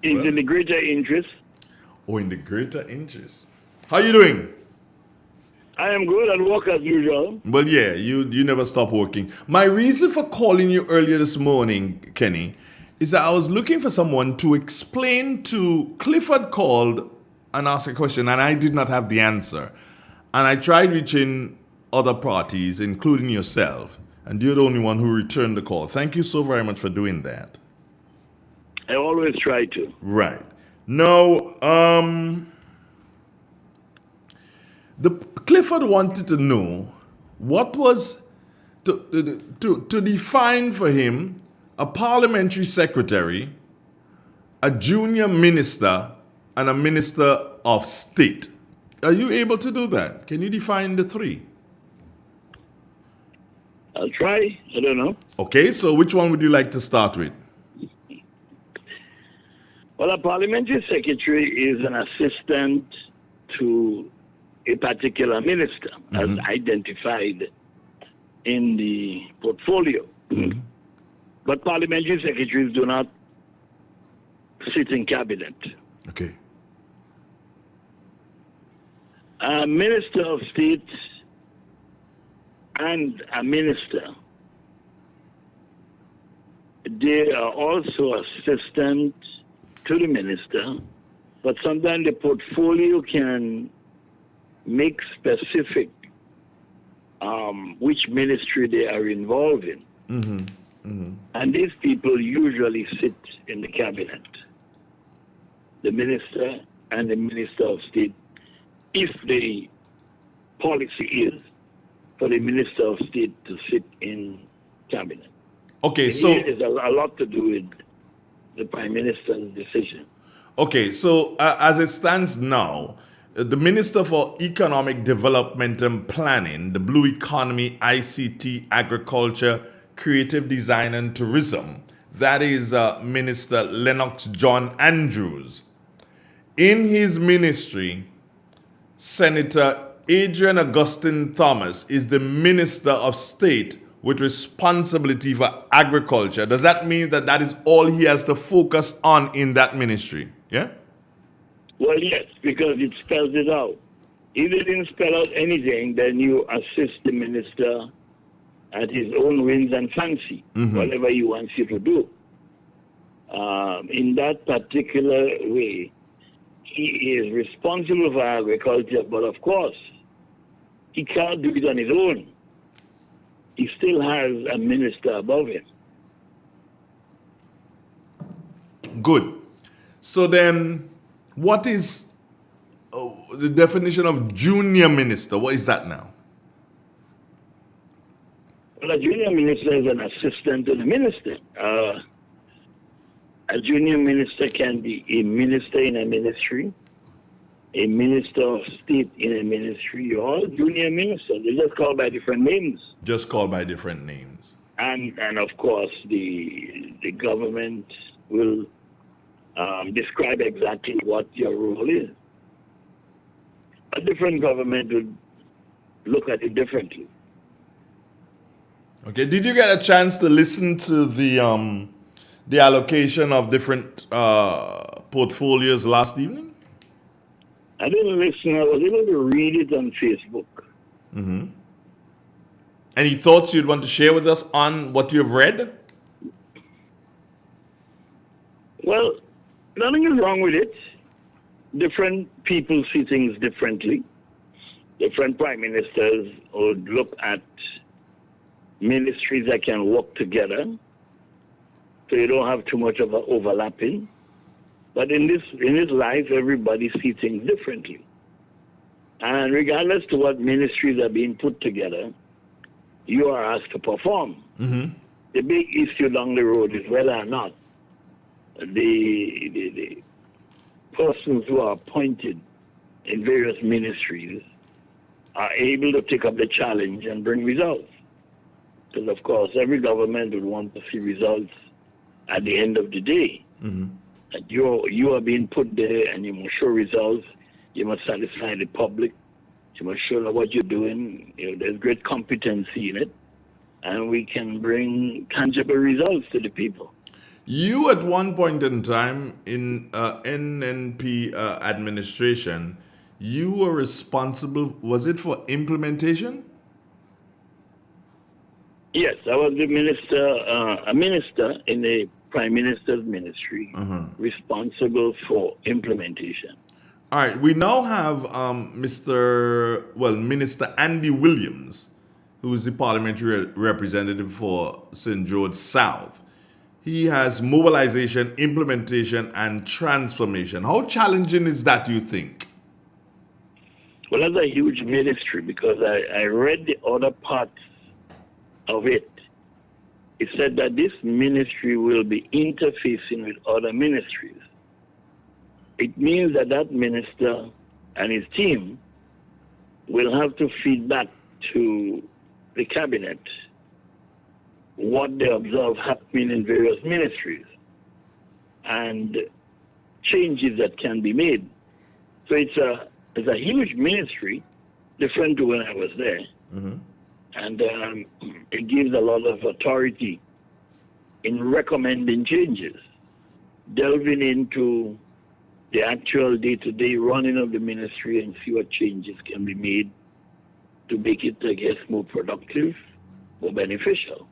It's in the greater interest. Oh, in the greater interest. How you doing? I am good at work as usual. Well, yeah, you never stop working. My reason for calling you earlier this morning, Kenny, is that I was looking for someone to explain to Clifford called and asked a question, and I did not have the answer. And I tried reaching other parties, including yourself, and you're the only one who returned the call. Thank you so very much for doing that. I always try to. Right. Now, Clifford wanted to know what was to define for him a parliamentary secretary, a junior minister, and a minister of state. Are you able to do that? Can you define the three? I'll try. I don't know. Okay, so which one would you like to start with? Well, a parliamentary secretary is an assistant to a particular minister, as identified in the portfolio. But parliamentary secretaries do not sit in cabinet. Okay. A minister of state and a minister, they are also assistant to the minister, but sometimes the portfolio can make specific which ministry they are involved in. And these people usually sit in the cabinet, the minister and the minister of state, if the policy is for the minister of state to sit in cabinet. Okay, so it has a lot to do with the prime minister's decision. Okay, so as it stands now, the Minister for Economic Development and Planning, the Blue Economy, ICT, Agriculture, Creative Design and Tourism, that is Minister Lennox John Andrews. In his ministry, Senator Adrian Augustine Thomas is the Minister of State with responsibility for agriculture. Does that mean that that is all he has to focus on in that ministry? Yeah? Well, yes, because it spells it out. If they didn't spell out anything, then you assist the minister at his own whims and fancy, whatever he wants you to do. In that particular way, he is responsible for agriculture, but of course, he can't do it on his own. He still has a minister above him. Good. So then, what is the definition of junior minister? What is that now? Well, a junior minister is an assistant to the minister. A junior minister can be a minister in a ministry, a minister of state in a ministry, or junior minister. They're just called by different names. Just called by different names. And of course, the government will describe exactly what your role is. A different government would look at it differently. Okay. Did you get a chance to listen to the allocation of different portfolios last evening? I didn't listen. I was able to read it on Facebook. Any thoughts you'd want to share with us on what you've read? Well, nothing is wrong with it. Different people see things differently. Different prime ministers would look at ministries that can work together, so you don't have too much of an overlapping. But in this life, everybody sees things differently. And regardless to what ministries are being put together, you are asked to perform. The big issue down the road is whether or not the persons who are appointed in various ministries are able to take up the challenge and bring results. Because, of course, every government would want to see results at the end of the day. That you are being put there and you must show results. You must satisfy the public. You must show that what you're doing, there's great competency in it. And we can bring tangible results to the people. You, at one point in time in NNP administration, you were responsible, was it for implementation? Yes, I was the minister, a minister in the Prime Minister's ministry, responsible for implementation. All right, we now have Minister Andy Williams, who is the parliamentary representative for St. George South. He has mobilization, implementation, and transformation. How challenging is that, you think? Well, that's a huge ministry because I read the other parts of it. It said that this ministry will be interfacing with other ministries. It means that that minister and his team will have to feed back to the cabinet what they observe happening in various ministries and changes that can be made. So it's a huge ministry, different to when I was there. And it gives a lot of authority in recommending changes, delving into the actual day-to-day running of the ministry and see what changes can be made to make it, I guess, more productive, more beneficial.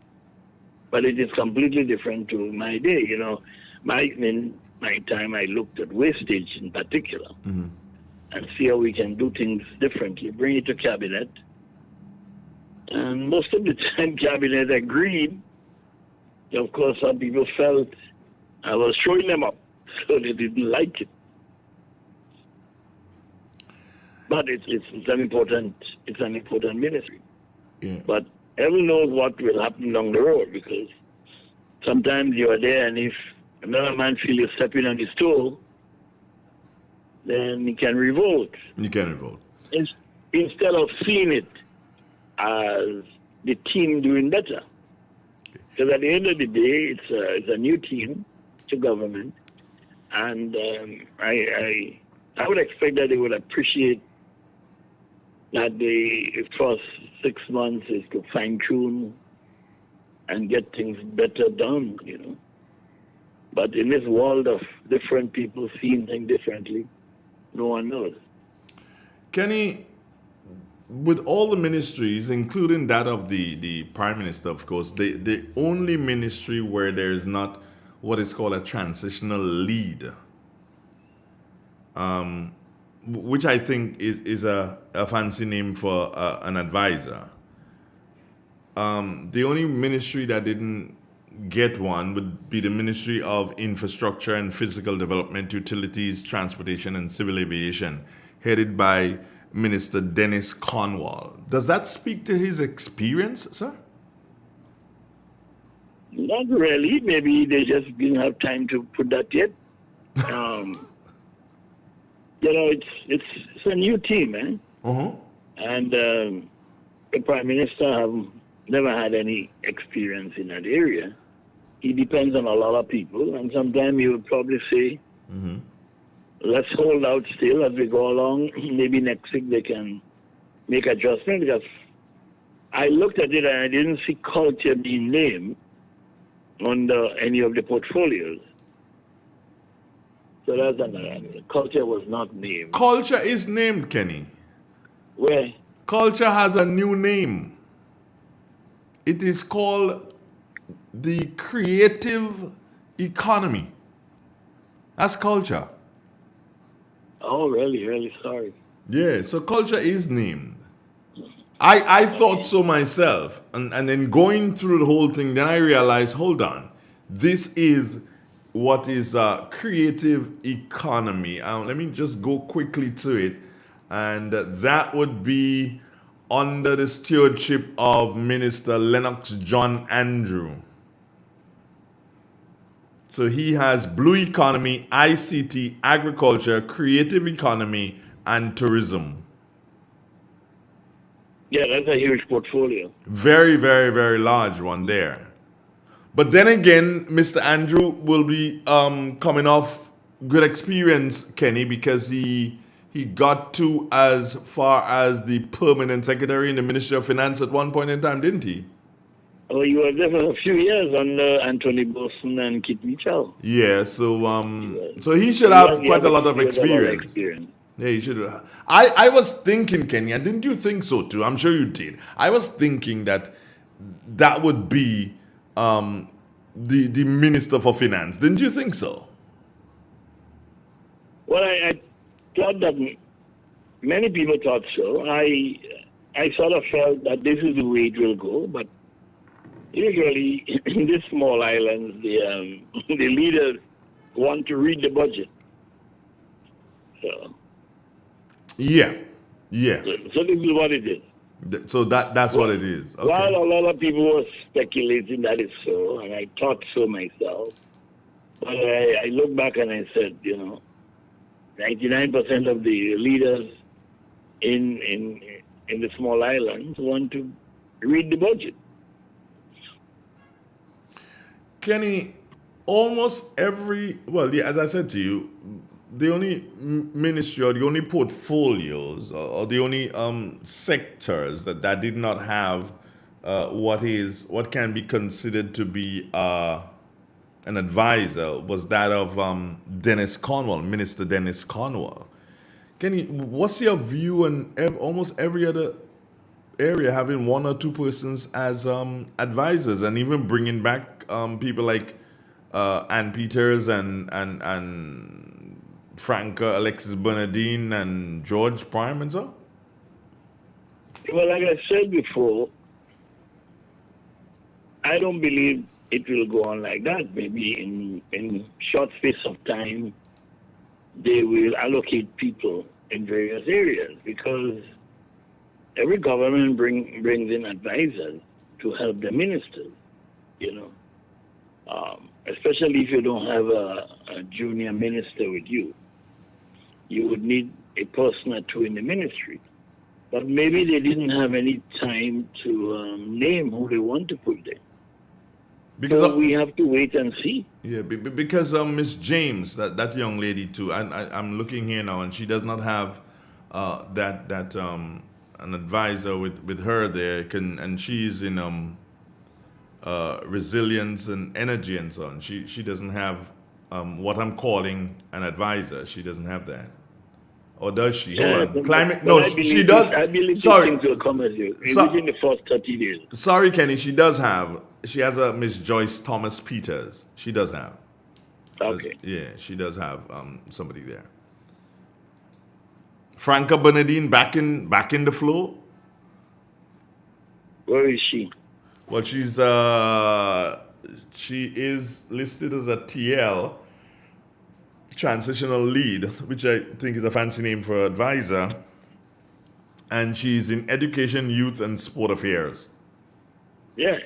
But it is completely different to my day. You know, in my time, I looked at wastage in particular and see how we can do things differently, bring it to cabinet. And most of the time, cabinet agreed. Of course, some people felt I was showing them up, so they didn't like it. But it's an important ministry. Yeah. But heaven knows what will happen down the road, because sometimes you are there, and if another man feels you're stepping on his toe, then he can revolt. You can revolt. Instead of seeing it as the team doing better. Because at the end of the day, it's a new team to government, and I would expect that they would appreciate that the first 6 months is to fine-tune and get things better done, you know. But in this world of different people seeing things differently, no one knows. Kenny, with all the ministries, including that of the Prime Minister, of course, the only ministry where there is not what is called a transitional lead, which I think is a fancy name for an advisor. The only ministry that didn't get one would be the Ministry of Infrastructure and Physical Development, Utilities, Transportation, and Civil Aviation, headed by Minister Dennis Cornwall. Does that speak to his experience, sir? Not really. Maybe they just didn't have time to put that yet. You know, it's a new team, man. And the Prime Minister have never had any experience in that area. He depends on a lot of people, and sometimes he would probably say, let's hold out still as we go along. Maybe next week they can make adjustments, because I looked at it and I didn't see culture being named under any of the portfolios. So that's another. Culture was not named. Culture is named, Kenny. Where? Culture has a new name. It is called the creative economy. That's culture. Oh, really? Really sorry. Yeah, so culture is named. I thought so myself. And then going through the whole thing, then I realized, hold on. This is what is a creative economy. Let me just go quickly to it. And that would be under the stewardship of Minister Lennox John Andrew. So he has blue economy, ICT, agriculture, creative economy, and tourism. Yeah, that's a huge portfolio. Very, very, very large one there. But then again, Mr. Andrew will be coming off good experience, Kenny, because he got to as far as the permanent secretary in the Ministry of Finance at one point in time, didn't he? Oh, you were there for a few years under Anthony Boson and Kit Mitchell. Yeah, so he should have quite a lot of experience. Yeah, he should have. I was thinking, Kenny, and didn't you think so too? I'm sure you did. I was thinking that would be the Minister for Finance. Didn't you think so? Well, I thought that many people thought so. I sort of felt that this is the way it will go, but usually in these small islands, the leaders want to read the budget. So. Yeah. So this is what it is. So that's what it is. Okay. While a lot of people were speculating that it's so, and I thought so myself, but I look back and I said, 99% of the leaders in the small islands want to read the budget. Kenny, almost every, well, yeah, as I said to you, the only ministry or the only portfolios or the only sectors that did not have what can be considered to be an advisor was that of Dennis Cornwall, Minister Dennis Cornwall. Kenny, what's your view on almost every other area having one or two persons as advisors, and even bringing back people like Ann Peters and Franca, Alexis Bernardine, and George Prime and so? Well, like I said before, I don't believe it will go on like that. Maybe in short space of time, they will allocate people in various areas, because every government brings in advisors to help the ministers, you know. Especially if you don't have a junior minister with you. You would need a person or two in the ministry. But maybe they didn't have any time to name who they want to put there. Because so we have to wait and see. Yeah, because Miss James, that young lady too, I'm looking here now, and she does not have an advisor with her there, and she's in resilience and energy and so on. She doesn't have what I'm calling an advisor. She doesn't have that. Or does she? Yeah, Hold on. Climate? No, she does. I believe Sorry. these things will come as you within the first 30 days. Sorry, Kenny. She does have. She has a Miss Joyce Thomas Peters. She does have. Okay. Yeah, she does have somebody there. Franca Bernardine back in the flow. Where is she? Well, she is listed as a TL, transitional lead, which I think is a fancy name for advisor, and she's in education, youth, and sport affairs. Yeah.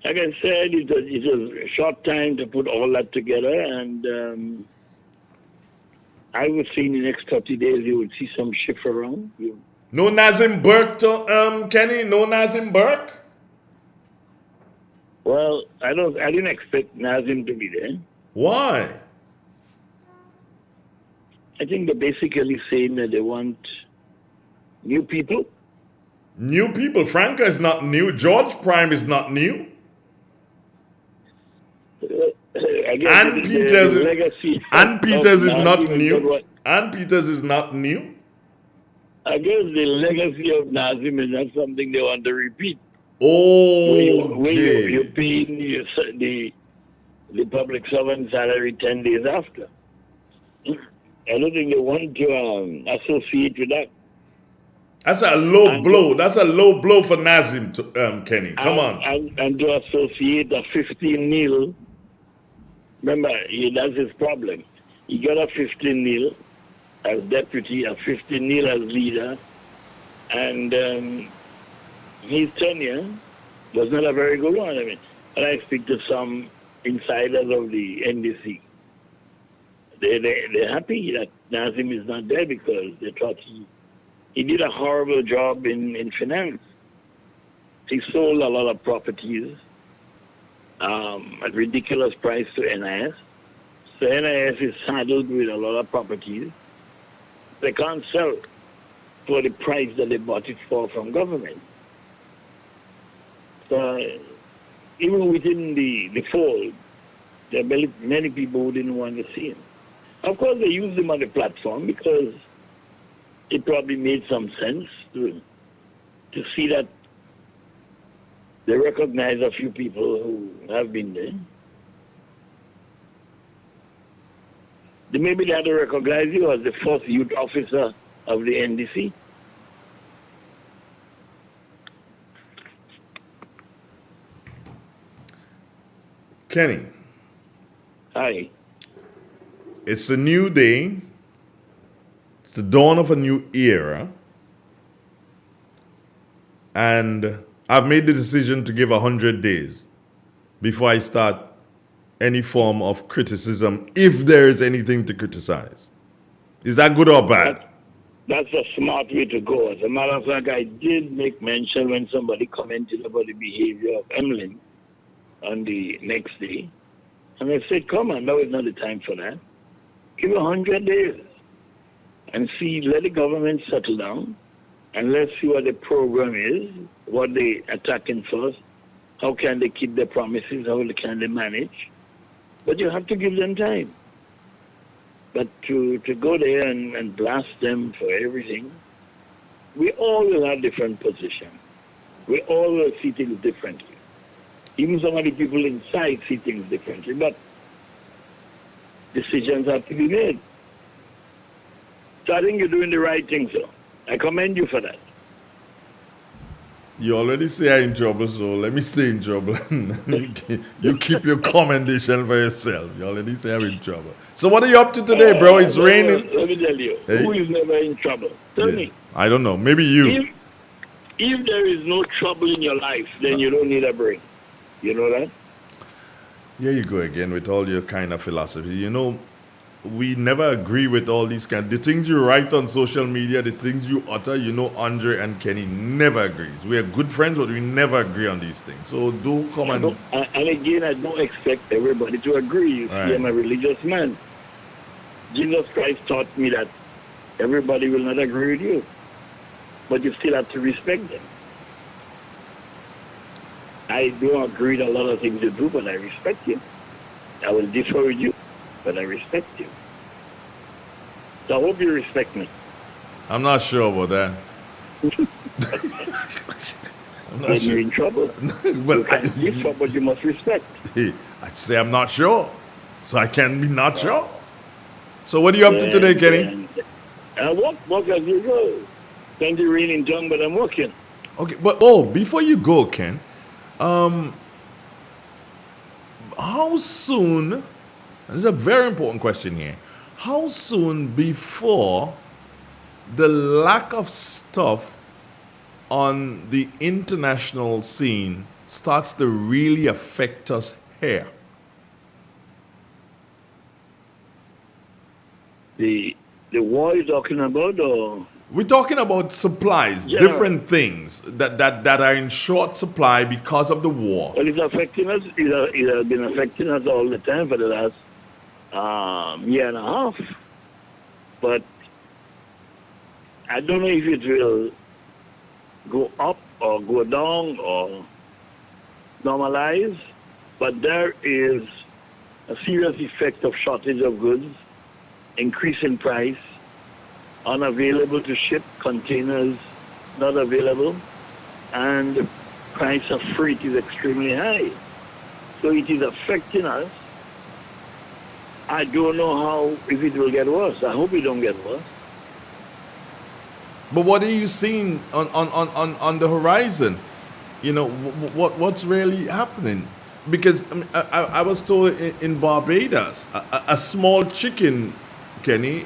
Like I said, it was a short time to put all that together, and I would say in the next 30 days you would see some shift around. No Nazim Burke, Kenny. No Nazim Burke. Well, I didn't expect Nazim to be there. Why? I think they're basically saying that they want new people. New people. Franca is not new. George Prime is not new. Ann Peters is not new. Ann Peters is not new. I guess the legacy of Nazim is not something they want to repeat. Oh, When you're paying the public servant salary 10 days after. I don't think they want to associate with that. That's a low blow. That's a low blow for Nazim, Kenny. Come on. And to associate a 15-0, remember, that's his problem. He got a 15-0 as deputy, a 15-0 as leader, and his tenure was not a very good one. I mean, and I speak to some insiders of the NDC. They're happy that Nazim is not there because they thought he did a horrible job in finance. He sold a lot of properties at ridiculous price to NIS. So NIS is saddled with a lot of properties. They can't sell for the price that they bought it for from government. So even within the fold, there are many people who didn't want to see him. Of course, they used him on the platform because it probably made some sense to see that they recognize a few people who have been there. Maybe they had to recognize you as the first youth officer of the NDC. Kenny. Hi. It's a new day. It's the dawn of a new era. And I've made the decision to give 100 days before I start any form of criticism, if there is anything to criticize. Is that good or bad? That's a smart way to go. As a matter of fact, I did make mention when somebody commented about the behavior of Emlyn on the next day. And I said, come on, now is not the time for that. Give it 100 days and see, let the government settle down and let's see what the program is, what they attacking first, how can they keep their promises, how can they manage. But you have to give them time. But to go there and blast them for everything, we all will have different positions. We all will see things differently. Even some of the people inside see things differently, but decisions have to be made. So I think you're doing the right thing, sir. I commend you for that. You already say I'm in trouble, so let me stay in trouble. You keep your commendation for yourself. You already say I'm in trouble. So what are you up to today, bro? It's raining. Let me tell you, Hey. who is never in trouble? Tell me. I don't know. Maybe you. If there is no trouble in your life, then you don't need a break. You know that? Here you go again with all your kind of philosophy. You know, we never agree with all these the things you write on social media, the things you utter. You know, Andre and Kenny never agrees. We are good friends, but we never agree on these things. So do come and again, I don't expect everybody to agree. You see, I'm a religious man. Jesus Christ taught me that everybody will not agree with you, but you still have to respect them. I don't agree with a lot of things you do, but I respect you. I will differ with you, but I respect you. So I hope you respect me. I'm not sure about that. I'm not Then sure. you're in trouble. Well, but you must respect. I'd say I'm not sure, so I can be not sure. So what are you up to today, Kenny? I walk as usual. Plenty rain in Jung, but I'm working. Okay, but before you go, Ken, how soon? This is a very important question here. How soon before the lack of stuff on the international scene starts to really affect us here? The war you're talking about, or we're talking about supplies, different things that are in short supply because of the war. well, it's affecting us. It has been affecting us all the time for the last year and a half. But I don't know if it will go up or go down or normalize. But there is a serious effect of shortage of goods, increase in price, unavailable to ship, containers not available, and the price of freight is extremely high. So it is affecting us. I don't know how, if it will get worse. I hope it don't get worse. But what are you seeing on the horizon? You know, what's really happening? Because I was told in Barbados, a small chicken, Kenny,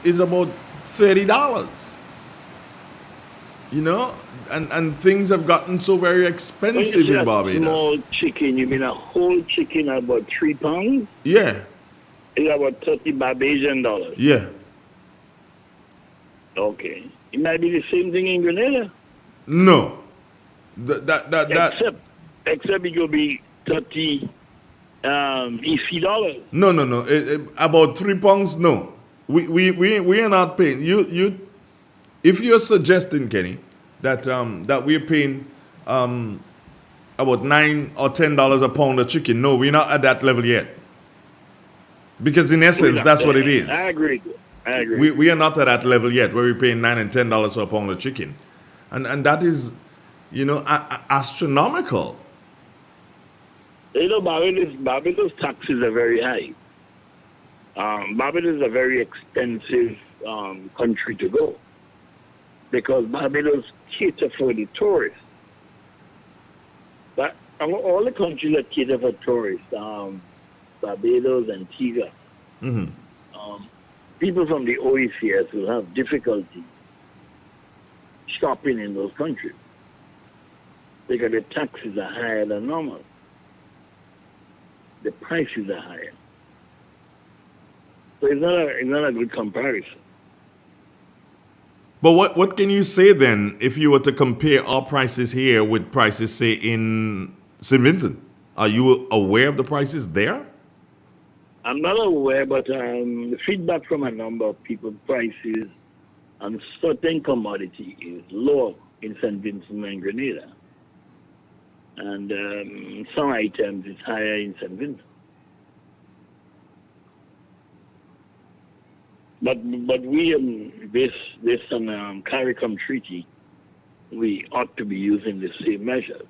is about $30. You know, and things have gotten so very expensive in Barbados. Small chicken, you mean a whole chicken about 3 pounds? Yeah. It's about $30 Barbadian dollars. Yeah. Okay. It might be the same thing in Grenada. No. Except it will be 30 EC dollars. No. About 3 pounds, no. We are not paying. You if you're suggesting, Kenny, that we're paying about $9 or $10 a pound of chicken, no, we're not at that level yet. Because in essence, that's what it is. I agree. We are not at that level yet where we're paying $9 and $10 for a pound of chicken. And that is, you know, astronomical. You know, Barbados taxes are very high. Barbados is a very expensive country to go because Barbados cater for the tourists. But all the countries that cater for tourists, Barbados, Antigua, people from the OECS will have difficulty shopping in those countries because the taxes are higher than normal. The prices are higher. So it's not a good comparison. But what can you say then if you were to compare our prices here with prices, say, in St. Vincent. Are you aware of the prices there? I'm not aware, but the feedback from a number of people, prices on certain commodity is low in St. Vincent and Grenada. And some items is higher in St. Vincent. But we, based on CARICOM treaty, we ought to be using the same measures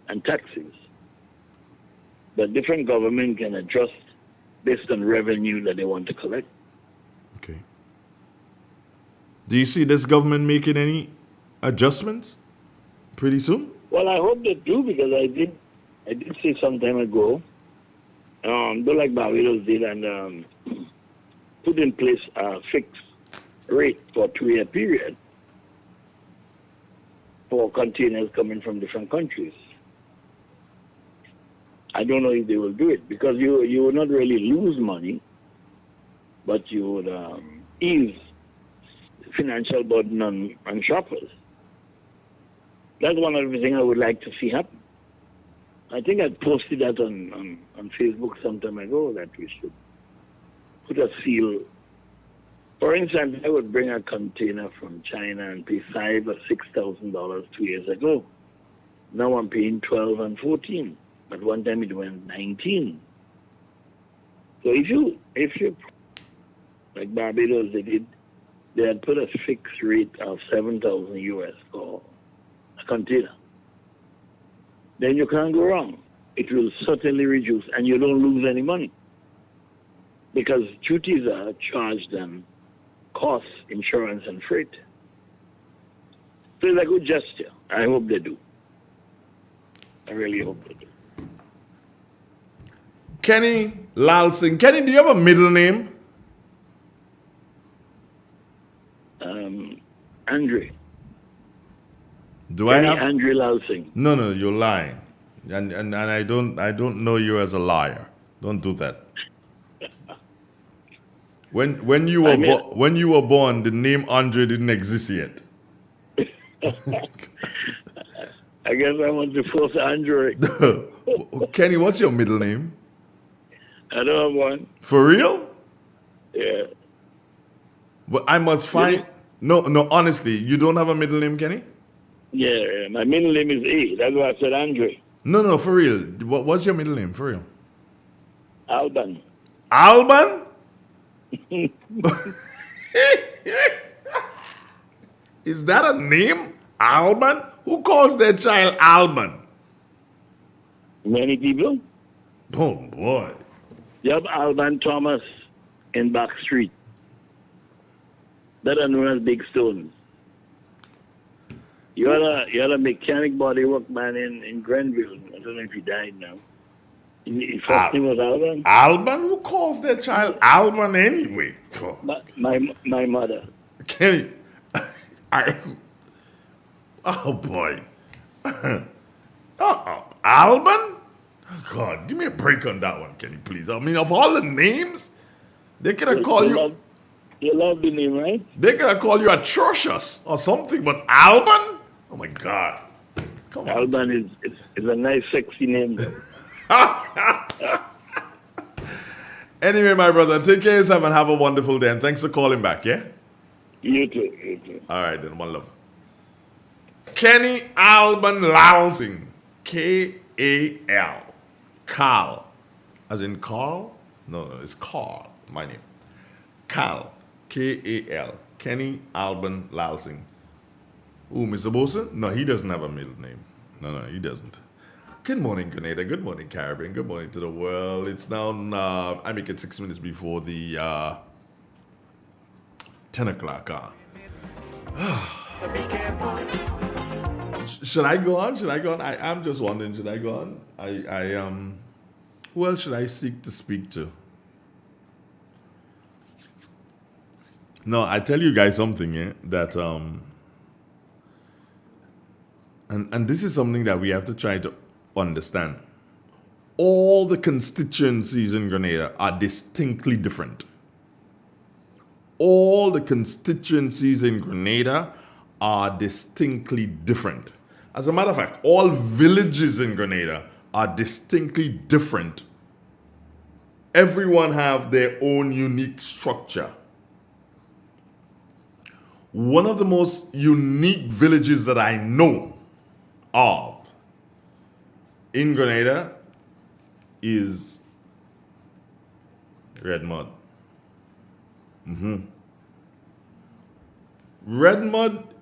and taxes. But different government can adjust based on revenue that they want to collect. Okay. Do you see this government making any adjustments pretty soon? Well, I hope they do, because I did say some time ago, do like Barbados did, and put in place a fixed rate for a 2-year period for containers coming from different countries. I don't know if they will do it, because you will not really lose money, but you would ease the financial burden on shoppers. That's one of the things I would like to see happen. I think I posted that on Facebook some time ago, that we should put a seal. For instance, I would bring a container from China and pay $5,000 or $6,000 2 years ago. Now I'm paying 12 and 14. At one time it went 19. So if you like Barbados, they had put a fixed rate of 7,000 US for a container. Then you can't go wrong. It will certainly reduce, and you don't lose any money, because duties are charged and costs, insurance and freight. So it's a good gesture. I hope they do. I really hope they do. Kenny Lal Singh. Kenny, do you have a middle name? Andre. Do Kenny I have Andre Lal Singh? No, you're lying. And I don't know you as a liar. Don't do that. When you were born, the name Andre didn't exist yet. I guess I want to force Andre. Kenny, what's your middle name? I don't have one. For real? Yeah. But I must find. No, honestly, you don't have a middle name, Kenny? Yeah, my middle name is A. That's why I said Andre. No, for real. What's your middle name, for real? Alban. Alban? Is that a name? Alban? Who calls their child Alban? Many people. Oh, boy. You have Alban Thomas in Back Street, that are known as Big Stones. You had a mechanic bodywork man in Grenville. I don't know if he died now. His first name was Alban. Alban? Who calls their child Alban anyway? Oh. My mother. Kenny, oh boy. Alban? God, give me a break on that one, Kenny, please. I mean, of all the names, they could have called you. You love the name, right? They could have called you atrocious or something, but Alban? Oh my God. Come on. Alban is a nice, sexy name. Anyway, my brother, take care of yourself and have a wonderful day. And thanks for calling back, yeah? You too. All right, then, one love. Kenny Alban Lal Singh. K-A-L. Carl. As in Carl? No, it's Carl, my name. Cal. K-A-L. Kenny Alban Lal Singh. Ooh, Mr. Bosa? No, he doesn't have a middle name. No, he doesn't. Good morning, Grenada. Good morning, Caribbean. Good morning to the world. It's now, I make it 6 minutes before the 10 o'clock hour. Should I go on? I'm just wondering, should I go on? Who else should I seek to speak to? No, I tell you guys something, yeah, that, and this is something that we have to try to understand. All the constituencies in Grenada are distinctly different. All the constituencies in Grenada are distinctly different. As a matter of fact, all villages in Grenada are distinctly different. Everyone have their own unique structure. One of the most unique villages that I know of in Grenada is Red Mud. Red Mud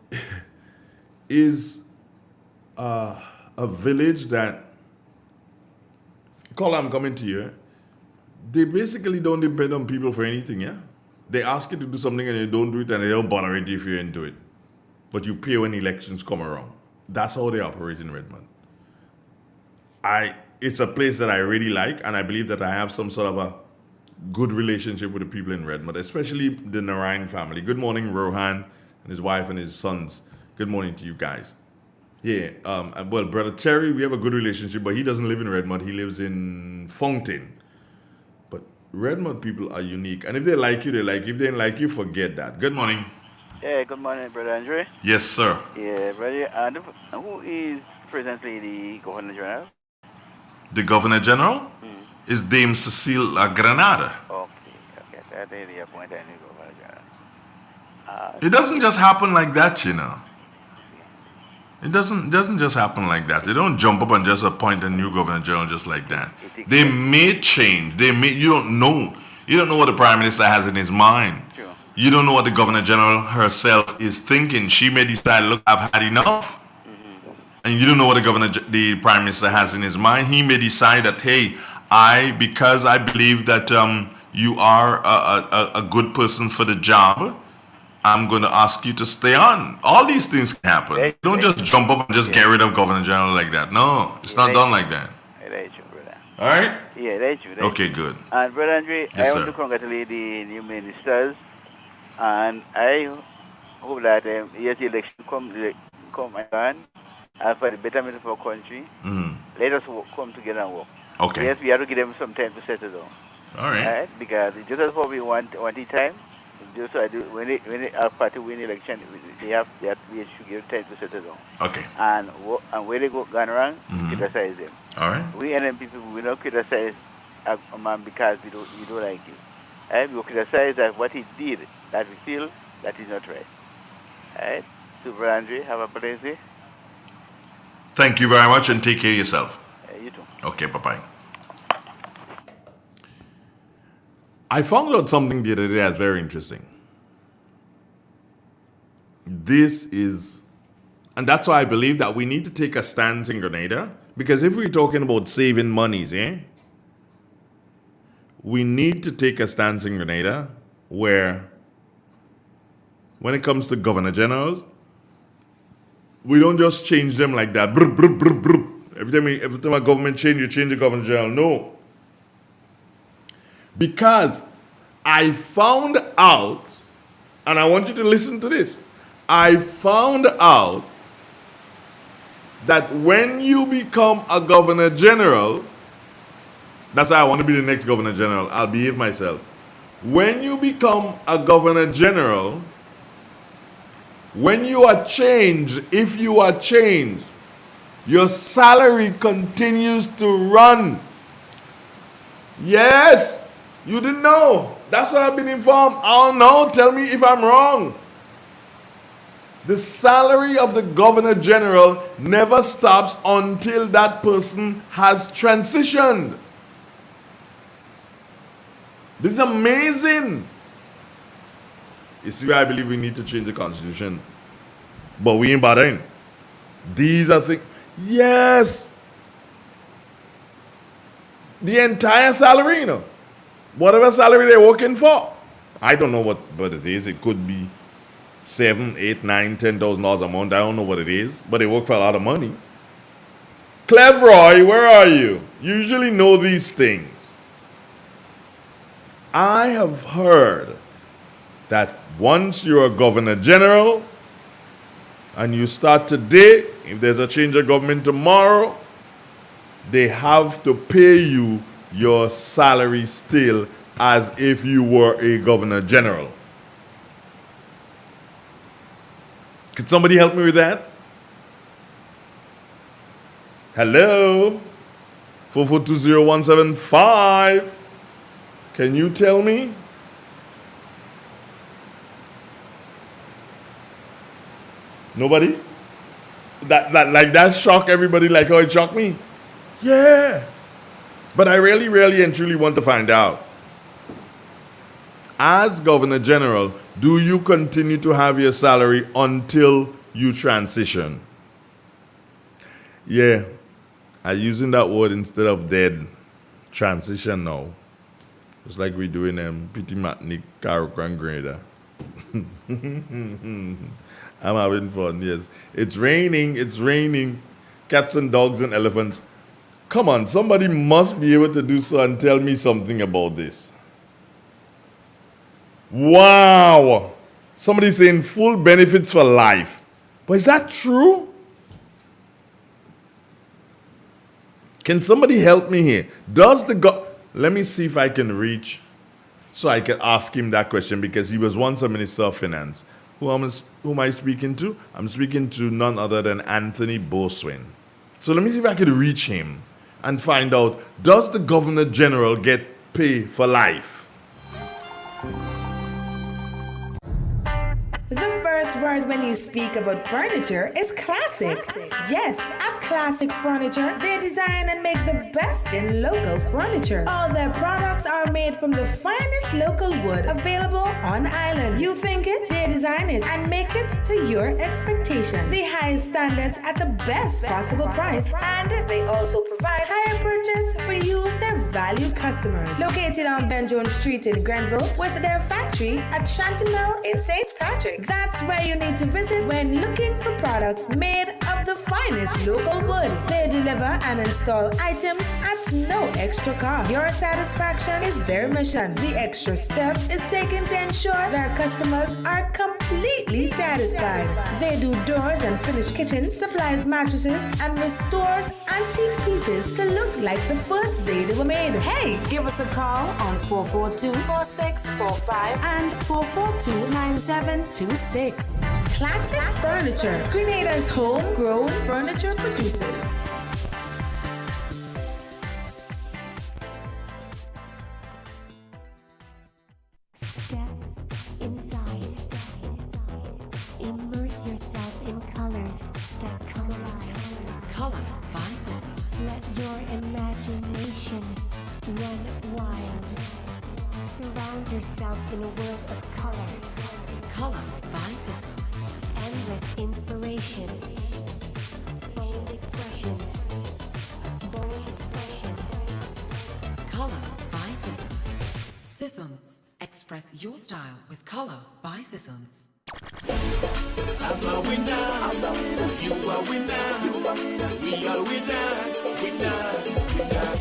is a village that, call I'm coming to you, they basically don't depend on people for anything, yeah? They ask you to do something and you don't do it and they don't bother it if you're into it. But you pay when elections come around. That's how they operate in Redmond. It's a place that I really like, and I believe that I have some sort of a good relationship with the people in Redmond, especially the Narayan family. Good morning, Rohan and his wife and his sons. Good morning to you guys. Yeah, well, Brother Terry, we have a good relationship, but he doesn't live in Redmond. He lives in Fountain. But Redmond people are unique, and if they like you, they like you. If they don't like you, forget that. Good morning. Yeah, good morning, Brother Andre. Yes, sir. Yeah, brother. And who is presently the Governor General? The Governor General is Dame Cecile Granada. Okay. That's the appointed new Governor General. It doesn't just happen like that, you know. It doesn't just happen like that. They don't jump up and just appoint a new Governor General just like that. They may change. You don't know. You don't know what the Prime Minister has in his mind. Sure. You don't know what the Governor General herself is thinking. She may decide, look, I've had enough. And you don't know what the Prime Minister has in his mind. He may decide that, hey, because I believe that you are a good person for the job, I'm going to ask you to stay on. All these things can happen. Don't just jump up and just get rid of Governor General like that. No, it's not done like that. That's you, brother. All right? Yeah, that's you. Okay, good. And Brother Andre, Yes, I want sir. to congratulate the new ministers, and I hope that yes, the election come and for the betterment of our country, let us come together and work. Okay. Yes, we have to give them some time to settle down. All right. Because just as what we want the time, just so I do, when our party win election, we should give time to settle down. Okay. And when they go gone wrong, criticize them. All right. We NM people, we don't criticize a man because we don't like him. We will criticize that what he did, that we feel that is not right. Alright? So, Brother Andre, have a blessed day. Thank you very much and take care of yourself. You too. Okay, bye-bye. I found out something the other day that's very interesting. And that's why I believe that we need to take a stance in Grenada, because if we're talking about saving monies, we need to take a stance in Grenada where, when it comes to Governor Generals, we don't just change them like that. Brr, brr, brr, brr. Every time a government change, you change the Governor General. No. Because I found out, and I want you to listen to this, I found out that when you become a Governor General, that's why I want to be the next Governor General. I'll behave myself. When you become a Governor General, when you are changed, if you are changed, your salary continues to run. Yes, you didn't know. That's what I've been informed. I don't know. Tell me if I'm wrong. The salary of the Governor General never stops until that person has transitioned. This is amazing. You see why I believe we need to change the Constitution. But we ain't bothering. These are things. Yes. The entire salary, you know. Whatever salary they're working for. I don't know what it is. It could be $7,000, $8,000, $9,000, $10,000 a month. I don't know what it is. But they work for a lot of money. Cleveroy, where are you? You usually know these things. I have heard that once you're a Governor General and you start today, if there's a change of government tomorrow, they have to pay you your salary still as if you were a Governor General. Could somebody help me with that? Hello? 4420175. Can you tell me? Nobody? That shocked everybody like how it shocked me? Yeah. But I really and truly want to find out. As Governor General, do you continue to have your salary until you transition? Yeah. I'm using that word instead of dead. Transition now. Just like we do in Pity Matnik, Karuk and Grader. I'm having fun, yes. It's raining. Cats and dogs and elephants. Come on, somebody must be able to do so and tell me something about this. Wow. Somebody's saying full benefits for life. But is that true? Can somebody help me here? Let me see if I can reach so I can ask him that question, because he was once a Minister of Finance. Who am I speaking to? I'm speaking to none other than Anthony Boswin. So let me see if I can reach him and find out, does the Governor General get pay for life? The first word when you speak about furniture is classic. Yes, at Classic Furniture, they design and make the best in local furniture. All their products are made from the finest local wood available on island. You think it, they design it and make it to your expectations. The highest standards at the best possible price, and they also provide higher purchase for you, their valued customers. Located on Ben Jones Street in Grenville, with their factory at Chantimel in St. Patrick. That's where you need to visit when looking for products made of the finest local wood. They deliver and install items at no extra cost. Your satisfaction is their mission. The extra step is taken to ensure their customers are completely satisfied. They do doors and finished kitchens, supplies mattresses, and restores antique pieces to look like the first day they were made. Hey, give us a call on 442-4645 and 442-9726. Classic Furniture, Grenada's homegrown furniture producers. Step inside. Immerse yourself in colors that come alive. Color by Sissy. Let your imagination run wild. Surround yourself in a world of color. Color by Sissy. Endless inspiration. Bold expression. Bold expression. Color by Sissons. Sissons. Express your style with Color by Sissons. I'm a winner. You are winner. We are winners.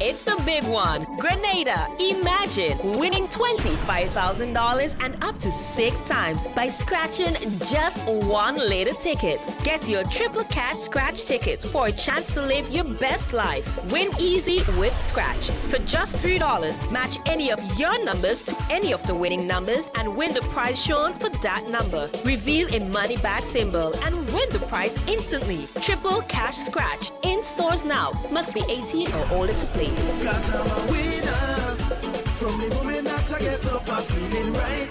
It's the big one. Grenada. Imagine winning $25,000 and up to 6 times by scratching just one lotto ticket. Get your triple cash scratch tickets for a chance to live your best life. Win easy with Scratch. For just $3, match any of your numbers to any of the winning numbers and win the prize shown for that number. Reveal a money back symbol and win the prize instantly. Triple cash scratch. In stores now. Must be 18 or older to play. 'Cause I'm a winner. From the moment that I get up, I'm feeling right.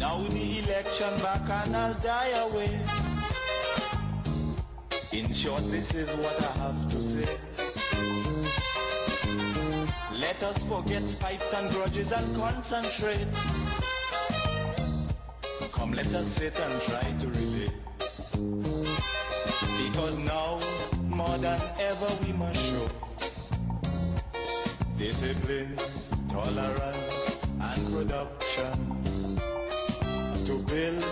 Now the election back and I'll die away. In short, this is what I have to say. Let us forget spites and grudges and concentrate. Come, let us sit and try to relate. Because now, more than ever, we must show discipline, tolerance, and production to build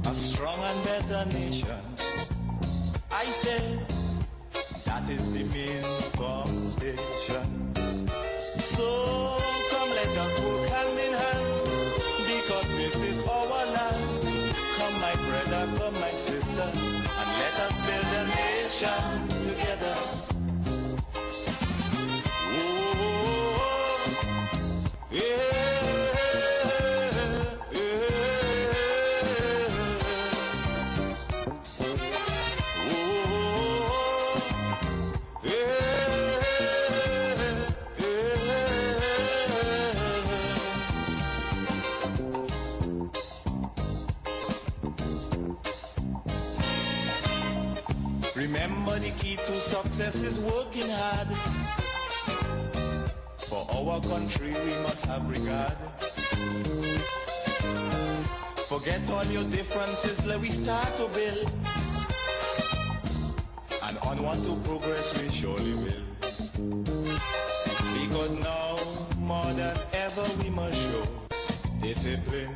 a strong and better nation. I say that is the main foundation. So come, let us work hand in hand, because this is our land. Come, my brother. nation together. Oh, yeah. Remember, the key to success is working hard. For our country we must have regard. Forget all your differences, let we start to build. And onward to progress we surely will. Because now, more than ever, we must show discipline,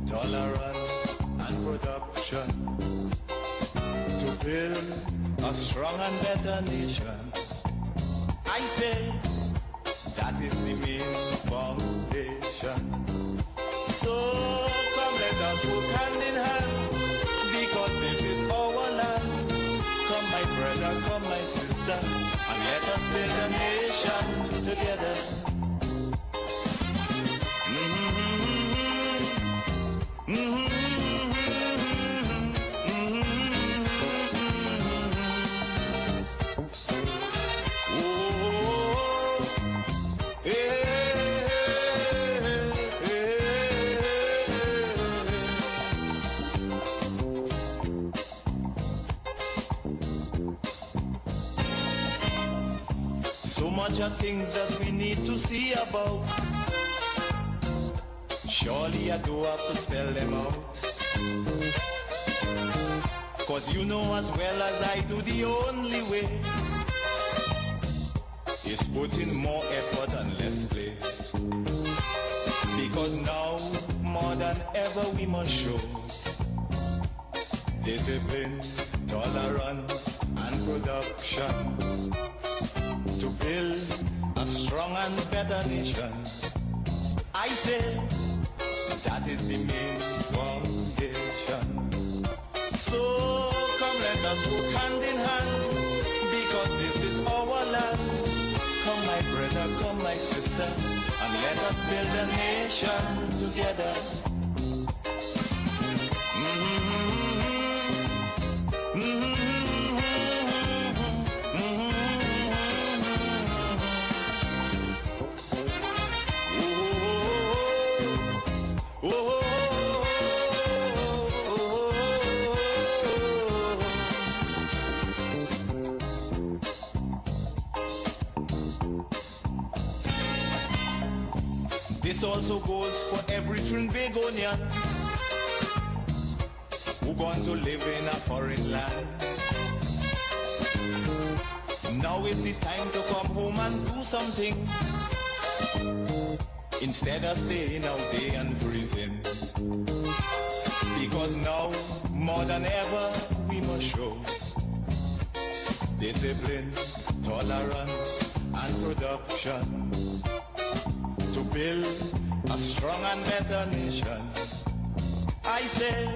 tolerance, and production to build a strong and better nation. I say that is the main foundation. So come let us work hand in hand, because this is our land. Come my brother, come my sister, and let us build a nation together. So much of things that we need to see about. Surely I do have to spell them out. Cause you know as well as I do, the only way is put in more effort and less play. Because now, more than ever, we must show discipline, tolerance, and production to build a strong and better nation. I say that is the main foundation. So come let us work hand in hand, because this is our land. Come my brother, come my sister, and let us build a nation together. This also goes for every Trinbagonian who going to live in a foreign land. Now is the time to come home and do something, instead of staying out there and freezing. Because now, more than ever, we must show discipline, tolerance, and production to build a strong and better nation. I say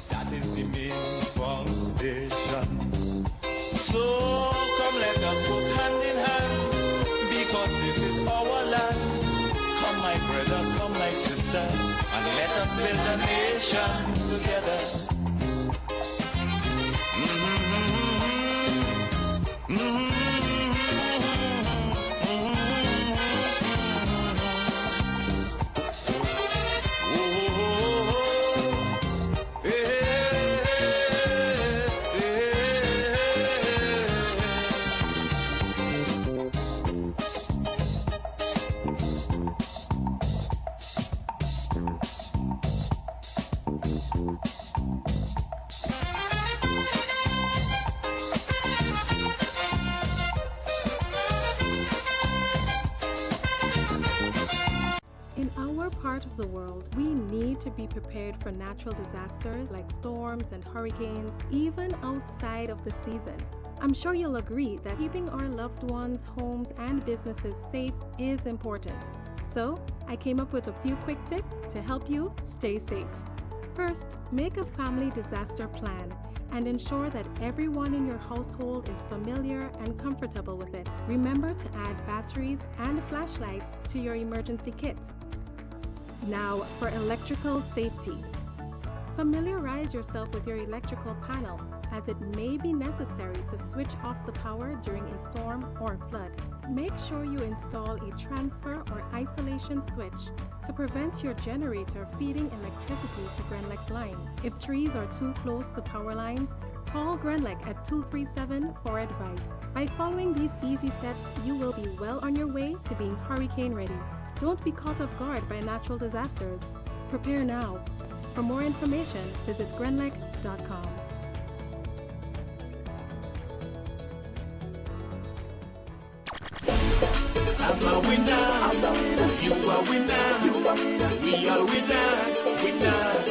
that is the main foundation. So come let us work hand in hand, because this is our land. Come my brother, come my sister, and let us build a nation together. In our part of the world, we need to be prepared for natural disasters like storms and hurricanes, even outside of the season. I'm sure you'll agree that keeping our loved ones, homes, and businesses safe is important. So, I came up with a few quick tips to help you stay safe. First, make a family disaster plan. and ensure that everyone in your household is familiar and comfortable with it. Remember to add batteries and flashlights to your emergency kit. Now for electrical safety. Familiarize yourself with your electrical panel, as it may be necessary to switch off the power during a storm or flood. Make sure you install a transfer or isolation switch to prevent your generator feeding electricity to Grenlec's line. If trees are too close to power lines, call Grenlec at 237 for advice. By following these easy steps, you will be well on your way to being hurricane ready. Don't be caught off guard by natural disasters. Prepare now. For more information, visit grenlec.com. I'm a winner, you are winner, we are winners, winners.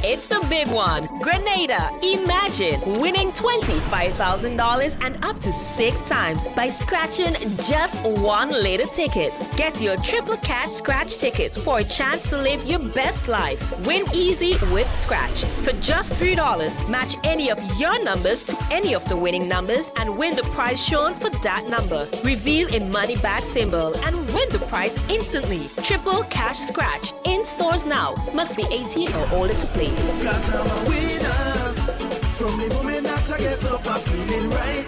It's the big one. Grenada. Imagine winning $25,000 and up to 6 times by scratching just one later ticket. Get your triple cash scratch tickets for a chance to live your best life. Win easy with Scratch. For just $3, match any of your numbers to any of the winning numbers and win the prize shown for that number. Reveal a money back symbol and win the prize instantly. Triple cash scratch. In stores now. Must be 18 or older to play. Cause I'm a winner. From the moment that I get up, I'm feeling right.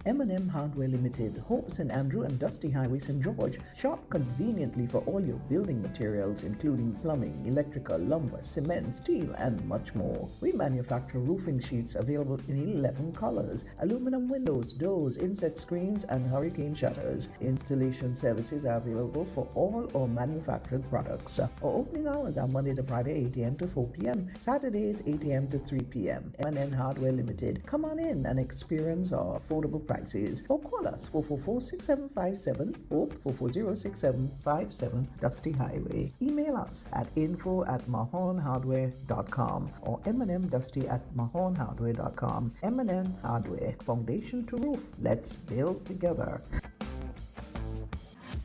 M&M Hardware Limited, Hope St. Andrew and Dusty Highway, St. George. Shop conveniently for all your building materials, including plumbing, electrical, lumber, cement, steel, and much more. We manufacture roofing sheets available in 11 colors, aluminum windows, doors, inset screens, and hurricane shutters. Installation services are available for all our manufactured products. Our opening hours are Monday to Friday, 8 a.m. to 4 p.m., Saturdays, 8 a.m. to 3 p.m. M&M Hardware Limited. Come on in and experience our affordable prices, or call us 444-6757 or 440-6757 Dusty Highway. Email us at info@mahonhardware.com or mnmdusty@mahonhardware.com. M&M Hardware, foundation to roof. Let's build together.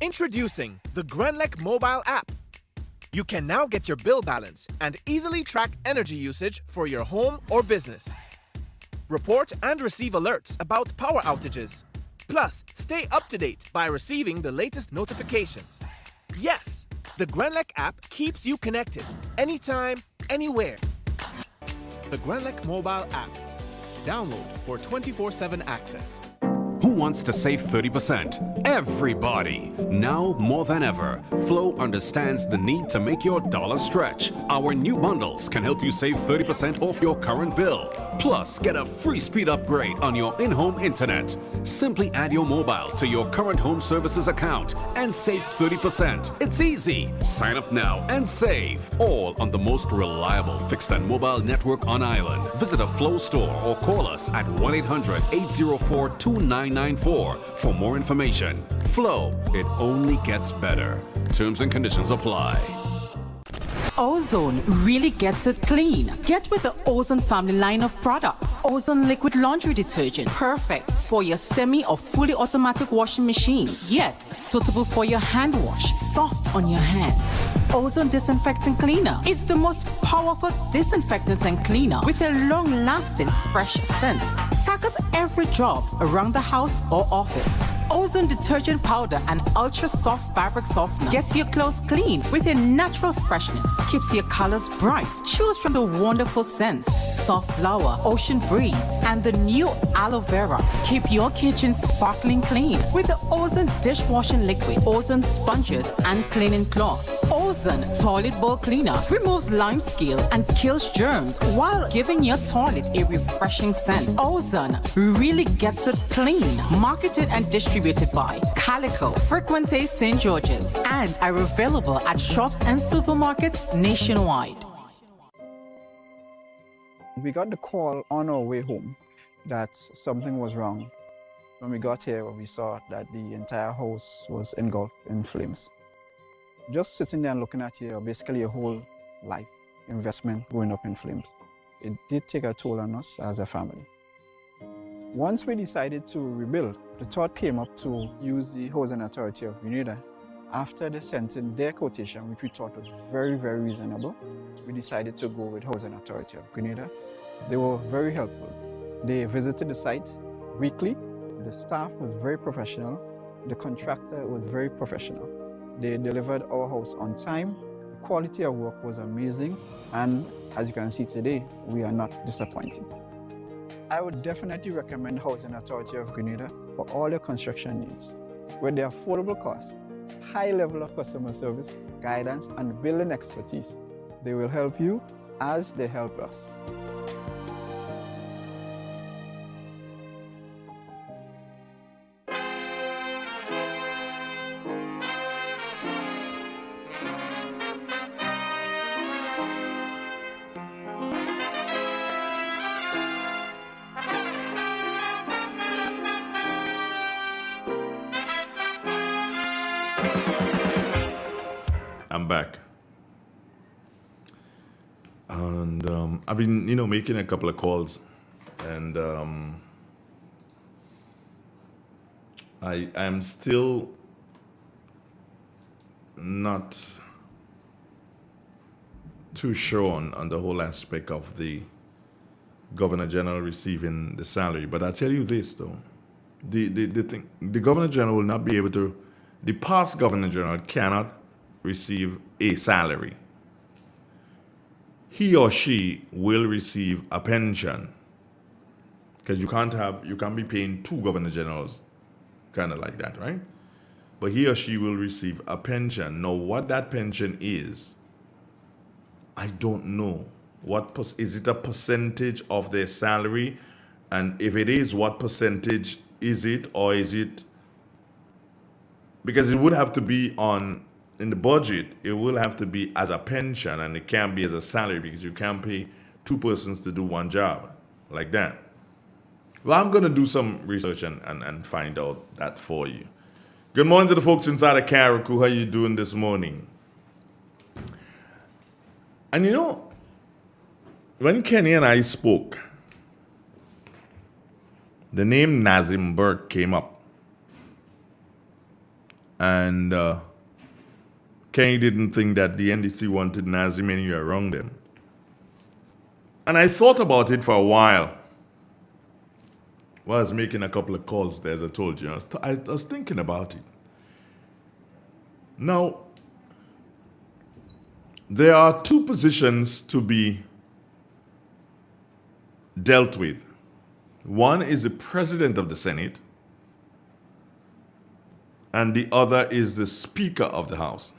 Introducing the Grenlec mobile app. You can now get your bill balance and easily track energy usage for your home or business. Report and receive alerts about power outages. Plus, stay up to date by receiving the latest notifications. Yes, the Grenlec app keeps you connected anytime, anywhere. The Grenlec mobile app. Download for 24/7 access. Who wants to save 30%? Everybody! Now more than ever, Flow understands the need to make your dollar stretch. Our new bundles can help you save 30% off your current bill. Plus, get a free speed upgrade on your in-home internet. Simply add your mobile to your current home services account and save 30%. It's easy. Sign up now and save. All on the most reliable fixed and mobile network on island. Visit a Flow store or call us at 1-800-804-2994 for more information. Flow, it only gets better. Terms and conditions apply. Ozone really gets it clean. Get with the Ozone family line of products. Ozone liquid laundry detergent. Perfect for your semi or fully automatic washing machines. Yet suitable for your hand wash. Soft on your hands. Ozone disinfectant cleaner. It's the most powerful disinfectant and cleaner with a long-lasting fresh scent. Tackles every job around the house or office. Ozone detergent powder and ultra soft fabric softener gets your clothes clean with a natural freshness. Keeps your colors bright. Choose from the wonderful scents: soft flower, ocean breeze, and the new aloe vera. Keep your kitchen sparkling clean with the Ozone dishwashing liquid, Ozone sponges, and cleaning cloth. Ozone toilet bowl cleaner removes lime scale and kills germs while giving your toilet a refreshing scent. Ozone really gets it clean. Marketed and distributed by Calico, Frequente St. George's, and are available at shops and supermarkets nationwide. We got the call on our way home that something was wrong. When we got here, we saw that the entire house was engulfed in flames. Just sitting there and looking at basically your whole life investment going up in flames. It did take a toll on us as a family. Once we decided to rebuild, the thought came up to use the Housing Authority of Grenada. After they sent in their quotation, which we thought was very, very reasonable, we decided to go with Housing Authority of Grenada. They were very helpful. They visited the site weekly. The staff was very professional. The contractor was very professional. They delivered our house on time. The quality of work was amazing. And as you can see today, we are not disappointed. I would definitely recommend Housing Authority of Grenada for all your construction needs. With their affordable costs, high level of customer service, guidance, and building expertise, they will help you as they help us. I'm back. And I've been, making a couple of calls. And I'm still not too sure on the whole aspect of the Governor General receiving the salary. But I tell you this, though. The Governor General will not be able to, the past Governor General cannot receive a salary. He or she will receive a pension, because you can't be paying two Governor Generals kind of like that, right? But he or she will receive a pension. Now, what that pension is, I don't know. Is it a percentage of their salary? And if it is, what percentage is it? Or is it, because it would have to be in the budget, it will have to be as a pension, and it can't be as a salary, because you can't pay two persons to do one job like that. Well, I'm going to do some research and find out that for you. Good morning to the folks inside of Carriacou. How you doing this morning? And when Kenny and I spoke, the name Nazim Burke came up. And Kenny didn't think that the NDC wanted Nazim anywhere around them. And I thought about it for a while. While I was making a couple of calls there, as I told you. I was thinking about it. Now, there are two positions to be dealt with. One is the President of the Senate, and the other is the Speaker of the House.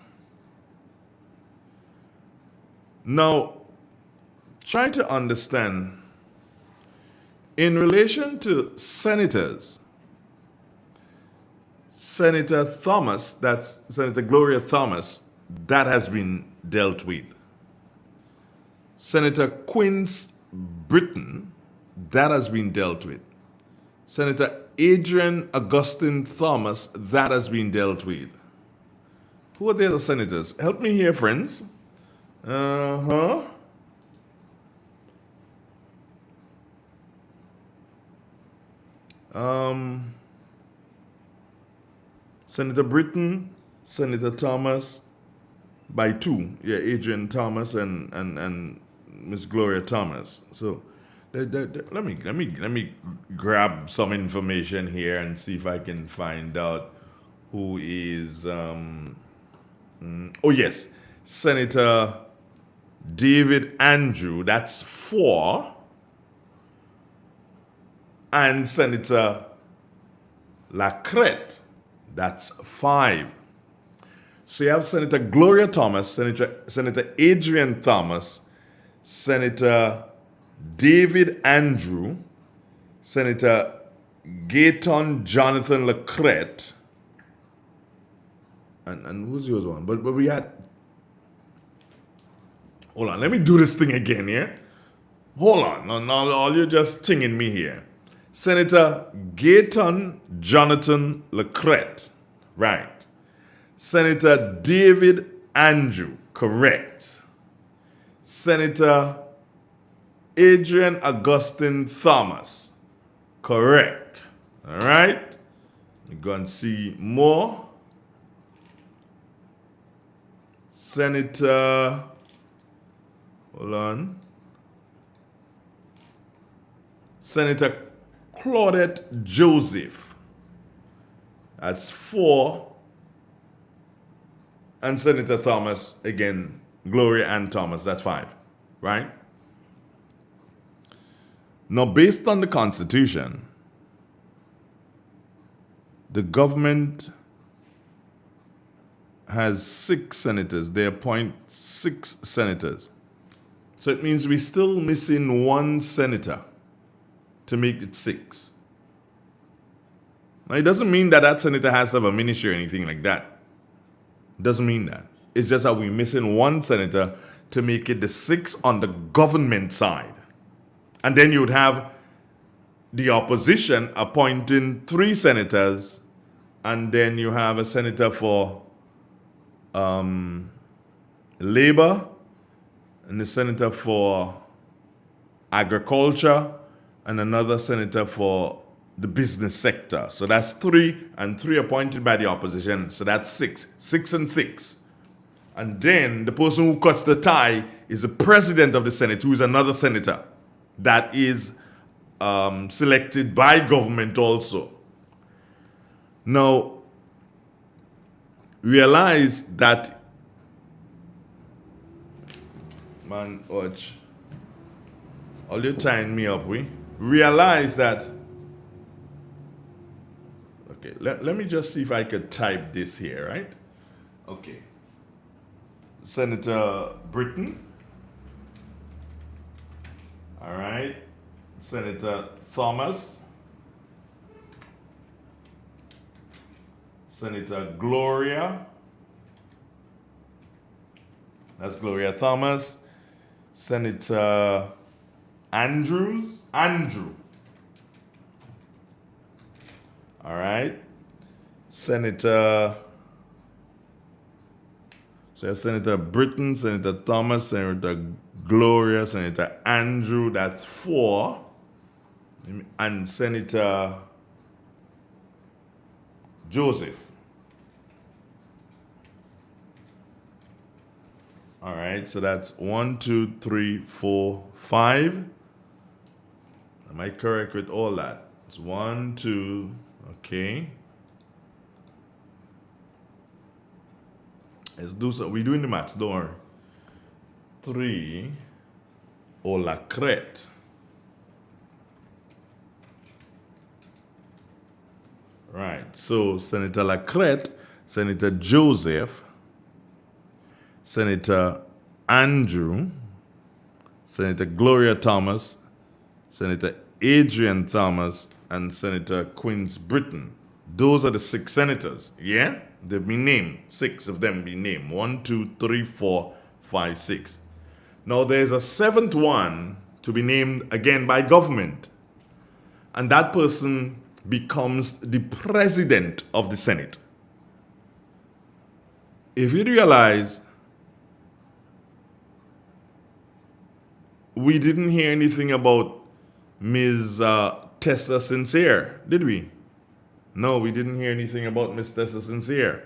Now, try to understand, in relation to senators, Senator Thomas, that's Senator Gloria Thomas, that has been dealt with. Senator Quince Britton, that has been dealt with. Senator Adrian Augustine Thomas, that has been dealt with. Who are the other senators? Help me here, friends. Senator Britton, Senator Thomas, by two. Yeah, Adrian Thomas and Miss Gloria Thomas. So let me grab some information here and see if I can find out who is. Oh yes, Senator David Andrew. That's 4. And Senator Lacrette, that's 5. So you have Senator Gloria Thomas, Senator Adrian Thomas, Senator David Andrew, Senator Gayton Jonathan Lacrette, and who's the other one? But we had, hold on, let me do this thing again, yeah? Hold on, now all you're just tinging me here. Senator Gayton Jonathan Lacrette, right. Senator David Andrew, correct. Senator Adrian Augustine Thomas, correct. All right, you're going to see more. Senator, hold on. Senator Claudette Joseph. That's 4. And Senator Thomas, again, Gloria Ann Thomas, that's 5, right? Now, based on the Constitution, the government has 6 senators. They appoint 6 senators. So it means we're still missing 1 senator to make it 6. Now, it doesn't mean that that senator has to have a ministry or anything like that. It doesn't mean that. It's just that we're missing 1 senator to make it the 6 on the government side. And then you would have the opposition appointing 3 senators, and then you have a senator for labor, and the senator for agriculture, and another senator for the business sector. So that's 3, and 3 appointed by the opposition. So that's 6. 6 and 6. And then the person who cuts the tie is the president of the Senate, who is another senator that is selected by government also. Now, realize that, man, watch, all you tying me up, we realize that, okay, let me just see if I could type this here, right? Okay. Senator Britton. All right. Senator Thomas. Senator Gloria. That's Gloria Thomas. Senator Andrew. All right. Senator Britton, Senator Thomas, Senator Gloria, Senator Andrew, that's 4. And Senator Joseph. All right, so that's 1, 2, 3, 4, 5. Am I correct with all that? It's 1, 2, okay. Let's do some. We're doing the maths, don't worry. 3, Olacret. Right, so Senator Lacrette, Senator Joseph, Senator Andrew, Senator Gloria Thomas, Senator Adrian Thomas, and Senator Quince Britton. Those are the 6 senators, yeah? They've been named. 6 of them been named. 1, 2, 3, 4, 5, 6. Now there's a 7th one to be named again by government. And that person becomes the president of the Senate. If you realize, we didn't hear anything about Ms. Tessa Sincere, did we? No, we didn't hear anything about Ms. Tessa Sincere.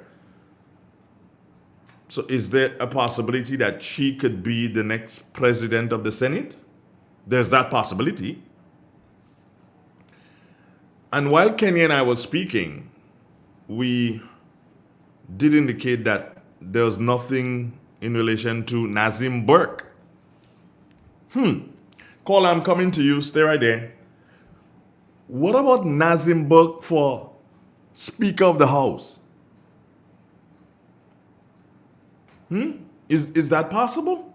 So is there a possibility that she could be the next president of the Senate? There's that possibility. And while Kenny and I were speaking, we did indicate that there was nothing in relation to Nazim Burke. Call, I'm coming to you. Stay right there. What about Nazim Burke for Speaker of the House? Is that possible?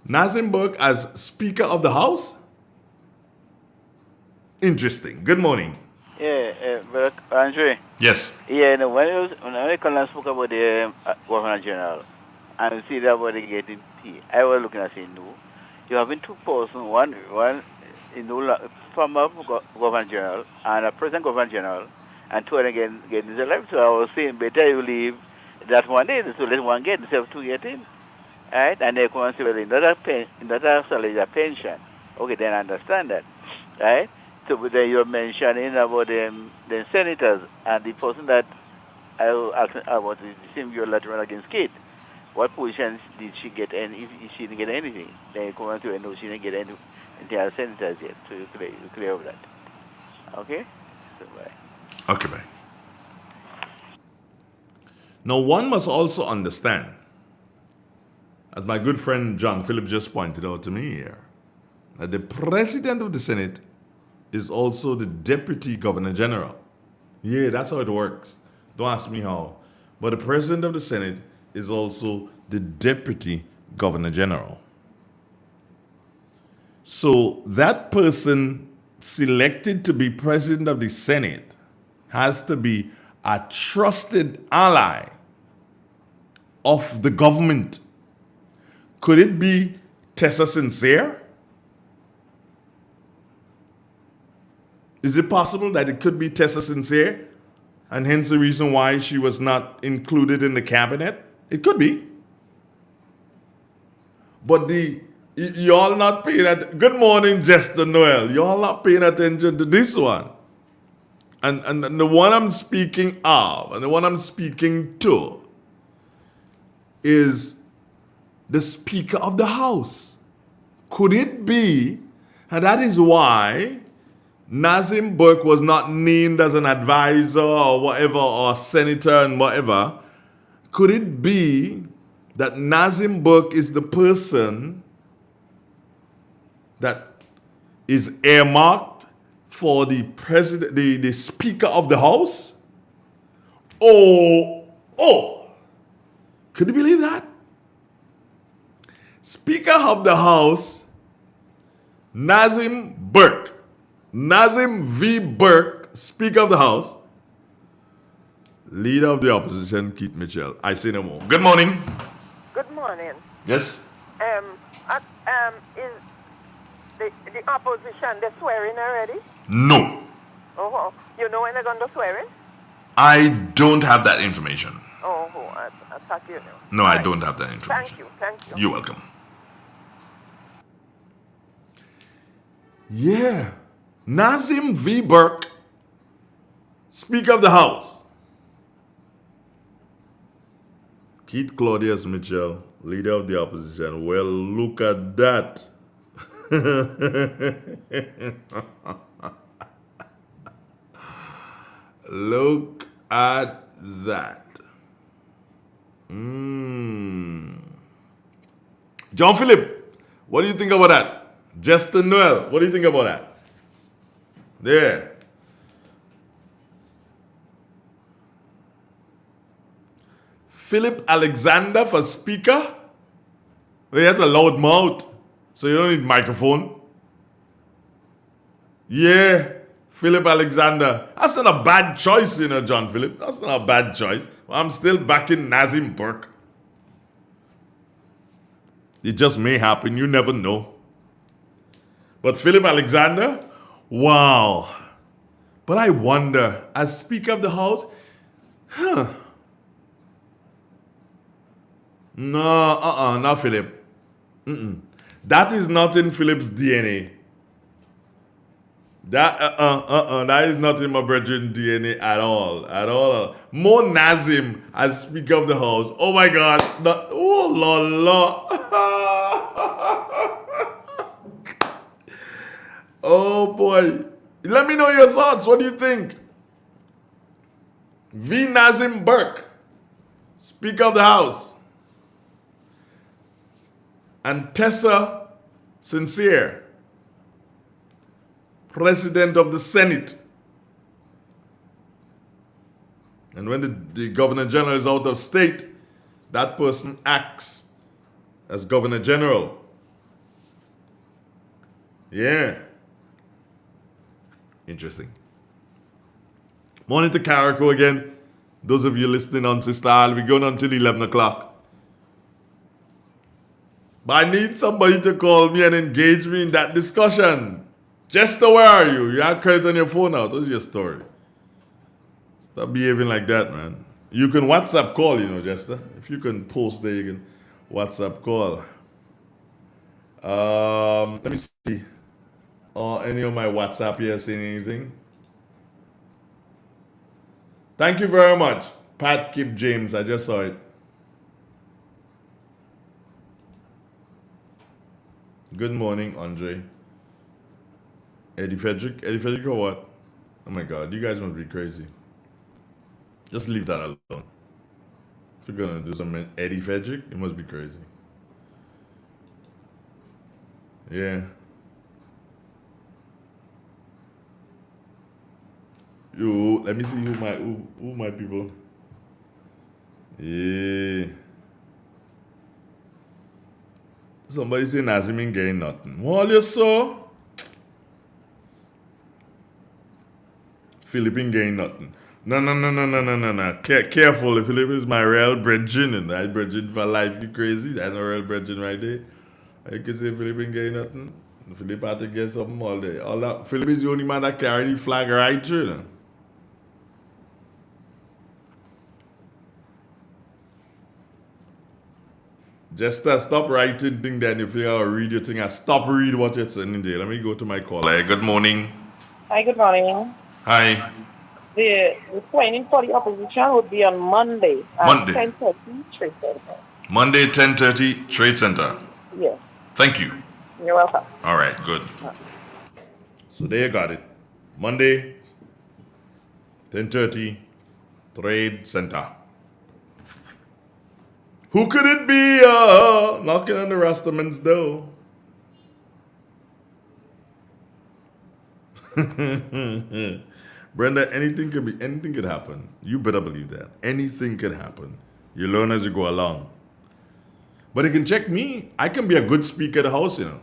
Nazim Burke as Speaker of the House? Interesting. Good morning. Yeah, but Andre. Yes. Yeah, no, when I spoke about the Governor General and see that about getting tea, I was looking at saying, no, you have been 2 persons, one former Governor General and a present Governor General, and 2 again getting the life. So I was saying, better you leave that one day, so let one get instead of 2 get in. Right? And they come and say, well, in that salary, a pension. Okay, then I understand that. Right? So then you're mentioning about the senators and the person that I was asking about the same year lateral against Kate. What positions did she get? And if she didn't get anything, then you come and say, no, she didn't get They are senators yet, so you clear of that. Okay? So bye. Okay, bye. Now, one must also understand, as my good friend John Philip just pointed out to me here, that the president of the Senate is also the deputy governor general. Yeah, that's how it works. Don't ask me how. But the president of the Senate is also the deputy governor general. So that person selected to be president of the Senate has to be a trusted ally of the government. Could it be Tessa Sincere? Is it possible that it could be Tessa Sincere, and hence the reason why she was not included in the cabinet? It could be. But y'all not paying attention. Good morning, Jester Noel. Y'all not paying attention to this one. And the one I'm speaking of, and the one I'm speaking to, is the Speaker of the House. Could it be, and that is why Nazim Burke was not named as an advisor or whatever, or senator and whatever. Could it be that Nazim Burke is the person that is earmarked for the president, the Speaker of the House? Oh, could you believe that? Speaker of the House, Nazim Burke. Nazim V. Burke, Speaker of the House. Leader of the Opposition, Keith Mitchell. I say no more. Good morning. Good morning. Yes? Is the opposition, they swearing already? No. Oh, you know when they're going to swear in? I don't have that information. I thought you knew. No, I don't have that information. Thank you. You're welcome. Yeah. Nazim V. Burke, Speaker of the House. Keith Claudius Mitchell, Leader of the Opposition. Well, look at that. Look at that. John Philip, what do you think about that? Justin Noel, what do you think about that? There. Philip Alexander for Speaker. He has a loud mouth, so you don't need microphone. Yeah, Philip Alexander. That's not a bad choice, you know, John Philip. That's not a bad choice. I'm still backing Nazim Burke. It just may happen. You never know. But Philip Alexander, wow. But I wonder, as Speaker of the House, No, not Philip. That is not in Philip's DNA. That is not in my brethren's DNA at all. More Nazim as Speaker of the House. Oh my God. Oh, la. Oh boy. Let me know your thoughts. What do you think? V. Nazim Burke, Speaker of the House. And Tessa Sincere, President of the Senate. And when the Governor General is out of state, that person acts as Governor General. Yeah. Interesting. Morning to Carrico again. Those of you listening on Sister, I'll be going until 11 o'clock. But I need somebody to call me and engage me in that discussion. Jester, where are you? You have credit on your phone now. What's your story? Stop behaving like that, man. You can WhatsApp call, you know, Jester. If you can post there, you can WhatsApp call. Let me see. Any of my WhatsApp here saying anything? Thank you very much, Pat Kip James. I just saw it. Good morning, Andre. Eddie Frederick? Eddie Frederick or what? Oh my God, you guys must be crazy. Just leave that alone. If you're gonna do something Eddie Frederick, you must be crazy. Yeah. Yo, let me see who my people. Yeah. Somebody say Nazim ain't getting nothing. Well, you saw. Philip ain't getting nothing. No. Careful. If Philip is my real brethren, and that brethren for life, you crazy. That's no real brethren right there. I can say Philip ain't getting nothing. Philip had to get something all day. All that. Philip is the only man that carry the flag right through them. Just stop writing thing then if you read your thing and stop read what you're sending there. Let me go to my caller. Good morning. Hi, good morning. Hi. The training for the opposition would be on Monday at Monday. 10:30 Trade Center. Monday, 10:30, Trade Center. Yes. Thank you. You're welcome. All right, good. So there you got it. Monday, 10:30, Trade Center. Who could it be? Knocking on the Rastaman's door. Brenda, anything could happen. You better believe that. Anything could happen. You learn as you go along. But you can check me. I can be a good speaker at the house, you know.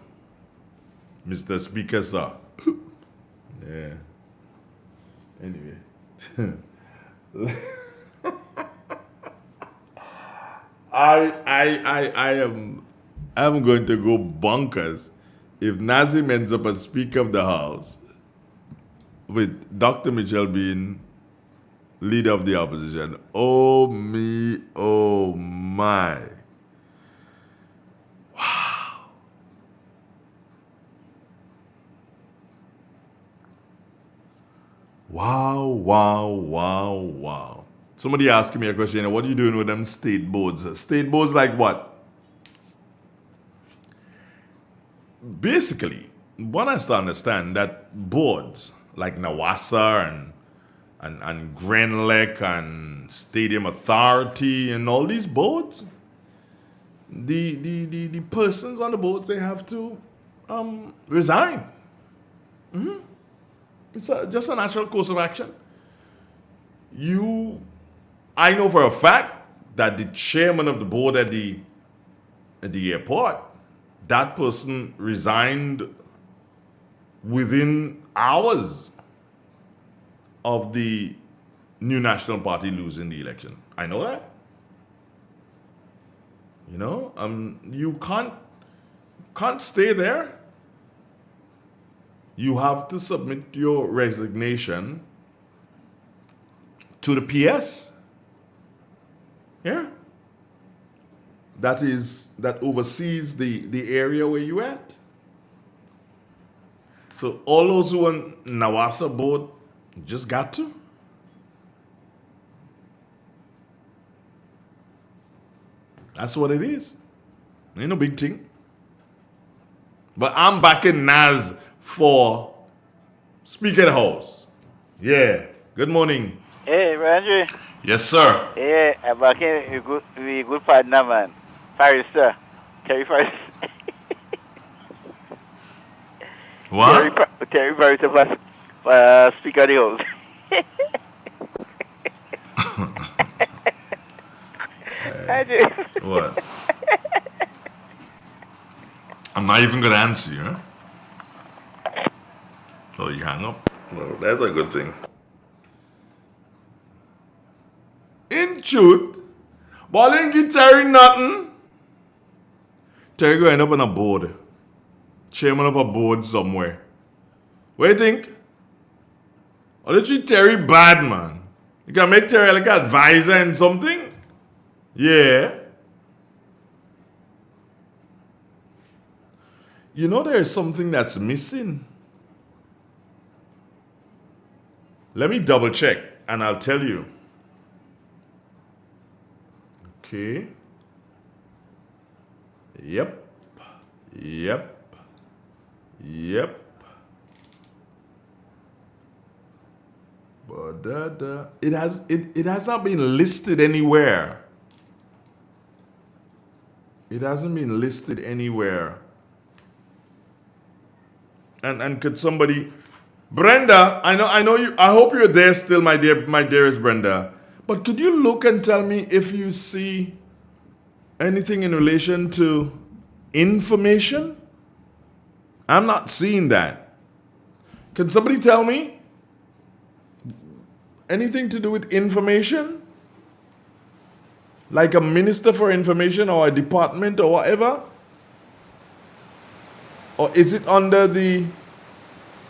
Mr. Speaker, sir. Yeah. Anyway. I'm going to go bonkers if Nazim ends up as Speaker of the House with Dr. Mitchell being Leader of the Opposition. Oh me, oh my. Wow. Somebody asking me a question, what are you doing with them state boards? State boards like what? Basically, one has to understand that boards like Nawasa and Grenlec and Stadium Authority and all these boards, the persons on the boards, they have to resign. It's just a natural course of action. I know for a fact that the chairman of the board at the airport, that person resigned within hours of the New National Party losing the election. I know that. You know, you can't stay there. You have to submit your resignation to the PS. Yeah. That oversees the area where you at. So all those who are on Nawasa board just got to. That's what it is. Ain't no big thing. But I'm backing Naz for Speaker of the House. Yeah. Good morning. Hey, Randy. Yes, sir. Hey, I'm back in. We good partner, man. Paris, sir. Terry Paris. What? Terry Paris for Speaker of the House. What? I'm not even going to answer you, huh? Oh, you hang up? Well, that's a good thing. In truth, but I didn't give Terry nothing. Terry going up on a board. Chairman of a board somewhere. What do you think? Or they treat Terry bad, man. You can make Terry like an advisor and something? Yeah. You know there's something that's missing. Let me double check and I'll tell you. Okay. Yep. It has not been listed anywhere. It hasn't been listed anywhere. And could somebody, Brenda? I know you. I hope you're there still, my dearest Brenda. But could you look and tell me if you see anything in relation to information? I'm not seeing that. Can somebody tell me anything to do with information? Like a minister for information or a department or whatever? Or is it under the,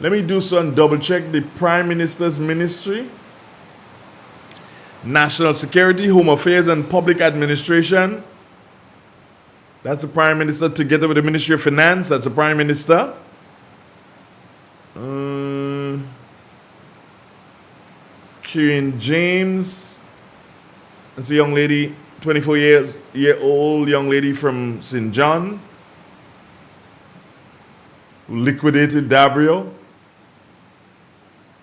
let me do some double check, the Prime Minister's Ministry? National Security, Home Affairs and Public Administration. That's the Prime Minister together with the Ministry of Finance. That's the Prime Minister. Kieran James. That's a young lady, 24-year-old young lady from St. John, who liquidated Dabrio.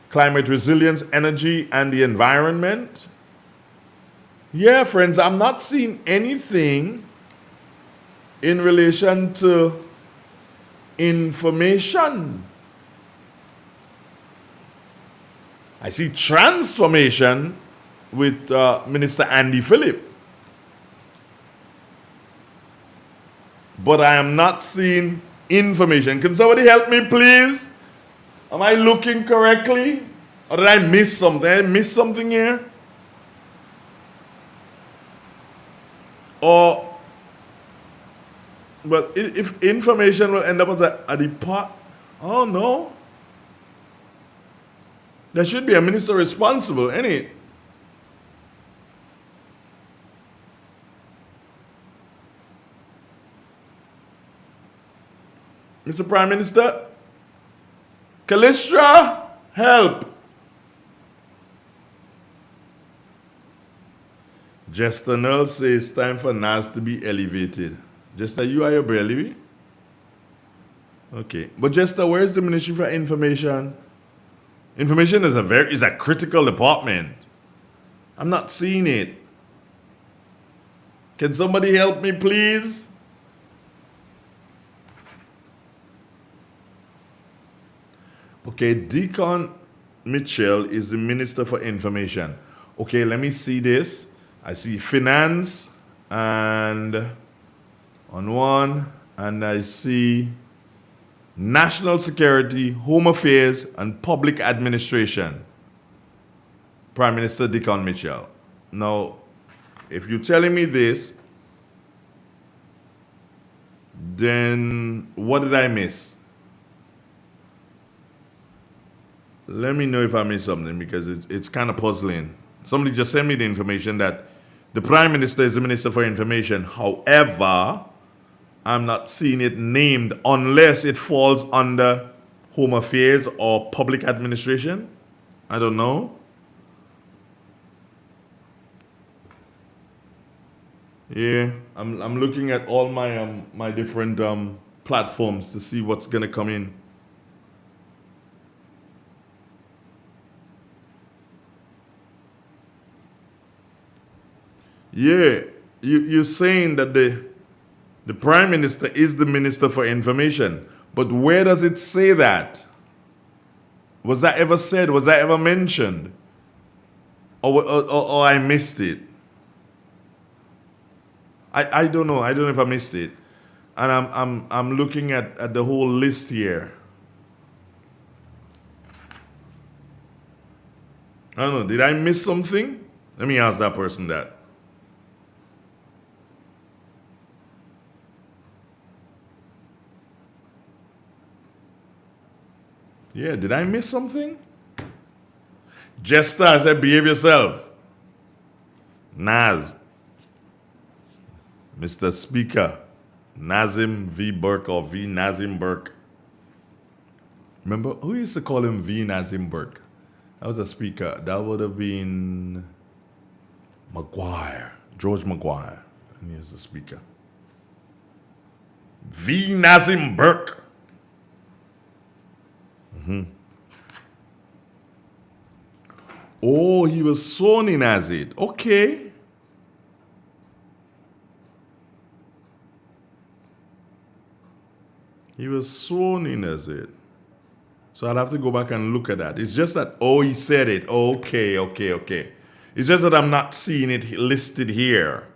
Climate resilience, energy, and the environment. Yeah, friends, I'm not seeing anything in relation to information. I see transformation with Minister Andy Phillip. But I am not seeing information. Can somebody help me, please? Am I looking correctly? Or did I miss something? Did I miss something here? Or, well, if information will end up as a depart, oh no. There should be a minister responsible, ain't it? Mr. Prime Minister, Callistra, help. Jester Null says time for NAS to be elevated. Jester, you are your belly? Okay. But Jester, where's the Ministry for Information? Information is a critical department. I'm not seeing it. Can somebody help me, please? Okay, Deacon Mitchell is the Minister for Information. Okay, let me see this. I see finance and on one, and I see national security, home affairs, and public administration. Prime Minister Deacon Mitchell. Now, if you're telling me this, then what did I miss? Let me know if I missed something, because it's kind of puzzling. Somebody just sent me the information that the Prime Minister is the Minister for Information. However, I'm not seeing it named unless it falls under Home Affairs or Public Administration. I don't know. Yeah, I'm looking at all my my different platforms to see what's gonna come in. Yeah, you're saying that the Prime Minister is the Minister for Information, but where does it say that? Was that ever said? Was that ever mentioned? Or I missed it? I don't know. I don't know if I missed it. And I'm looking at the whole list here. I don't know. Did I miss something? Let me ask that person that. Yeah, did I miss something? Jester, I said behave yourself. Naz. Mr. Speaker. Nazim V. Burke or V. Nazim Burke. Remember, who used to call him V. Nazim Burke? That was a speaker. That would have been Maguire. George Maguire. And he was the speaker. V. Nazim Burke. Oh, he was sworn in as it. Okay. He was sworn in as it. So I'll have to go back and look at that. It's just that, oh, he said it. Okay. It's just that I'm not seeing it listed here.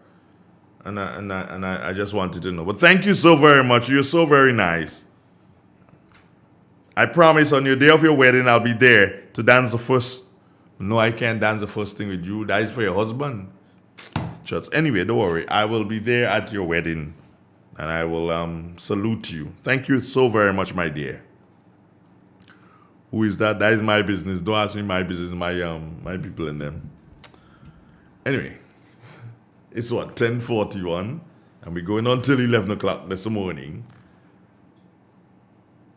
And I just wanted to know. But thank you so very much. You're so very nice. I promise on your day of your wedding, I'll be there to dance the first. No, I can't dance the first thing with you. That is for your husband. Church. Anyway, don't worry. I will be there at your wedding. And I will salute you. Thank you so very much, my dear. Who is that? That is my business. Don't ask me my business. My people and them. Anyway, it's what, 10:41, and we're going on till 11 o'clock this morning.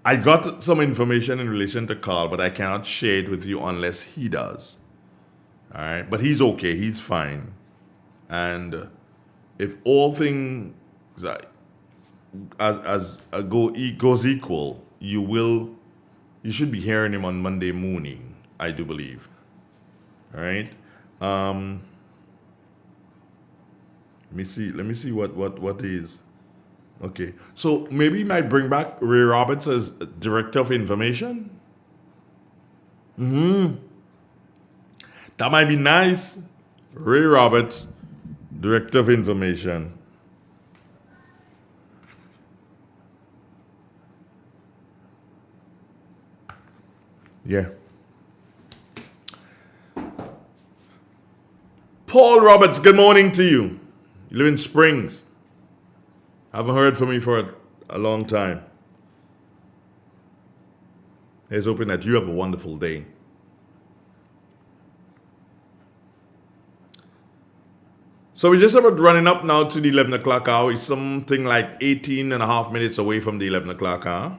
I got some information in relation to Carl, but I cannot share it with you unless he does. All right, but he's okay. He's fine. And if all things goes equal, you should be hearing him on Monday morning, I do believe. All right. Let me see what is. Okay. So maybe he might bring back Ray Roberts as Director of Information. That might be nice. Ray Roberts, Director of Information. Yeah. Paul Roberts, good morning to you. You live in Springs. Haven't heard from you for a long time. Here's hoping that you have a wonderful day. So we're just about running up now to the 11 o'clock hour. It's something like 18 and a half minutes away from the 11 o'clock hour.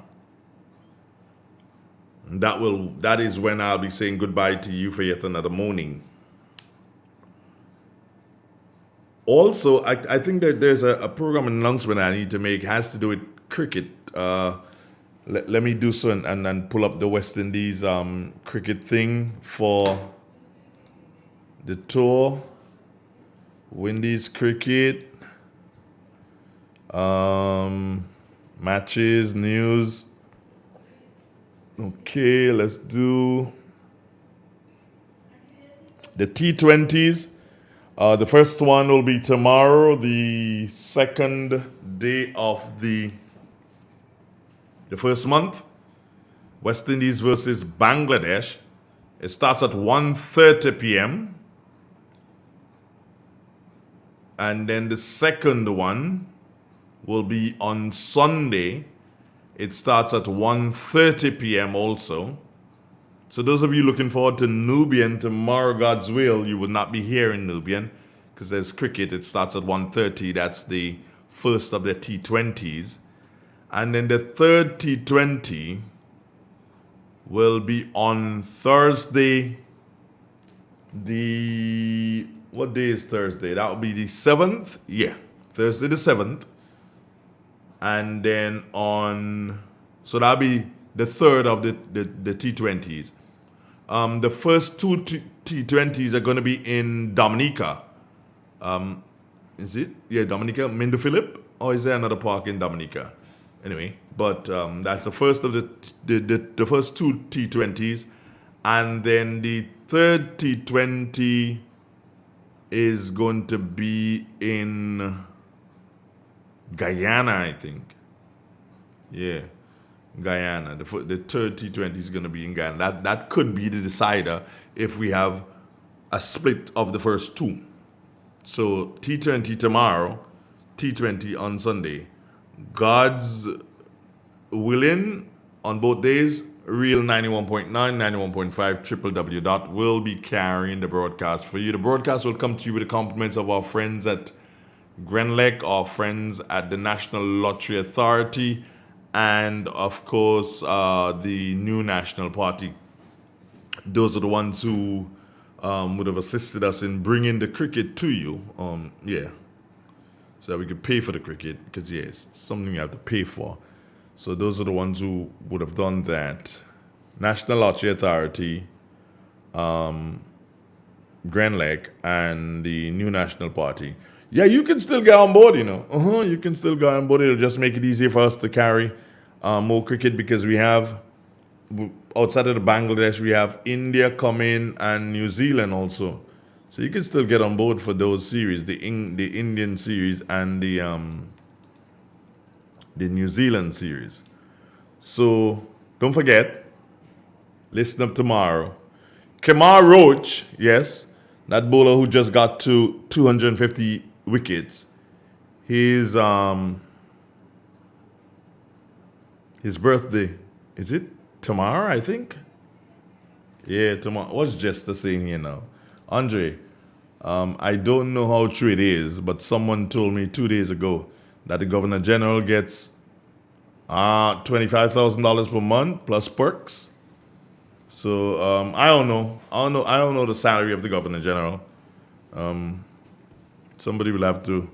That is when I'll be saying goodbye to you for yet another morning. Also, I think that there's a program announcement I need to make. It has to do with cricket. Let me do so and then pull up the West Indies cricket thing for the tour. Windies cricket. Matches, news. Okay, let's do the T20s. The first one will be tomorrow, the second day of the first month. West Indies versus Bangladesh. It starts at 1:30 p.m. And then the second one will be on Sunday. It starts at 1:30 p.m. also. So those of you looking forward to Nubian tomorrow, God's will, you will not be hearing Nubian because there's cricket. It starts at 1:30. That's the first of the T20s. And then the third T20 will be on Thursday. What day is Thursday? That will be the 7th. Yeah, Thursday the 7th. And then so that'll be the third of the T20s. The first two T20s are going to be in Dominica. Is it? Yeah, Dominica, Mindo Philip? Or is there another park in Dominica? Anyway, but that's the first of the first two T20s. And then the third T20 is going to be in Guyana, I think. Yeah, Guyana. The third T20 is going to be in Guyana. That could be the decider if we have a split of the first two. So T20 tomorrow, T20 on Sunday. God's willing, on both days, Real 91.9, 91.5, www. will be carrying the broadcast for you. The broadcast will come to you with the compliments of our friends at Grenlec, our friends at the National Lottery Authority, and of course the new National Party. Those are the ones who would have assisted us in bringing the cricket to you. So that we could pay for the cricket, because it's something you have to pay for. So those are the ones who would have done that. National Lottery Authority, Grenlec and the New National Party, yeah, you can still get on board, you know. You can still get on board. It'll just make it easier for us to carry more cricket because we have, outside of the Bangladesh, we have India coming and New Zealand also. So you can still get on board for those series, the Indian series and the New Zealand series. So don't forget, listen up tomorrow. Kemar Roach, yes, that bowler who just got to 250 wickets. His birthday, is it tomorrow, I think? Yeah, tomorrow. What's Jester saying here now? Andre, I don't know how true it is, but someone told me 2 days ago that the Governor General gets $25,000 per month plus perks. So I don't know. I don't know the salary of the Governor General. Somebody will have to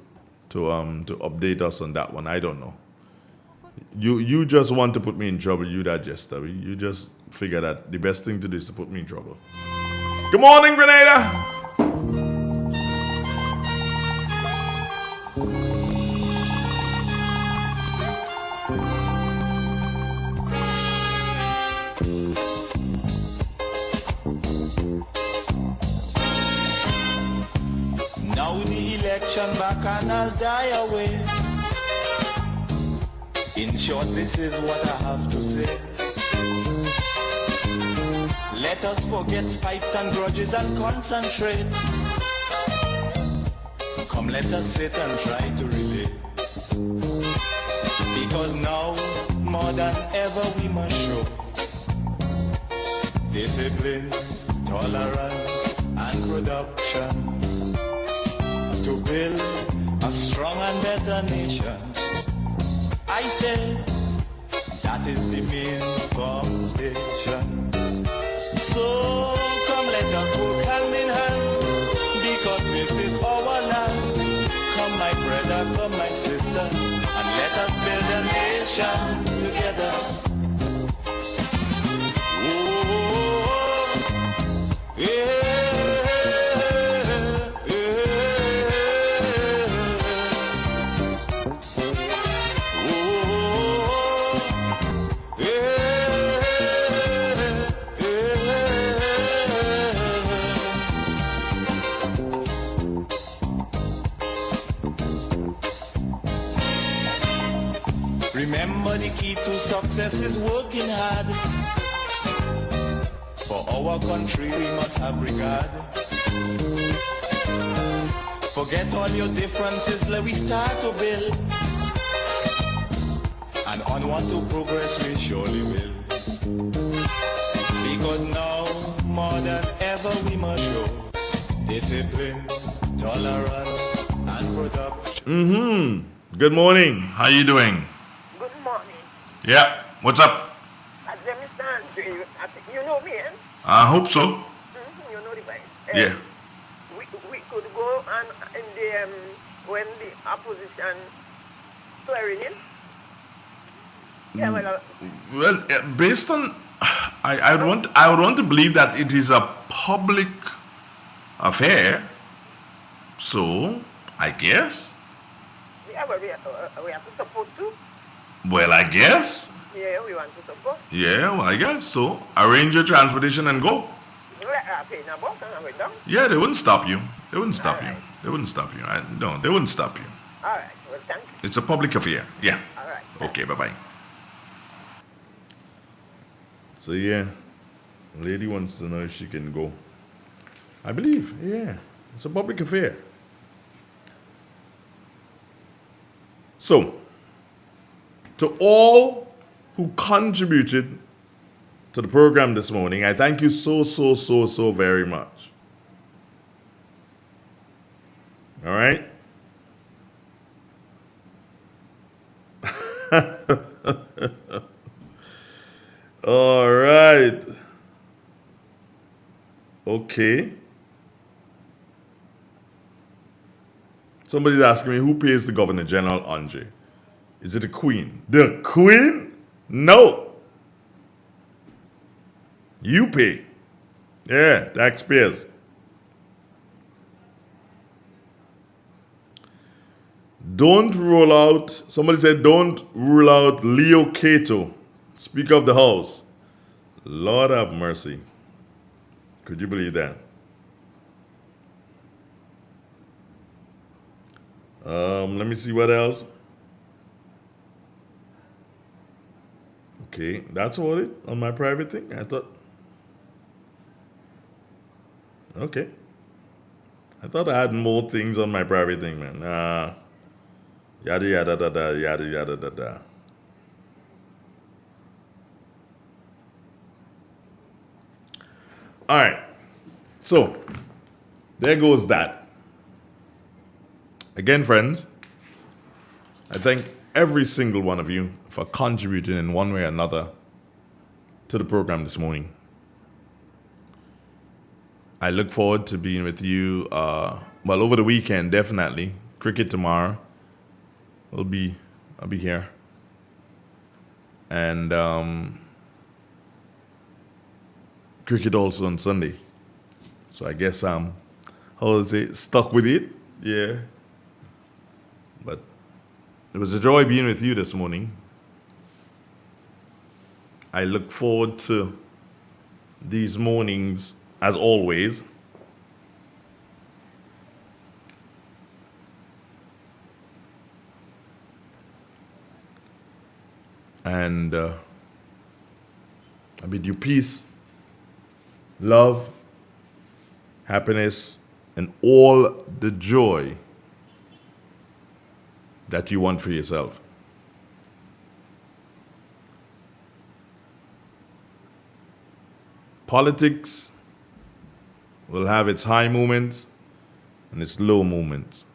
update us on that one. I don't know. You just want to put me in trouble. You that Jester. You just figure that the best thing to do is to put me in trouble. Good morning, Grenada. Now the election back and I'll die away. In short, this is what I have to say. Let us forget spites and grudges and concentrate. Come, let us sit and try to relate. Because now, more than ever, we must show discipline, tolerance, and production to build a strong and better nation. I say that is the main foundation. So come, let us work hand in hand, because this is our land. Come, my brother, come, my sister, and let us build a nation together. Oh, yeah. Remember, the key to success is working hard. For our country we must have regard. Forget all your differences, let we start to build. And onward to progress we surely will. Because now, more than ever, we must show discipline, tolerance, and production. Good morning. How you doing? Yeah, what's up? You know me, eh? I hope so. You know the vice. Yeah. We could go and in the when the opposition swearing in. Yeah, Well, based on, I would want to believe that it is a public affair. So, I guess. Yeah, well, we have to support too. Well, I guess. Yeah, we want to support. Yeah, well, I guess. So, arrange your transportation and go. Yeah, they wouldn't stop you. They wouldn't stop you. They wouldn't stop you. They wouldn't stop you. All right. Well, thank you. It's a public affair. Yeah. All right. Okay, bye-bye. So, yeah. Lady wants to know if she can go. I believe, yeah. It's a public affair. So, to all who contributed to the program this morning, I thank you so very much. All right? All right. Okay. Somebody's asking me, who pays the Governor General, Andre? Is it the Queen? The Queen? No. You pay. Yeah, taxpayers. Don't rule out, somebody said, don't rule out Leo Cato, Speaker of the House. Lord have mercy. Could you believe that? Let me see what else. Okay, that's all it on my private thing. I thought. Okay. I thought I had more things on my private thing, man. Yada yada da da yada yada da da. All right. So there goes that. Again, friends, I thank every single one of you for contributing in one way or another to the program this morning. I look forward to being with you, over the weekend, definitely. Cricket tomorrow. I'll be here. And cricket also on Sunday. So I guess I'm, stuck with it. Yeah. But it was a joy being with you this morning. I look forward to these mornings as always. And I bid you peace, love, happiness, and all the joy that you want for yourself. Politics will have its high moments and its low moments.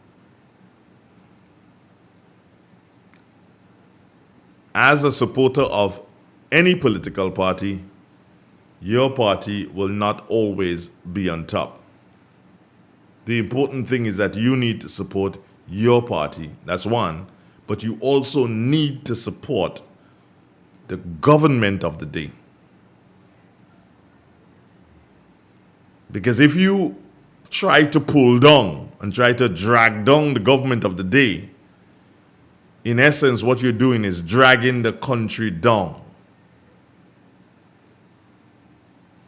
As a supporter of any political party, your party will not always be on top. The important thing is that you need to support your party. That's one. But you also need to support the government of the day. Because if you try to pull down and try to drag down the government of the day, in essence, what you're doing is dragging the country down.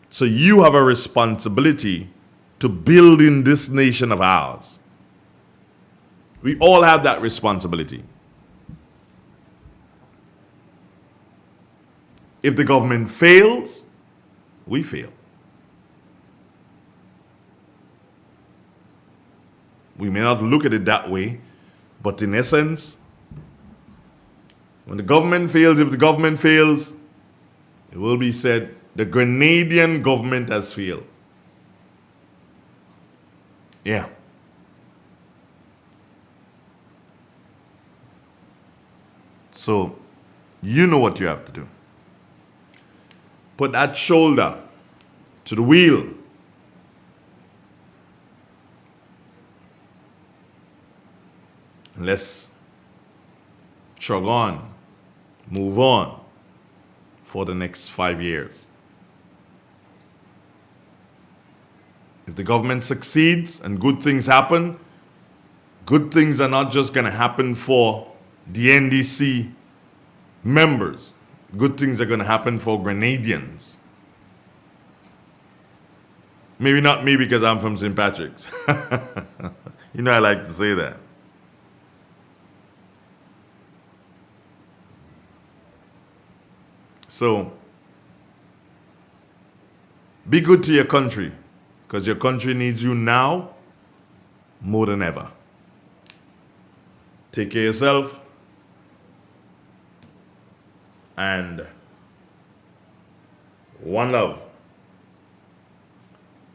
So you have a responsibility to build in this nation of ours. We all have that responsibility. If the government fails, we fail. We may not look at it that way, but in essence, when the government fails, if the government fails, it will be said, the Grenadian government has failed. Yeah. So, you know what you have to do. Put that shoulder to the wheel. And let's chug on, move on for the next 5 years. If the government succeeds and good things happen, good things are not just going to happen for the NDC members. Good things are going to happen for Grenadians. Maybe not me because I'm from St. Patrick's. You know I like to say that. So, be good to your country, because your country needs you now more than ever. Take care of yourself, and one love.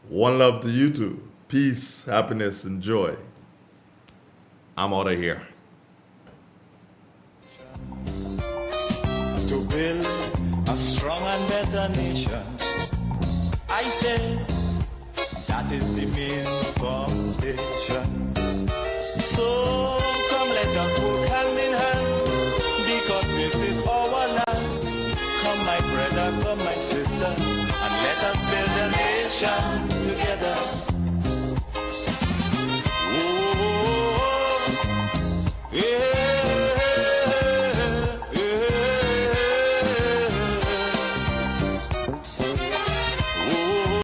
One love to you too. Peace, happiness, and joy. I'm out of here. To build a strong and better nation, I say that is the main foundation. So come let us work hand in hand, because this is our land. Come my brother, come my sister, and let us build a nation together.